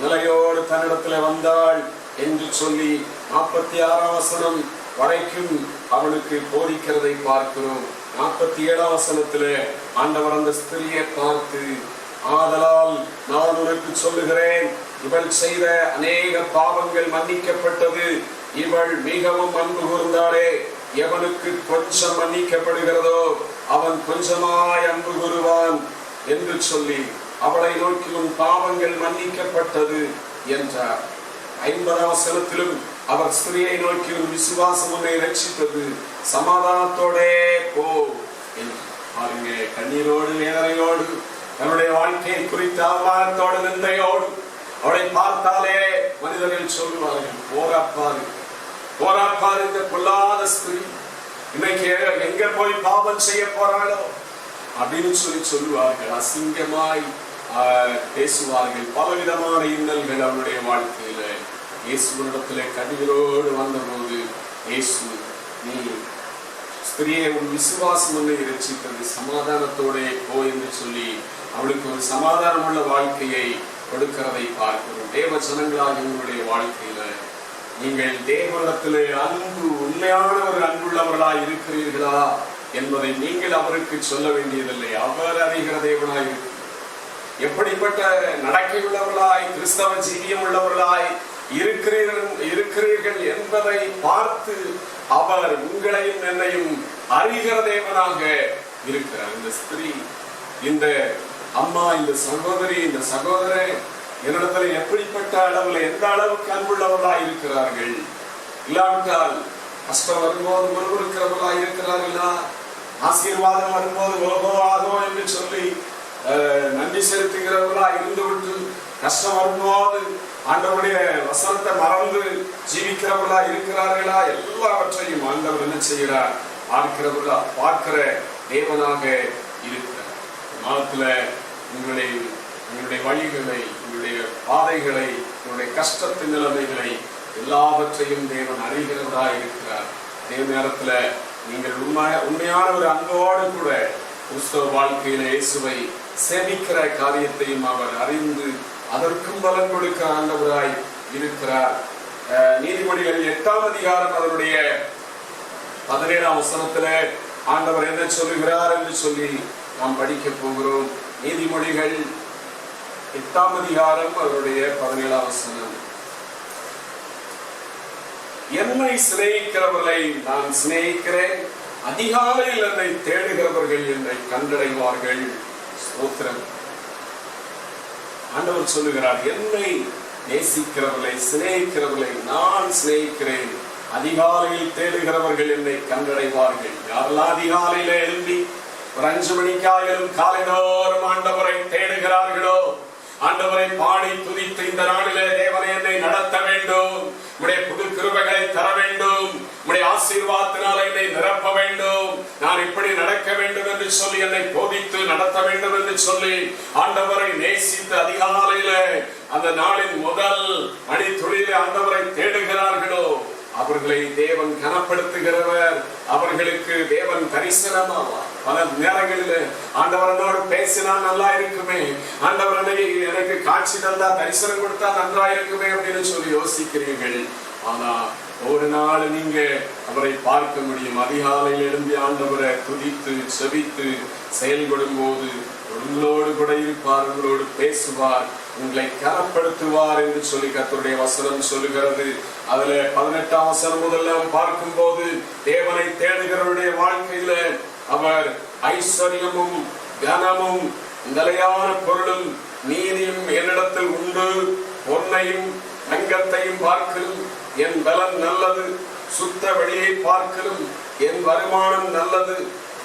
நிலையோடு தன்னிடத்துல வந்தாள் என்று சொல்லி 46ஆம் வசனம் வரைக்கும் அவனுக்கு போதிக்கிறதை பார்க்கிறோம். 47ஆம் வசனத்திலே ஆண்டவர் அந்த ஸ்திரியை பார்த்து, ஆதலால் நான் உனக்கு சொல்லுகிறேன், இவள் செய்த அநேக பாவங்கள் மன்னிக்கப்பட்டது, இவள் மிகவும் அன்பு கூர்ந்தாளே, எவனுக்கு கொஞ்சம் மன்னிக்கப்படுகிறதோ அவன் கொஞ்சமாய் அன்பு கூறுவான் என்று சொல்லி அவளை நோக்கி உன் பாவங்கள் மன்னிக்கப்பட்டது என்றார். 50ஆம் வசனத்திலும் அவர் ஸ்திரியை நோக்கி உன் விசுவாசம் உன்னை ரட்சித்தது, சமாதானத்தோடே போ என்று. பாருங்க, கண்ணீரோடு வேதனையோடு தன்னுடைய வாழ்க்கையை குறித்த அவமானத்தோடு நிந்தையோடு அவளை பார்த்தாலே மனிதர்கள் சொல்லுவார்கள், போராப்பாரு இந்த பொல்லாத ஸ்திரீ இன்னைக்கு எங்க போய் பாவம் செய்ய போறாளோ அப்படின்னு சொல்லுவார்கள். அசிங்கமாய் பேசுவார்கள். பலவிதமான இன்னல்கள் அவருடைய வாழ்க்கையில. இயேசுவிடத்துல கண்ணீரோடு வந்தபோது, இயேசு, நீ ஸ்திரியை உன் விசுவாசம் உன்னை இரட்சித்தது, சமாதானத்தோட போ என்று சொல்லி அவளுக்கு ஒரு சமாதானமுள்ள வாழ்க்கையை கொடுக்கிறதை பார்க்கிறோம். தேவ ஜனங்களாக உங்களுடைய வாழ்க்கையில நீங்கள் தேவனிடத்திலே அன்பு, உண்மையான ஒரு அன்புள்ளவர்களாய் இருக்கிறீர்களா என்பதை நீங்கள் அவருக்கு சொல்ல வேண்டியதில்லை. அவர் அறிகிற தேவனாய் இருக்கிறார். எப்படிப்பட்ட நடக்கை உள்ளவர்களாய், கிறிஸ்தவ ஜீவியம் உள்ளவர்களாய் இருக்கிறீர்கள் என்பதை பார்த்து அவர் உங்களையும் என்னையும் அறிகிற தேவனாக இருக்கிறார். இந்த ஸ்திரீ, இந்த அம்மா, இந்த சகோதரி, இந்த சகோதரன் என்னிடத்துல எப்படிப்பட்ட அளவுல, எந்த அளவுக்கு அன்புள்ளவர்களாய் இருக்கிறார்கள்? இல்லாவிட்டால் கஷ்டம் வரும்போது முறுமுறுக்கிறவர்களாய் இருக்கிறார்களா? ஆசீர்வாதம் வரும்போது ஓகோவாதோ என்று சொல்லி நன்றி செலுத்துகிறவர்களா இருந்துவிட்டு, கஷ்டம் வரும்போது ஆண்டவருடைய வசனத்தை மறந்து ஜீவிக்கிறவர்களா இருக்கிறார்களா? எல்லாவற்றையும் ஆண்டவர் என்ன செய்கிறார்? பார்க்கிற தேவனாக இருக்கிறார். மாதத்துல உங்களுடைய வழிகளை, உங்களுடைய பாதைகளை, உங்களுடைய கஷ்டத்தின் நிலைமைகளை எல்லாவற்றையும் தேவன் அறிகிறவராக இருக்கிறார். அதே நேரத்துல நீங்கள் உண்மையான ஒரு அன்போடு கூட கிறிஸ்தவ வாழ்க்கையில இயேசுவை சேமிக்கிற காரியத்தையும் அவர் அறிந்து அதற்கும் பலன் கொடுக்க ஆண்டவராய் இருக்கிறார். நீதிமொழிகள் 8ஆம் அதிகாரம் அதனுடைய 17ஆம் வசனத்துல ஆண்டவர் என்ன சொல்லுகிறார் என்று சொல்லி நாம் படிக்க போகிறோம். நீதிமொழிகள் 8ஆம் அதிகாரம் அதனுடைய 17ஆம் வசனம். என்னை சிநேகிக்கிறவர்களை நான் சிநேகிக்கிறேன், அதிகாலையில் என்னை தேடுகிறவர்கள் என்னை கண்டடைவார்கள். ஸ்தோத்திரம். ஆண்டவர் சொல்லுகிறார், என்னை நேசிக்கிறவர்களை, சிநேகிக்கிறவர்களை நான் சிநேகிக்கிறேன், அதிகாலையில் தேடுகிறவர்கள் என்னை கண்டடைவார்கள். யாரெல்லாம் அதிகாலையில எழும்பி ஒரு 5 மணிக்காயிலும் காலைதோறும் ஆண்டவரை தேடுகிறார்களோ, ஆண்டவரை பாடி துதித்து இந்த நாளிலே தேவனை என்னை நடத்த வேண்டும், உம்முடைய புது கிருபைகளை தர வேண்டும், உம்முடைய ஆசீர்வாதத்தினால் என்னை நிரப்ப வேண்டும், நான் இப்படி நடக்க வேண்டும் என்று சொல்லி என்னை போதித்து நடத்த வேண்டும் என்று சொல்லி ஆண்டவரை நேசித்து அதிகாலையில அந்த நாளின் முதல் மணித்துளியிலே ஆண்டவரை தேடுகிறார்களோ, அவர்களை தேவன் கனப்படுத்துகிறவர். அவர்களுக்கு தேவன் தரிசனமாவார். பல நேரங்களில் ஆண்டவரனோடு பேசினா நல்லா இருக்குமே, ஆண்டவரனை எனக்கு காட்சி தந்தா, தரிசனம் கொடுத்தா நன்றா இருக்குமே அப்படின்னு சொல்லி யோசிக்கிறீர்கள். ஆனா ஒரு நாள் நீங்க அவரை பார்க்க முடியும். அதிகாலையில் எழும்பி ஆண்டவரை துதித்து செபித்து செயல்படும் போது உங்களோடு கூட இருப்பார், உங்களோடு பேசுவார், உங்களை கனப்படுத்துவார் என்று சொல்லி கர்த்தருடைய வசனம் சொல்லுகிறது. அதுல 18ஆம் வசனம் முதல் நாம் பார்க்கும் போது தேவனை தேடுகிறவருடைய வாழ்க்கையில அவர் ஐஸ்வர்யமும் கனமும் நிலையான பொருளும் நீதியும் என்னிடத்தில் உண்டு, பொன்னையும் தங்கத்தையும் பார்க்கலும் என் பலன் நல்லது, சுத்த வெளியை பார்க்கலும் என் வருமானம் நல்லது,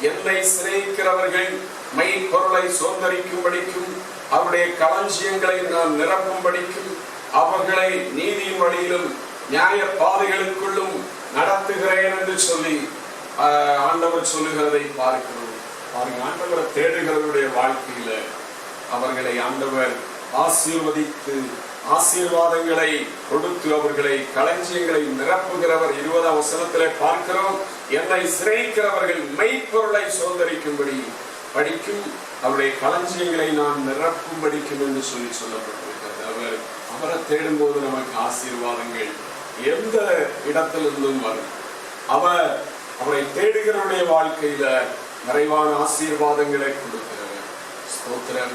என்னை சிநேகிக்கிறவர்கள் மெய்ப்பொருளை சுதந்தரிக்கும்படிக்கும் அவருடைய களஞ்சியங்களை நான் நிரப்பும்படிக்கும் அவர்களை நீதியின் வழியிலும் நியாய பாதைகளுக்குள்ளும் நடத்துகிறேன் என்று சொல்லி ஆண்டவர் சொல்லுகிறதை பார்க்கிறோம். பாருங்க, ஆண்டவரை தேடுகிறவருடைய வாழ்க்கையில அவர்களை ஆண்டவர் ஆசீர்வதித்து ஆசீர்வாதங்களை கொடுத்து அவர்களை களஞ்சியங்களை நிரப்புகிறவர். 20ஆம் வசனத்திலே பார்க்கிறோம், என்னை சிறைக்கிறவர்கள் மெய்ப்பொருளை சுதந்தரிக்கும்படி படிக்கும், அவருடைய களஞ்சியங்களை நான் நிரப்பும்படிக்கும் என்று சொல்லப்பட்டிருக்கிறது. அவரை தேடும் போது நமக்கு ஆசீர்வாதங்கள் எந்த இடத்திலிருந்தும் வரும். அவரை தேடுகிறவருடைய வாழ்க்கையில நிறைவான ஆசீர்வாதங்களை கொடுக்கிறவர். ஸ்தோத்திரம்.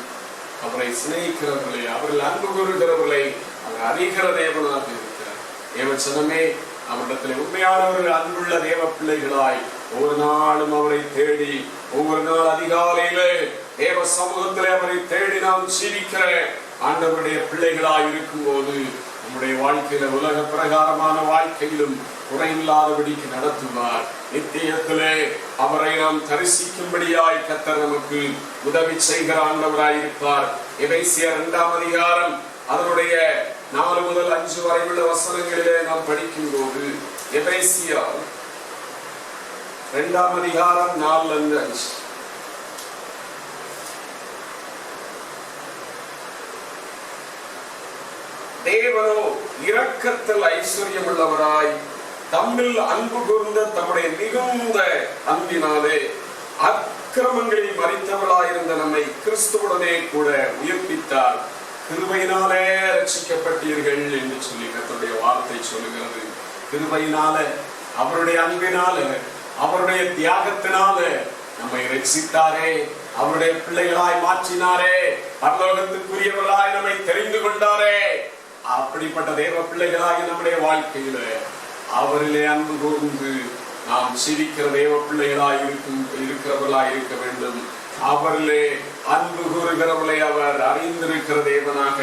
அவரை சிநேகிக்கிறவர்களை, அவர்கள் அன்பு கூறுகிறவர்களை அவர் அறிகிற தேவனாக இருக்கிறார். தேவச்சனமே, அவரிடத்தில் உண்மையானவர்கள் அன்புள்ள தேவ பிள்ளைகளாய் ஒவ்வொரு நாளும் அவரை தேடி, ஒவ்வொரு நாள் அதிகாலையிலே தேவ சமூகத்திலே அவரை தேடி நாம் ஜீவிக்கிற ஆண்டவருடைய பிள்ளைகளாய் இருக்கும் போது நம்முடைய வாழ்க்கையில உலக பிரகாரமான வாழ்க்கையிலும் குறையில்லாதபடிக்கு நடத்துவார். நித்தியத்திலே அவரை நாம் தரிசிக்கும்படியாய் கர்த்தர் நமக்கு உதவி செய்கிற ஆண்டவராய் இருப்பார். எபேசியர் 2ஆம் அதிகாரம் அதனுடைய 4 முதல் 5 வரை உள்ள வசனங்களிலே நாம் படிக்கும் போது, எபேசியர் 2ஆம் அதிகாரம் 4-5. தேவனோ இரக்கத்தில் ஐஸ்வர்யம் உள்ளவராய் தம்மில் அன்பு கூர்ந்த தம்முடைய மிகுந்த அன்பினாலே அக்கிரமங்களில் மரித்தவர்களாயிருந்த நம்மை கிறிஸ்துவுடனே கூட உயிர்ப்பித்தார். கிருபையினாலே ரட்சிக்கப்பட்டீர்கள் என்று சொல்லி கர்த்தருடைய வார்த்தை சொல்லுகிறது. கிருபையினால, அவருடைய அன்பினால, அவருடைய தியாகத்தினால நம்மை ரட்சித்தாரே, அவருடைய பிள்ளைகளாய் மாற்றினாரே, பரலோகத்துக்குரியவர்களாய் நம்மை தெரிந்து கொண்டாரே. அப்படிப்பட்ட தேவ பிள்ளைகளாகி நம்முடைய வாழ்க்கையில அவரிலே அன்பு கூர்ந்து நாம் சிரிக்கிற தேவ பிள்ளைகளாய் இருக்கிறவர்களாய் இருக்க வேண்டும். அவரிலே அன்பு கூறுகிறவர்களை அவர் அறிந்திருக்கிற தேவனாக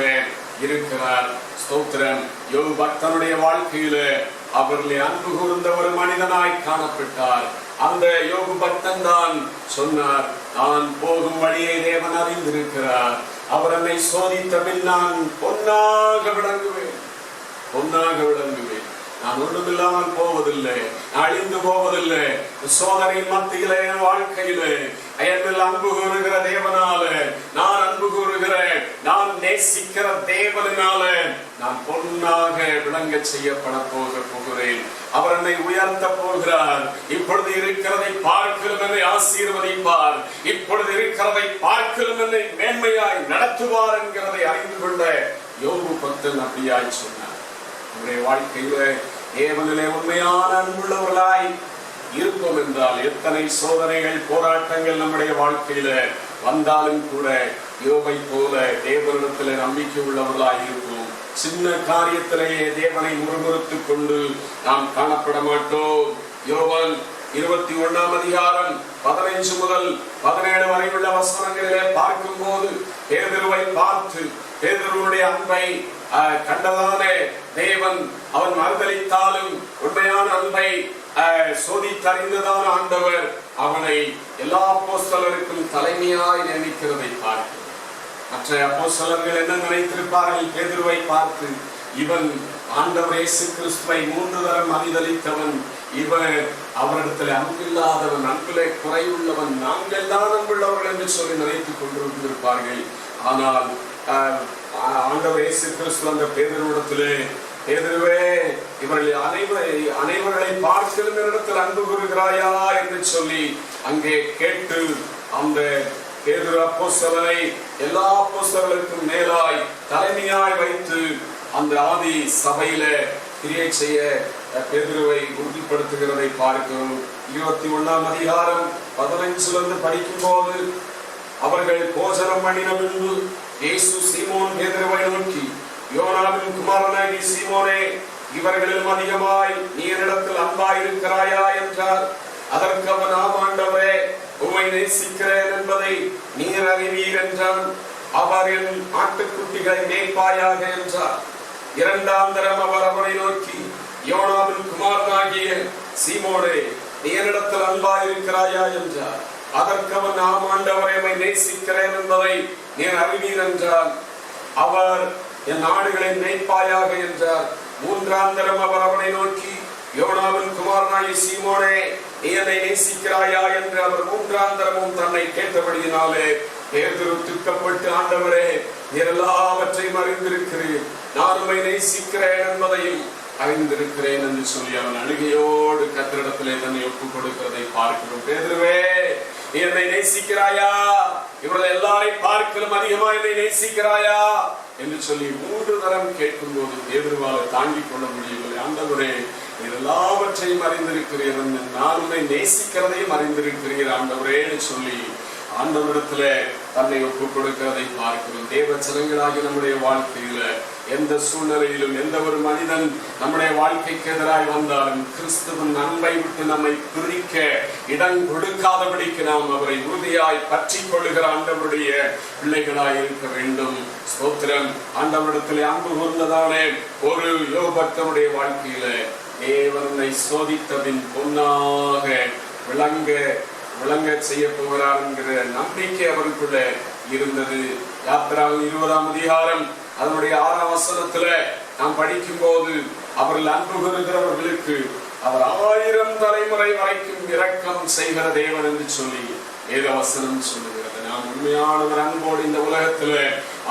இருக்கிறார். ஸ்தோத்திரம். யோபு பக்தனுடைய வாழ்க்கையில அவரிலே அன்பு கூர்ந்த ஒரு மனிதனாய் காணப்பட்டார். அந்த யோபு பக்தன் தான் சொன்னார், நான் போகும் வழியை தேவன் அறிந்திருக்கிறார், அவர் என்னை சோதித்த பின் நான் பொன்னாக விளங்குவேன், பொன்னாக விளங்குவேன். நான் ஒன்றுமில்லாமல் போவதில்லை, அழிந்து போவதில்லை. சோதனையின் மத்தியிலே என் வாழ்க்கையிலே என்னில் அன்பு கூறுகிற தேவனால, நான் அன்பு கூறுகிறேன், நான் நேசிக்கிற தேவனால நான் பொன்னாக விளங்க செய்யப்பட போகிறேன். அவர் என்னை உயர்த்த போகிறார். இப்பொழுது இருக்கிறதை பார்க்கலும் என்னை ஆசீர்வதிப்பார், இப்பொழுது இருக்கிறதை பார்க்கலும் என்னை மேன்மையாய் நடத்துவார் என்கிறதை அறிந்து கொண்ட யோபு பக்தன் அப்படியாய் சொன்னார். நம்முடைய வாழ்க்கையில தேவனிலே உண்மையான அன்புள்ளவர்களாய் இருப்போம் என்றால் எத்தனை சோதனைகள் போராட்டங்கள் நம்முடைய வாழ்க்கையில வந்தாலும் கூட யோபை போல தேவனிடத்திலே நம்பிக்கை உள்ளவர்களாய் இருப்போம். சின்ன காரியத்திலேயே தேவனை முறுமுறுத்துக் கொண்டு நாம் காணப்பட மாட்டோம். யோவான் 21ஆம் அதிகாரம் 15 முதல் 17 வரை உள்ள வசனங்களிலே பார்க்கும் போது பேதுருவை பார்த்து பேதுருவுடைய அன்பை கண்டதானே தேவன் அவன் மறுதலித்தாலும் உண்மையான அன்பை சோதித்தறிந்ததான ஆண்டவர் அவனை எல்லா அப்போஸ்தலருக்கும் தலைமையாய் நியமிக்கிறதை பார்த்து மற்ற அப்போஸ்தலர்கள் என்ன நினைத்திருப்பார்கள்? பேதுருவை பார்த்து, இவன் ஆண்டவர் இயேசு கிறிஸ்துவை 3 தரம் மறுதலித்தவன், இவன் அவரிடத்தில் அன்பில்லாதவன், அன்பிலே குறையுள்ளவன், நாங்கள் தான் அன்புள்ளவர்கள் என்று சொல்லி நினைத்துக் கொண்டிருப்பார்கள். ஆனால் ஆண்டவர் இயேசு கிறிஸ்து அந்த பேதுருவிடத்திலே, பேதுருவே, இவர்கள் அனைவர்களை பார்க்கலும் இடத்தில் அன்பு கூறுகிறாயா என்று சொல்லி அங்கே கேட்டு அந்த பேதுரு அப்போஸ்தலனை எல்லா அப்போஸ்தலர்களுக்கும் மேலாய் தலைமையாய் வைத்து அந்த ஆதி சபையில கிரியை செய்ய பேதுருவை உறுதிப்படுத்துகிறதை பார்க்கிறோம். 21ஆம் அதிகாரம் 15 படிக்கும் போது, அவர்கள் போஜனம் பண்ணின பின்பு இயேசு சீமோன் பேதுருவை நோக்கி, யோனாவின் குமாரனாகி சீமோனே, இவர்களிலும் அதிகமாய் நீ என்னிடத்தில் அன்பாயிருக்கிறாயா என்றார். அதற்கு அவன், ஆம் ஆண்டவரே, உம்மை நேசிக்கிறேன் என்பதை நீர் அறிவீர் என்றான். அவர் என் ஆட்டுக்குட்டிகளை மேய்ப்பாயாக என்றார். 2ஆம் தரம் அவர் அவனை நோக்கி, யோனாவின் குமாரனாகிய சீமோனே, நீ என்னிடத்தில் அன்பாயிருக்கிறாயா என்றார். அதற்கு அவன், ஆம் ஆண்டவரே, உம்மை நேசிக்கிறேன் என்பதை நீர் அறிவீர் என்றார். அவர் என் ஆடுகளை மேய்ப்பாயாக என்றார். 3ஆம் தரம் அவர் அவனை நோக்கி, யோனாவின் குமாரனாகிய சீமோனே, நீ என்னை நேசிக்கிறாயா என்று அவர் 3ஆம் தரமும் தன்னை கேட்டபடியினாலே பேதுரு துக்கப்பட்டு, ஆண்டவரே, நீர் எல்லாவற்றையும் அறிந்திருக்கிறேன், நான் உம்மை நேசிக்கிறேன் என்பதையும் அறிந்திருக்கிறேன் என்று சொல்லி அவன் அழுகையோடு கர்த்தரிடத்திலே தன்னை ஒப்புக் கொடுக்கிறதை பார்க்கிறோம். பேதுருவே, நீ என்னை நேசிக்கிறாயா? இவர்கள் எல்லாரையும் பார்க்கலும் அதிகமா என்னை நேசிக்கிறாயா என்று சொல்லி 3 தரம் கேட்கும் போது பேதுருவால் தாங்கிக் கொள்ள முடியவில்லை. ஆண்டவரே, நீர் எல்லாவற்றையும் அறிந்திருக்கிறீர், நான் உன்னை நேசிக்கிறதையும் அறிந்திருக்கிறீர் ஆண்டவரே சொல்லி ஆண்டவரிடத்துல தன்னை ஒப்புக் கொடுக்கிறதை பார்க்கிறோம். தேவ ஜனங்களாகி நம்முடைய வாழ்க்கையில எந்த சூழ்நிலையிலும் எந்த ஒரு மனிதன் நம்முடைய வாழ்க்கைக்கு எதிராய் வந்தாலும் கிறிஸ்துவின் அன்பை விட்டு நம்மை பிரிக்க இடம் கொடுக்காதபடிக்கு நாம் அவரை உறுதியாய் பற்றி கொள்ளுகிற ஆண்டவருடைய பிள்ளைகளாய் இருக்க வேண்டும். ஸ்தோத்திரம். ஆண்டவரிடத்திலே அன்பு கூர்ந்ததானே ஒரு யோபக்தனுடைய வாழ்க்கையில தேவனை சோதித்தபின் பொன்னாக விளங்க செய்ய போகிறார் என்கிற நம்பிக்கை அவருக்குள்ள இருந்தது. யாத்திராவின் 20ஆம் அதிகாரம் அதனுடைய 6ஆம் வசனத்துல நாம் படிக்கும் போது அவர்கள் அன்பு கூறுகிறவர்களுக்கு அவர் 1000 தலைமுறை வரைக்கும் இரக்கம் செய்கிற தேவன் என்று சொல்லி வேத வசனம் சொல்லுகிறது. நாம் உண்மையானவர் அன்போடு இந்த உலகத்துல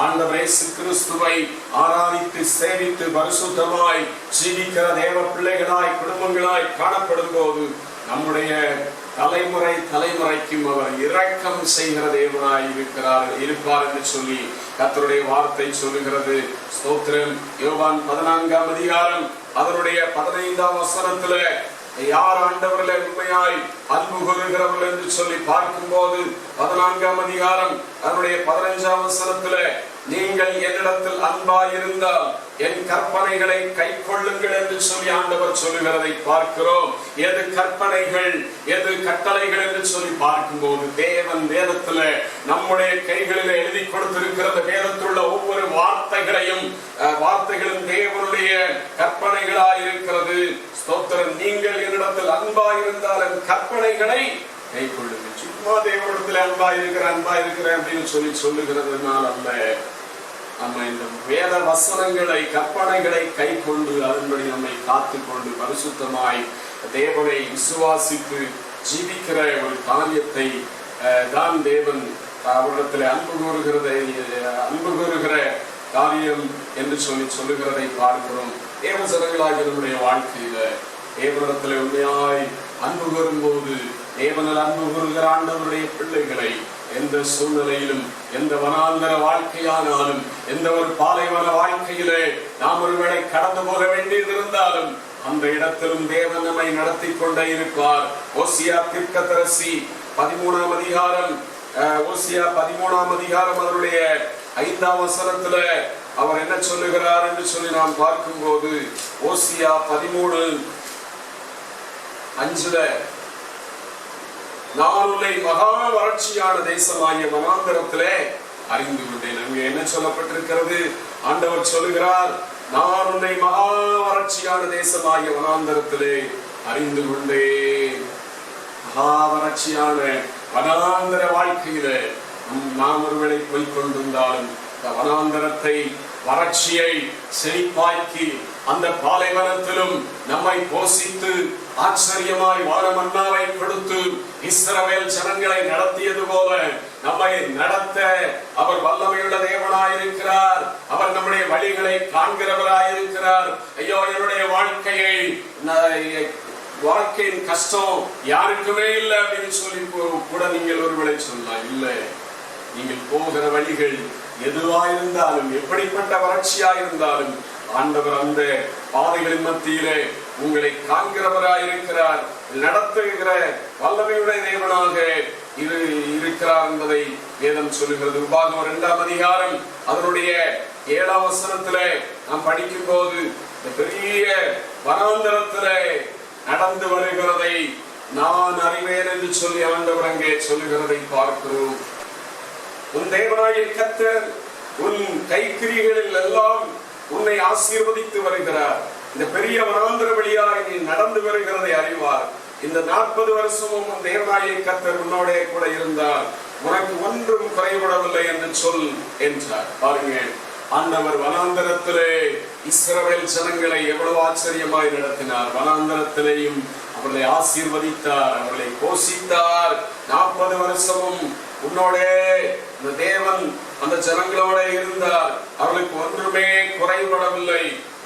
ஆண்டவர் இயேசு கிறிஸ்துவை ஆராதித்து சேவித்து பரிசுத்தமாய் ஜீவிக்கிற தேவ பிள்ளைகளாய் குடும்பங்களாய் காணப்படும் போது நம்முடைய தலைமுறைக்கும் அவர் இரக்கம் செய்கிற தேவனாய் இருப்பார் என்று சொல்லி கர்த்தருடைய வார்த்தை சொல்லுகிறது. ஸ்தோத்திரம். யோவான் 14ஆம் அதிகாரம் அதனுடைய 15ஆம் வசனத்துல யார் ஆண்டவர்களே உண்மையாய் அன்பு கூறுகிறவர்கள் என்று சொல்லி பார்க்கும் போது 14ஆம் அதிகாரம் அதனுடைய 15ஆம் வசனத்துல நீங்கள் என்னிடத்தில் அன்பாயிருந்தால் என் கற்பனைகளை கை கொள்ளுங்கள் என்று சொல்லி ஆண்டவர் சொல்லுகிறதை பார்க்கிறோம். எது கற்பனைகள் எது கட்டளைகள் என்று சொல்லி பார்க்கும் போது தேவன் வேதத்துல நம்முடைய கைகளில் எழுதி கொடுத்திருக்கிறது. வேதத்துள்ள ஒவ்வொரு வார்த்தைகளும் தேவனுடைய கற்பனைகளாய் இருக்கிறது. ஸ்தோத்திரம். நீங்கள் என்னிடத்தில் அன்பாயிருந்தால் என் கற்பனைகளை கை கொள்ளுங்கள். சும்மா தேவனிடத்தில் அன்பாயிருக்கிறேன் அப்படின்னு சொல்லி சொல்லுகிறதுனால அல்ல, நம்ம இந்த வேத வசனங்களை கற்பனைகளை கை கொண்டு அதன்படி நம்மை காத்துக்கொண்டு பரிசுத்தமாய் தேவனை விசுவாசித்து ஜீவிக்கிற ஒரு காரியத்தை தான் தேவன் அவரிடத்தில் அன்பு கூறுகிற காரியம் என்று சொல்லி சொல்லுகிறதை பார்க்கிறோம். தேவ ஜனங்களாகிய நம்முடைய வாழ்க்கையில தேவனிடத்தில் உண்மையாய் அன்பு கூறும்போது தேவனில் அன்பு கூறுகிற ஆண்டவருடைய பிள்ளைகளை எந்த சூழ்நிலையிலும் எந்த வனாந்தர வாழ்க்கையானாலும் எந்த ஒரு பாலைவன வாழ்க்கையிலே நாம் ஒருவேளை கடந்து போக வேண்டியது இருந்தாலும் அந்த இடத்திலும் தேவன் நம்மை நடத்தி கொண்டே இருப்பார். ஓசியா தீர்க்கதரிசி 13ஆம் அதிகாரம் அதனுடைய 5ஆம் வசனத்துல அவர் என்ன சொல்லுகிறார் என்று சொல்லி நாம் பார்க்கும் போது ஓசியா 13:5 நான் உன்னை மகா வறட்சியான தேசமாகிய வனாந்தரத்திலே அறிந்து கொண்டேன். அங்கே என்ன சொல்லப்பட்டிருக்கிறது? ஆண்டவர் சொல்லுகிறார், நான் உன்னை மகா வறட்சியான தேசமாகிய வனாந்தரத்திலே அறிந்து கொண்டேன். மகா வறட்சியான வனாந்தர வாழ்க்கையில நாம் ஒருவேளை போய்கொண்டிருந்தாலும் வனாந்தரத்தை வறட்சியை செழிப்பாக்கி அந்த பாலைவனத்திலும் நம்மை போஷித்து ஆச்சரியமாய் வானமன்னாவை கொடுத்து இஸ்ரவேல் ஜனங்களை நடத்தியது போல நம்மை நடத்த அவர் வல்லமையுள்ள தேவனாயிருக்கிறார். அவர் நம்முடைய வழிகளை காண்கிறவராயிருக்கிறார். ஐயோ, என்னுடைய வாழ்க்கையின் கஷ்டம் யாருக்குமே இல்லை அப்படின்னு சொல்லி கூட நீங்கள் ஒருவேளை சொல்லலாம். இல்லை, நீங்கள் போகிற வழிகள் எதுவாயிருந்தாலும் எப்படிப்பட்ட வறட்சியாயிருந்தாலும் ஆண்டவர் அந்த பாதைகளின் மத்தியிலே உங்களை காண்கிறவராயிருக்கிறார், நடத்துகிற வல்லமையுடைய தேவனாக இருக்கிறார் என்பதை வேதம் சொல்லுகிறது. உபாகமம் 2ஆம் அதிகாரம் அதனுடைய 7ஆம் வசனத்திலே நாம் படிக்கும் போது இந்த பெரிய வனாந்தரத்திலே நடந்து வருகிறதை நான் அறிவேன் என்று சொல்லி ஆண்டவர் அங்கே சொல்லுகிறதை பார்க்கிறோம். உன் தேவனாகிய கர்த்தர் உன் கைக்கிரிகளில் எல்லாம் உன்னை ஆசீர்வதித்து வருகிறார். இந்த பெரிய வனாந்தர வழியாய் நீ நடந்து வருகிறதை அறிவார். இந்த 40 வருஷமும் உன் தேவனாகிய கர்த்தர் உன்னோட கூட இருந்தார், உனக்கு ஒன்றும் குறைபடவில்லை என்று சொல் என்றார். பாருங்க, ஆண்டவர் வனாந்தரத்திலே இஸ்ரவேல் ஜனங்களை எவ்வளவு ஆச்சரியமாய் நடத்தினார். வனாந்தரத்திலேயும் அவர்களை ஆசீர்வதித்தார், அவர்களை போஷித்தார். 40 வருஷமும் உன்னோட இந்த தேவன் அந்த ஜனங்களோட இருந்தார், அவர்களுக்கு ஒன்றுமே குறைபடவில்லை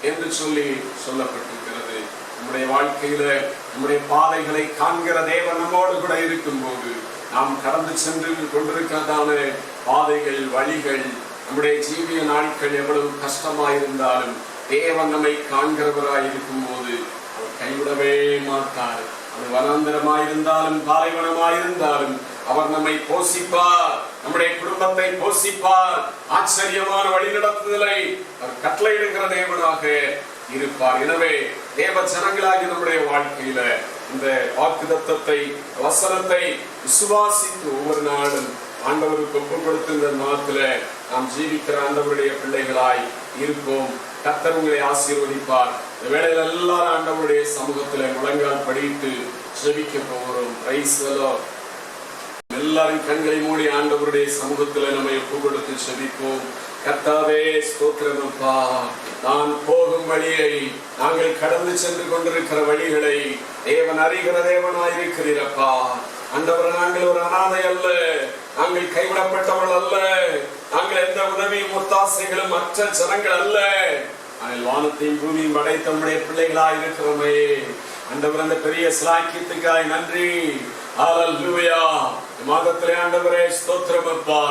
என்று சொல்லி சொல்லப்பட்டிருக்கிறது. நம்முடைய வாழ்க்கையில நம்முடைய பாதைகளை காண்கிற தேவன் நம்மோடு கூட இருக்கும் போது நாம் கடந்து சென்று கொண்டிருக்கிறதான பாதைகள், வழிகள், நம்முடைய ஜீவிய நாட்கள் எவ்வளவு கஷ்டமாயிருந்தாலும் தேவன் நம்மை காண்கிறவராய் இருக்கும் போது அவர் கைவிடவே மாட்டார். அது வனாந்தரமாயிருந்தாலும் பாலைவனமாயிருந்தாலும் அவர் நம்மை போஷிப்பார், நம்முடைய குடும்பத்தை போஷிப்பார். ஆச்சரியமான வழிநடத்துதலை அவர் கட்டளையிடுகிற தேவனாக இருப்பார். எனவே தேவ ஜனங்களாகி நம்முடைய வாழ்க்கையில இந்த வாக்குத்தத்தத்தை, வசனத்தை விசுவாசித்து ஒவ்வொரு நாளும் ஆண்டவருக்கு ஒப்புக் கொடுத்த நாட்கள நாம் ஜீவிக்கிற ஆண்டவருடைய பிள்ளைகளாய் இருப்போம். கர்த்தர் உங்களை ஆசீர்வதிப்பார். இந்த வேளையில எல்லாரும் ஆண்டவருடைய சமூகத்துல முழங்கால் படிட்டு ஜெபிக்க போகிறோம். Price the Lord. எல்லாரும் கண்களை மூடி ஆண்டவருடைய சமூகத்துல நம்ம ஒப்புக் கொடுத்து ஜெபிப்போம். கர்த்தாவே, ஸ்தோத்திரம் அப்பா. நான் போகும் வழியை, நாங்கள் கடந்து சென்று கொண்டிருக்கிற வழிகளை தேவன் அறிகிற தேவனாயிருக்கிறீரப்பா. ஆண்டவர், நாங்கள் ஒரு அனாதை அல்ல, நாங்கள் கைவிடப்பட்டவர்கள் அல்ல, நாங்கள் எந்த உதவியும் ஒத்தாசைகளும் மற்ற ஜனங்கள் அல்ல. நாங்கள் வானத்தையும் பூமியும் படைத்த நம்முடைய பிள்ளைகளாய் இருக்கிறோமே. ஆண்டவர், அந்த பெரிய சிலாக்கியத்துக்காய் நன்றி. ஹல்லேலூயா. மாதத்திலே ஆண்டவரே ஸ்தோத்திரம் அப்பா.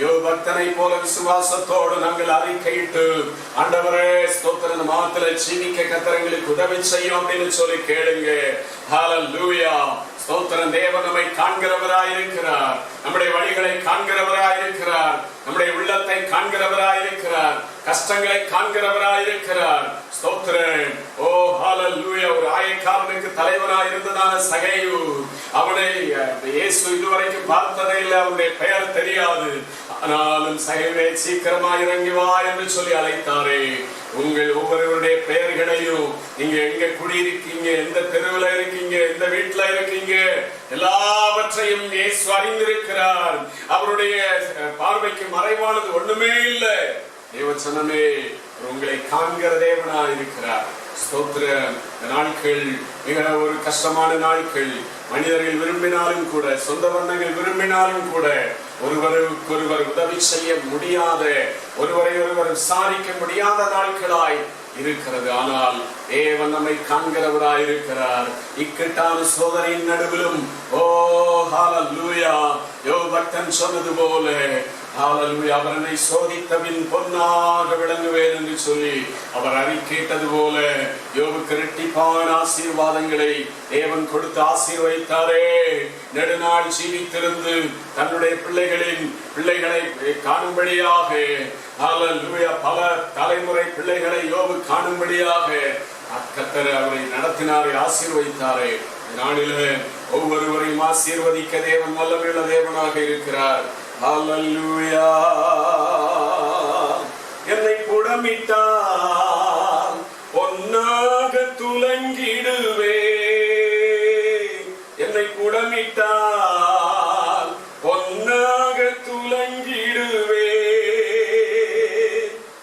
யோபு பக்தனை போல விசுவாசத்தோடு நாங்கள் அறிக்கையிட்டு ஆண்டவரே ஸ்தோத்திரம் மாதத்திலே ஜீவிக்க கர்த்தர்களுக்கு உதவி செய்யும் அப்படின்னு சொல்லி கேளுங்க. ஹல்லேலூயா. ஸ்தோத்திரம். தேவன் நம்மை காண்கிறவராயிருக்கிறார், நம்முடைய வழிகளை காண்கிறவராயிருக்கிறார், நம்முடைய உள்ளத்தை காண்கிறவராயிருக்கிறார், கஷ்டங்களை காண்கிறவராயிருக்கிறார். ஸ்தோத்திரம். ஓ ஹல்லேலூயா. ஒரு ஆயக்காரனுக்கு தலைவனாய் இருந்ததான சகேயு, அவனை இயேசு இதுவரைக்கும் பார்த்ததே இல்லை, அவனுடைய பெயர் தெரியாது. ஆனாலும் சகேயுவே, சீக்கிரமாய் இறங்கி வா என்று சொல்லி அழைத்தாரே. உங்கள் ஒவ்வொருவருடைய பெயர்களையும், நீங்க எங்க குடியிருக்கீங்க, எந்த தெருவில் இருக்கீங்க, எந்த வீட்டுல இருக்கீங்க, எல்லாவற்றையும் இயேசு அறிந்திருக்கிறார். அவருடைய பார்வைக்கு மறைவானது ஒண்ணுமே இல்லை. தேவச்சனமே, உங்களை காண்கிற தேவனாய் இருக்கிறார். ஸ்தோத்திரம். நாட்கள் மிக ஒரு கஷ்டமான நாட்கள். மனிதர்கள் விரும்பினாலும் கூட, சொந்த பந்தங்கள் விரும்பினாலும் கூட ஒருவருக்கொருவர் உதவி செய்ய முடியாத, ஒருவரை ஒருவர் விசாரிக்க முடியாத நாட்களாய் இருக்கிறது. ஆனால் தேவன் நம்மை காண்கிறவராய் இருக்கிறார். இக்கட்டான சோதனையின் நடுவிலும் ஓ ஹல்லேலூயா, யோபு பக்தன் சொன்னது போல ஹல்லேலூயா, அவர் என்னை சோதித்தபின் பொன்னாக விளங்குவேன் என்று சொல்லி அவர் அறிக்கையிட்டது போல யோபுக்கு இரட்டிப்பான ஆசீர்வாதங்களை தேவன் கொடுத்து ஆசீர்வதித்தாரே. நெடுநாள் ஜீவித்திருந்து தன்னுடைய பிள்ளைகளை காணும்படியாக ஹல்லேலூயா, பல தலைமுறை பிள்ளைகளை யோபு காணும்படியாக கர்த்தர் அவரை நடத்தினாரே, ஆசீர்வதித்தாரே. நாளிலே ஒவ்வொருவரையும் ஆசீர்வதிக்க தேவன் வல்லமையுள்ள தேவனாக இருக்கிறார். ஹல்லேலூயா. என்னை புடமிட்டால் பொன்னாக துலங்கிடுவே, என்னை புடமிட்டால் பொன்னாக துலங்கிடுவே.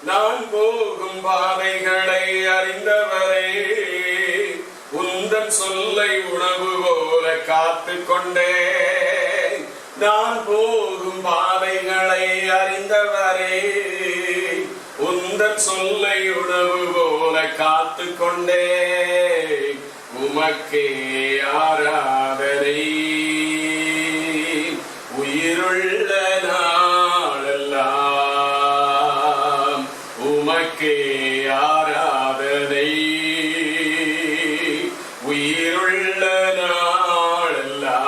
நான் போகும் பாதைகளை அறிந்தவரே, உந்தன் சொல்லை உணவு போல காத்து கொண்டே. நான் போகும் பாதைகளை அறிந்தவரே, உந்தன் சொல்லை உணவு போல காத்து கொண்டே. உமக்கே ஆராதனை உயிருள்ள நாளெல்லாம், உமக்கே ஆராதனை உயிருள்ள நாளெல்லாம்.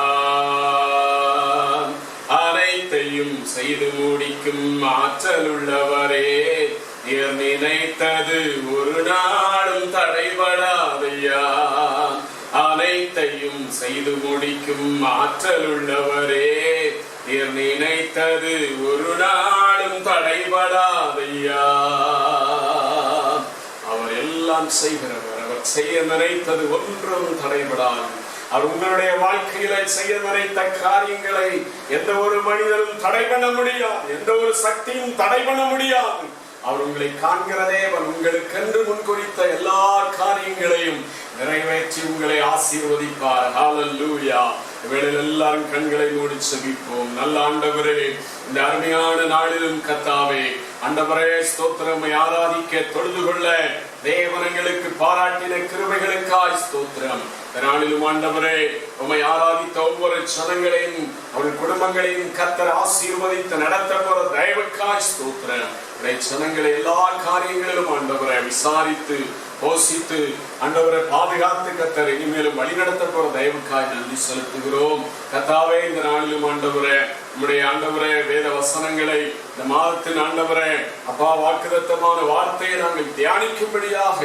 அனைத்தையும் செய்து முடிக்கும் ஆற்றல் உள்ளவரே, நீர் நினைத்தது ஒரு நாளும் தடைபடாதையா. அனைத்தையும் செய்து முடிக்கும் ஆற்றல் உள்ளவரே, நீர் நினைத்தது ஒரு நாளும் தடைபடாதையா. அவர் எல்லாம் செய்கிறவர். அவர் செய்ய நினைத்தது ஒன்றும் தடைபடாது. அவர் உங்களுடைய வாழ்க்கையில செய்ய நினைத்த காரியங்களை எந்த ஒரு மனிதரும் தடை பண்ண முடியாது, எந்த ஒரு சக்தியும் தடை பண்ண முடியாது. அவர் உங்களை காண்கிற தேவன். உங்களுக்கென்று முன்குறித்த எல்லா காரியங்களையும் நிறைவேற்றி உங்களை ஆசீர்வதிப்பார். ஹல்லேலூயா. இவைகளில் எல்லாரும் கண்களை மூடி செபிப்போம். நல்ல ஆண்டவரே, இந்த அருமையான நாளிலும் கர்த்தாவே ஆண்டவரே ஸ்தோத்திரம். ஆராதிக்க தொழுது கொள்ள தேவனங்களுக்கு பாராட்டின கிருபைகளுக்காய் ஸ்தோத்திரம். நாளிலும் ஆண்டவரே உம்மை ஆராதித்த ஒவ்வொரு ஜனங்களையும் அவர்கள் குடும்பங்களையும் கர்த்தர் ஆசீர்வதித்து நடத்த போற தயவுக்காய் ஸ்தோத்திரம். ஜனங்களை எல்லா காரியங்களிலும் ஆண்டவரை விசாரித்து போஷித்து ஆண்டவரை பாதுகாத்து கர்த்தர் இனிமேலும் வழி நடத்த போற தயவுக்காய் நன்றி செலுத்துகிறோம். கர்த்தாவே இந்த நாளிலும் ஆண்டவரே நம்முடைய ஆண்டவரே வேத வசனங்களை இந்த மாதத்தின் ஆண்டவரே அப்பா வாக்குத்தத்தமான வார்த்தையை நாங்கள் தியானிக்கும்படியாக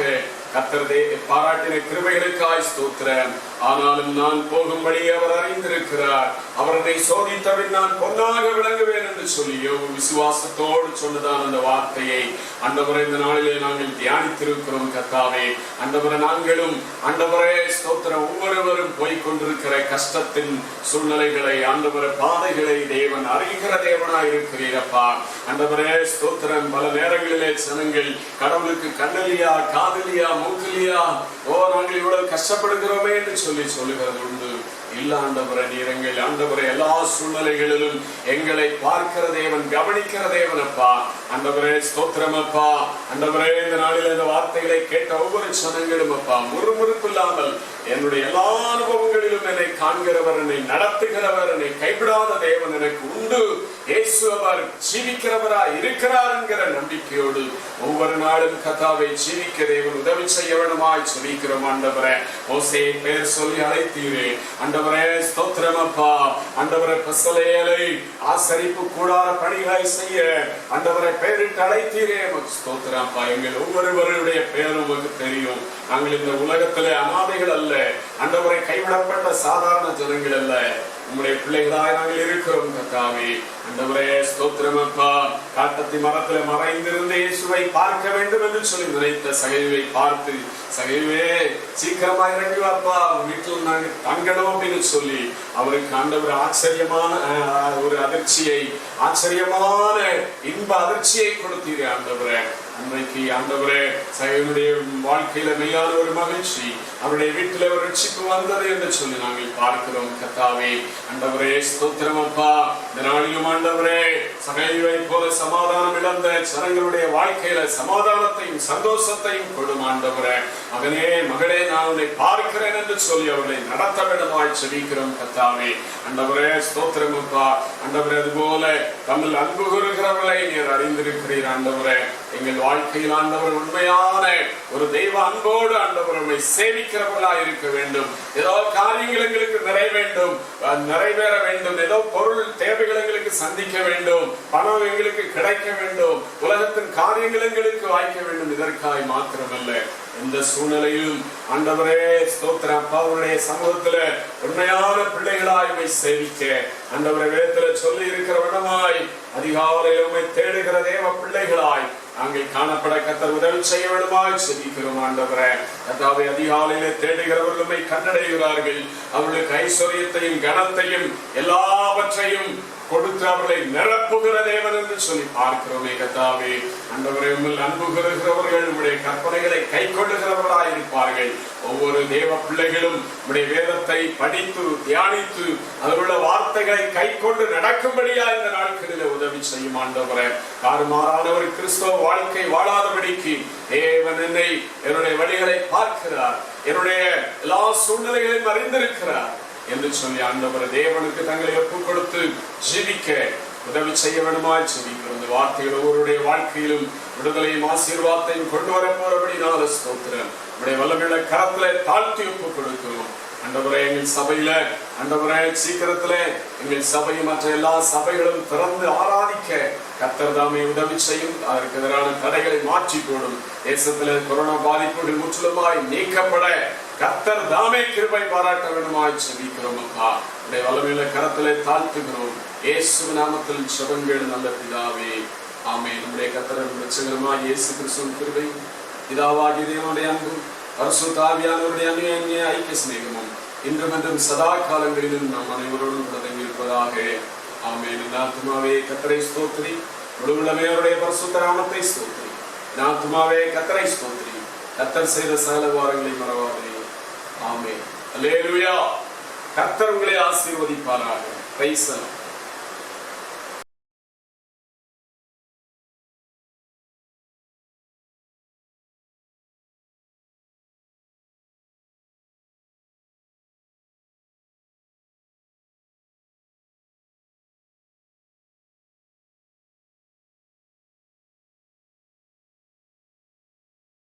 கர்த்தர் பாராட்டின கிருபைகளுக்காய் ஸ்தோத்திரம். ஆனாலும் நான் போகும்படி அவர் அறிந்திருக்கிறார். அவரை சோதித்தபின் நான் பொன்னாக விளங்குவேன் என்று சொல்லி விசுவாசத்தோடு சொன்னதான் அந்த வார்த்தையை ஆண்டவரே இந்த நாளிலே நாங்கள் தியானித்திருக்கிறோம். கர்த்தாவே ஆண்டவரே நாங்களும் ஆண்டவரே ஸ்தோத்திரம் ஒவ்வொருவரும் போய்கொண்டிருக்கிற கஷ்டத்தின் சூழ்நிலைகளை ஆண்டவரே பாதைகளை தேவன் அறிகிற தேவனாய் இருக்கிறீரப்பா. ஆண்டவரே ஸ்தோத்திரம். பல நேரங்களிலே ஜனங்கள் கடவுளுக்கு கண்ணலியா காதலியா மூக்கலியா நாங்கள் இவ்வளவு கஷ்டப்படுகிறோமே என்று சொல்லுகிறது உண்டு. இல்ல ஆண்டவரே, நீர் எங்கள் ஆண்டவரே எல்லா சூழ்நிலைகளிலும் எங்களை பார்க்கிற தேவன், கவனிக்கிற தேவன் அப்பா. ஆண்டவரே ஸ்தோத்திரம் அப்பா. ஆண்டவரே இந்த நாளில் இந்த வார்த்தைகளை கேட்ட ஒவ்வொரு ஜனங்களும் அப்பா முறுமுறுப்பு இல்லாமல் என்னுடைய எல்லா அனுபவங்களிலும் என்னை காண்கிறவர், என்னை நடத்துகிறவர், என்னை கைவிடாத தேவன் எனக்கு உண்டு. இயேசு அவர் ஜீவிக்கிறவராய் இருக்கிறார் என்கிற நம்பிக்கையோடு ஒவ்வொரு நாளும் கர்த்தாவை ஜீவிக்க தேவன் உதவி செய்ய வேண்டுமாய் சொல்லிக்கிறோம். ஆண்டவரே மோசேயை பெயர் சொல்லி அழைத்தீரே. ஆண்டவரே ஸ்தோத்திரம் அப்பா. ஆண்டவரே பசலேயலை ஆசரிப்பு கூடார பணிகளை செய்ய ஆண்டவரை பெயரிட்டு அழைத்தீரே. ஸ்தோத்திரம் அப்பா. எங்கள் ஒவ்வொருவருடைய பெயரும் உங்களுக்கு தெரியும். நாங்கள் இந்த உலகத்திலே அனாதைகள் அல்ல ஆண்டவரை, கைவிடப்பட்ட சாதாரண ஜனங்கள் அல்ல, உங்களுடைய பிள்ளைகளாய் நாங்கள் இருக்கிறோம். கர்த்தாவே ஆண்டவரே ஸ்தோத்திரம் அப்பா. காட்டத்தி மரத்துல மறைந்திருந்த இயேசுவை பார்க்க வேண்டும் என்று சொல்லி நினைத்த சகைவை பார்த்து, சகைவே சீக்கிரமா இறங்கி வாப்பா, வீட்டில் நாங்கள் தங்கணும் அப்படின்னு சொல்லி அவருக்கு ஆண்டவர் ஆச்சரியமான ஒரு அதிர்ச்சியை, ஆச்சரியமான இன்ப அதிர்ச்சியை கொடுத்தீரே ஆண்டவரே. அன்றைக்கு ஆண்டவரே சகைவனுடைய வாழ்க்கையில மெய்யான ஒரு மகிழ்ச்சி, அவருடைய வீட்டில் ஒரு ரட்சிப்பு வந்தது என்று சொல்லி நாங்கள் பார்க்கிறோம். கர்த்தாவே ஆண்டவரே ஸ்தோத்திரம் அப்பா. இந்த நாளிலும் ஆண்டவரே சகைவை போல சமாதானம் இழந்த ஜனங்களுடைய வாழ்க்கையில சமாதானத்தையும் சந்தோஷத்தையும் கொடும் ஆண்டவரே. மகனே மகளே, நான் உன்னை பார்க்கிறேன் என்று சொல்லி அவர்களை நடத்த வேண்டுமாய் செபிக்கிறோம். கர்த்தாவே ஆண்டவரே ஸ்தோத்திரம் அப்பா. ஆண்டவரே அதுபோல தமிழ் அன்பு கூறுகிறவர்களை நீர் அறிந்திருக்கிறீர். ஆண்டவரே எங்கள் வாழ்க்கையில் ஆண்டவர் உண்மையான ஒரு தெய்வ அன்போடு ஆண்டவர் உண்மை சேவிக்கிறவர்களாக இருக்க வேண்டும். ஏதோ காரியங்கள் எங்களுக்கு நிறைவேற வேண்டும், ஏதோ பொருள் தேவைகள் எங்களுக்கு சந்திக்க வேண்டும், பணம் எங்களுக்கு கிடைக்க வேண்டும், உலகத்தின் காரியங்கள் எங்களுக்கு வாய்க்க வேண்டும், இதற்காய் மாத்திரமல்ல இந்த சூழ்நிலையும் ஆண்டவரே ஸ்தோத்திரம் அப்பா அவருடைய சமூகத்துல உண்மையான பிள்ளைகளாய் உம்மை சேவிக்க ஆண்டவரே வேதத்துல சொல்லி இருக்கிற விடமாய் அதிகாலையில் உம்மை தேடுகிற தேவ பிள்ளைகளாய் நாங்கள் காணப்பட கர்த்தர் உதவி செய்ய வேண்டுமாய் செபிக்கிறோம். ஆண்டவரே கர்த்தாவே அதிகாலையிலே தேடுகிறவர்களுமை கண்டடைகிறார்கள். அவர்களுக்கு ஐஸ்வர்யத்தையும் கனத்தையும் எல்லாவற்றையும் கொடுத்து அவர்களை நிரப்புகிற தேவன் என்று சொல்லி பார்க்கிறோமே. கர்த்தாவே ஆண்டவரே உம்மில் அன்பு கூறுகிறவர்கள் உம்முடைய கற்பனைகளை கை கொள்ளுகிறவர்களாய் இருப்பார்கள். ஒவ்வொரு தேவ பிள்ளைகளும் உம்முடைய வேதத்தை படித்து தியானித்து அதனுள்ள வார்த்தைகளை கை கொண்டு நடக்கும்படியா இந்த நாட்களில் உதவி செய்யும். ஆண்டவரே தாறுமாறான ஒரு கிறிஸ்தவ வாழ்க்கை வாழாதபடிக்கு தேவன் என்னுடைய வழிகளை பார்க்கிறார், என்னுடைய எல்லா சூழ்நிலைகளையும் அறிந்திருக்கிறார் என்று சொல்லி ஆண்டவர் தேவனுக்கு தங்களை ஒப்புக் கொடுத்து ஜீவிக்க உதவி செய்ய வேண்டுமாய் ஜெபிக்கிறோம். இந்த வார்த்தைகள் ஒவ்வொருடைய வாழ்க்கையிலும் விடுதலையும் ஆசீர்வாதத்தையும் கொண்டு வர போறபடினால ஸ்தோத்திரம். நம்முடைய வல்லமையுள்ள கரத்திலே தாழ்த்தி ஒப்புக் கொடுக்கிறோம். ஆண்டவரே எங்கள் சபையில ஆண்டவரே சீக்கிரத்துல எங்கள் சபையும் மற்ற எல்லா சபைகளும் திறந்து ஆராதிக்க கர்த்தர் தாமே உதவி செய்யும். அதற்கு எதிரான தடைகளை மாற்றி போடும். தேசத்துல கொரோனா பாதிப்பு முற்றிலுமாய் நீக்கப்பட கர்த்தர் தாமே கிருபை பாராட்ட வேண்டுமாய் செபிக்கிறோம். அப்பா உடைய வல்லமையுள்ள கரத்திலே தாழ்த்துகிறோம். இயேசு நாமத்தில் ஜெபங்கள் நல்ல பிதாவே, ஆமென். நம்முடைய கர்த்தர் ரட்சகருமாய் இயேசு கிறிஸ்துவின் கிருபை, பிதாவாகிய தேவனுடைய அன்பும் பரிசுத்த ஆவியானவருடைய அந்நிய ஐக்கிய சிநேகமும் இன்றும் என்றும் சதா காலங்களிலும் நாம் அனைவரோடும் தொடங்கி இருப்பதாக. ஆமென். ஆத்துமாவே கர்த்தரை ஸ்தோத்திரி, முழுவதுமே அவருடைய பரிசுத்த நாமத்தை ஸ்தோத்திரி. ஆத்துமாவே கர்த்தரை ஸ்தோத்திரி, கர்த்தர் செய்த சகல வாரங்களை மறவாதே. ஆமென். அல்லேலூயா. கர்த்தர் உங்களை ஆசீர்வதிப்பாராக. Price the Lord.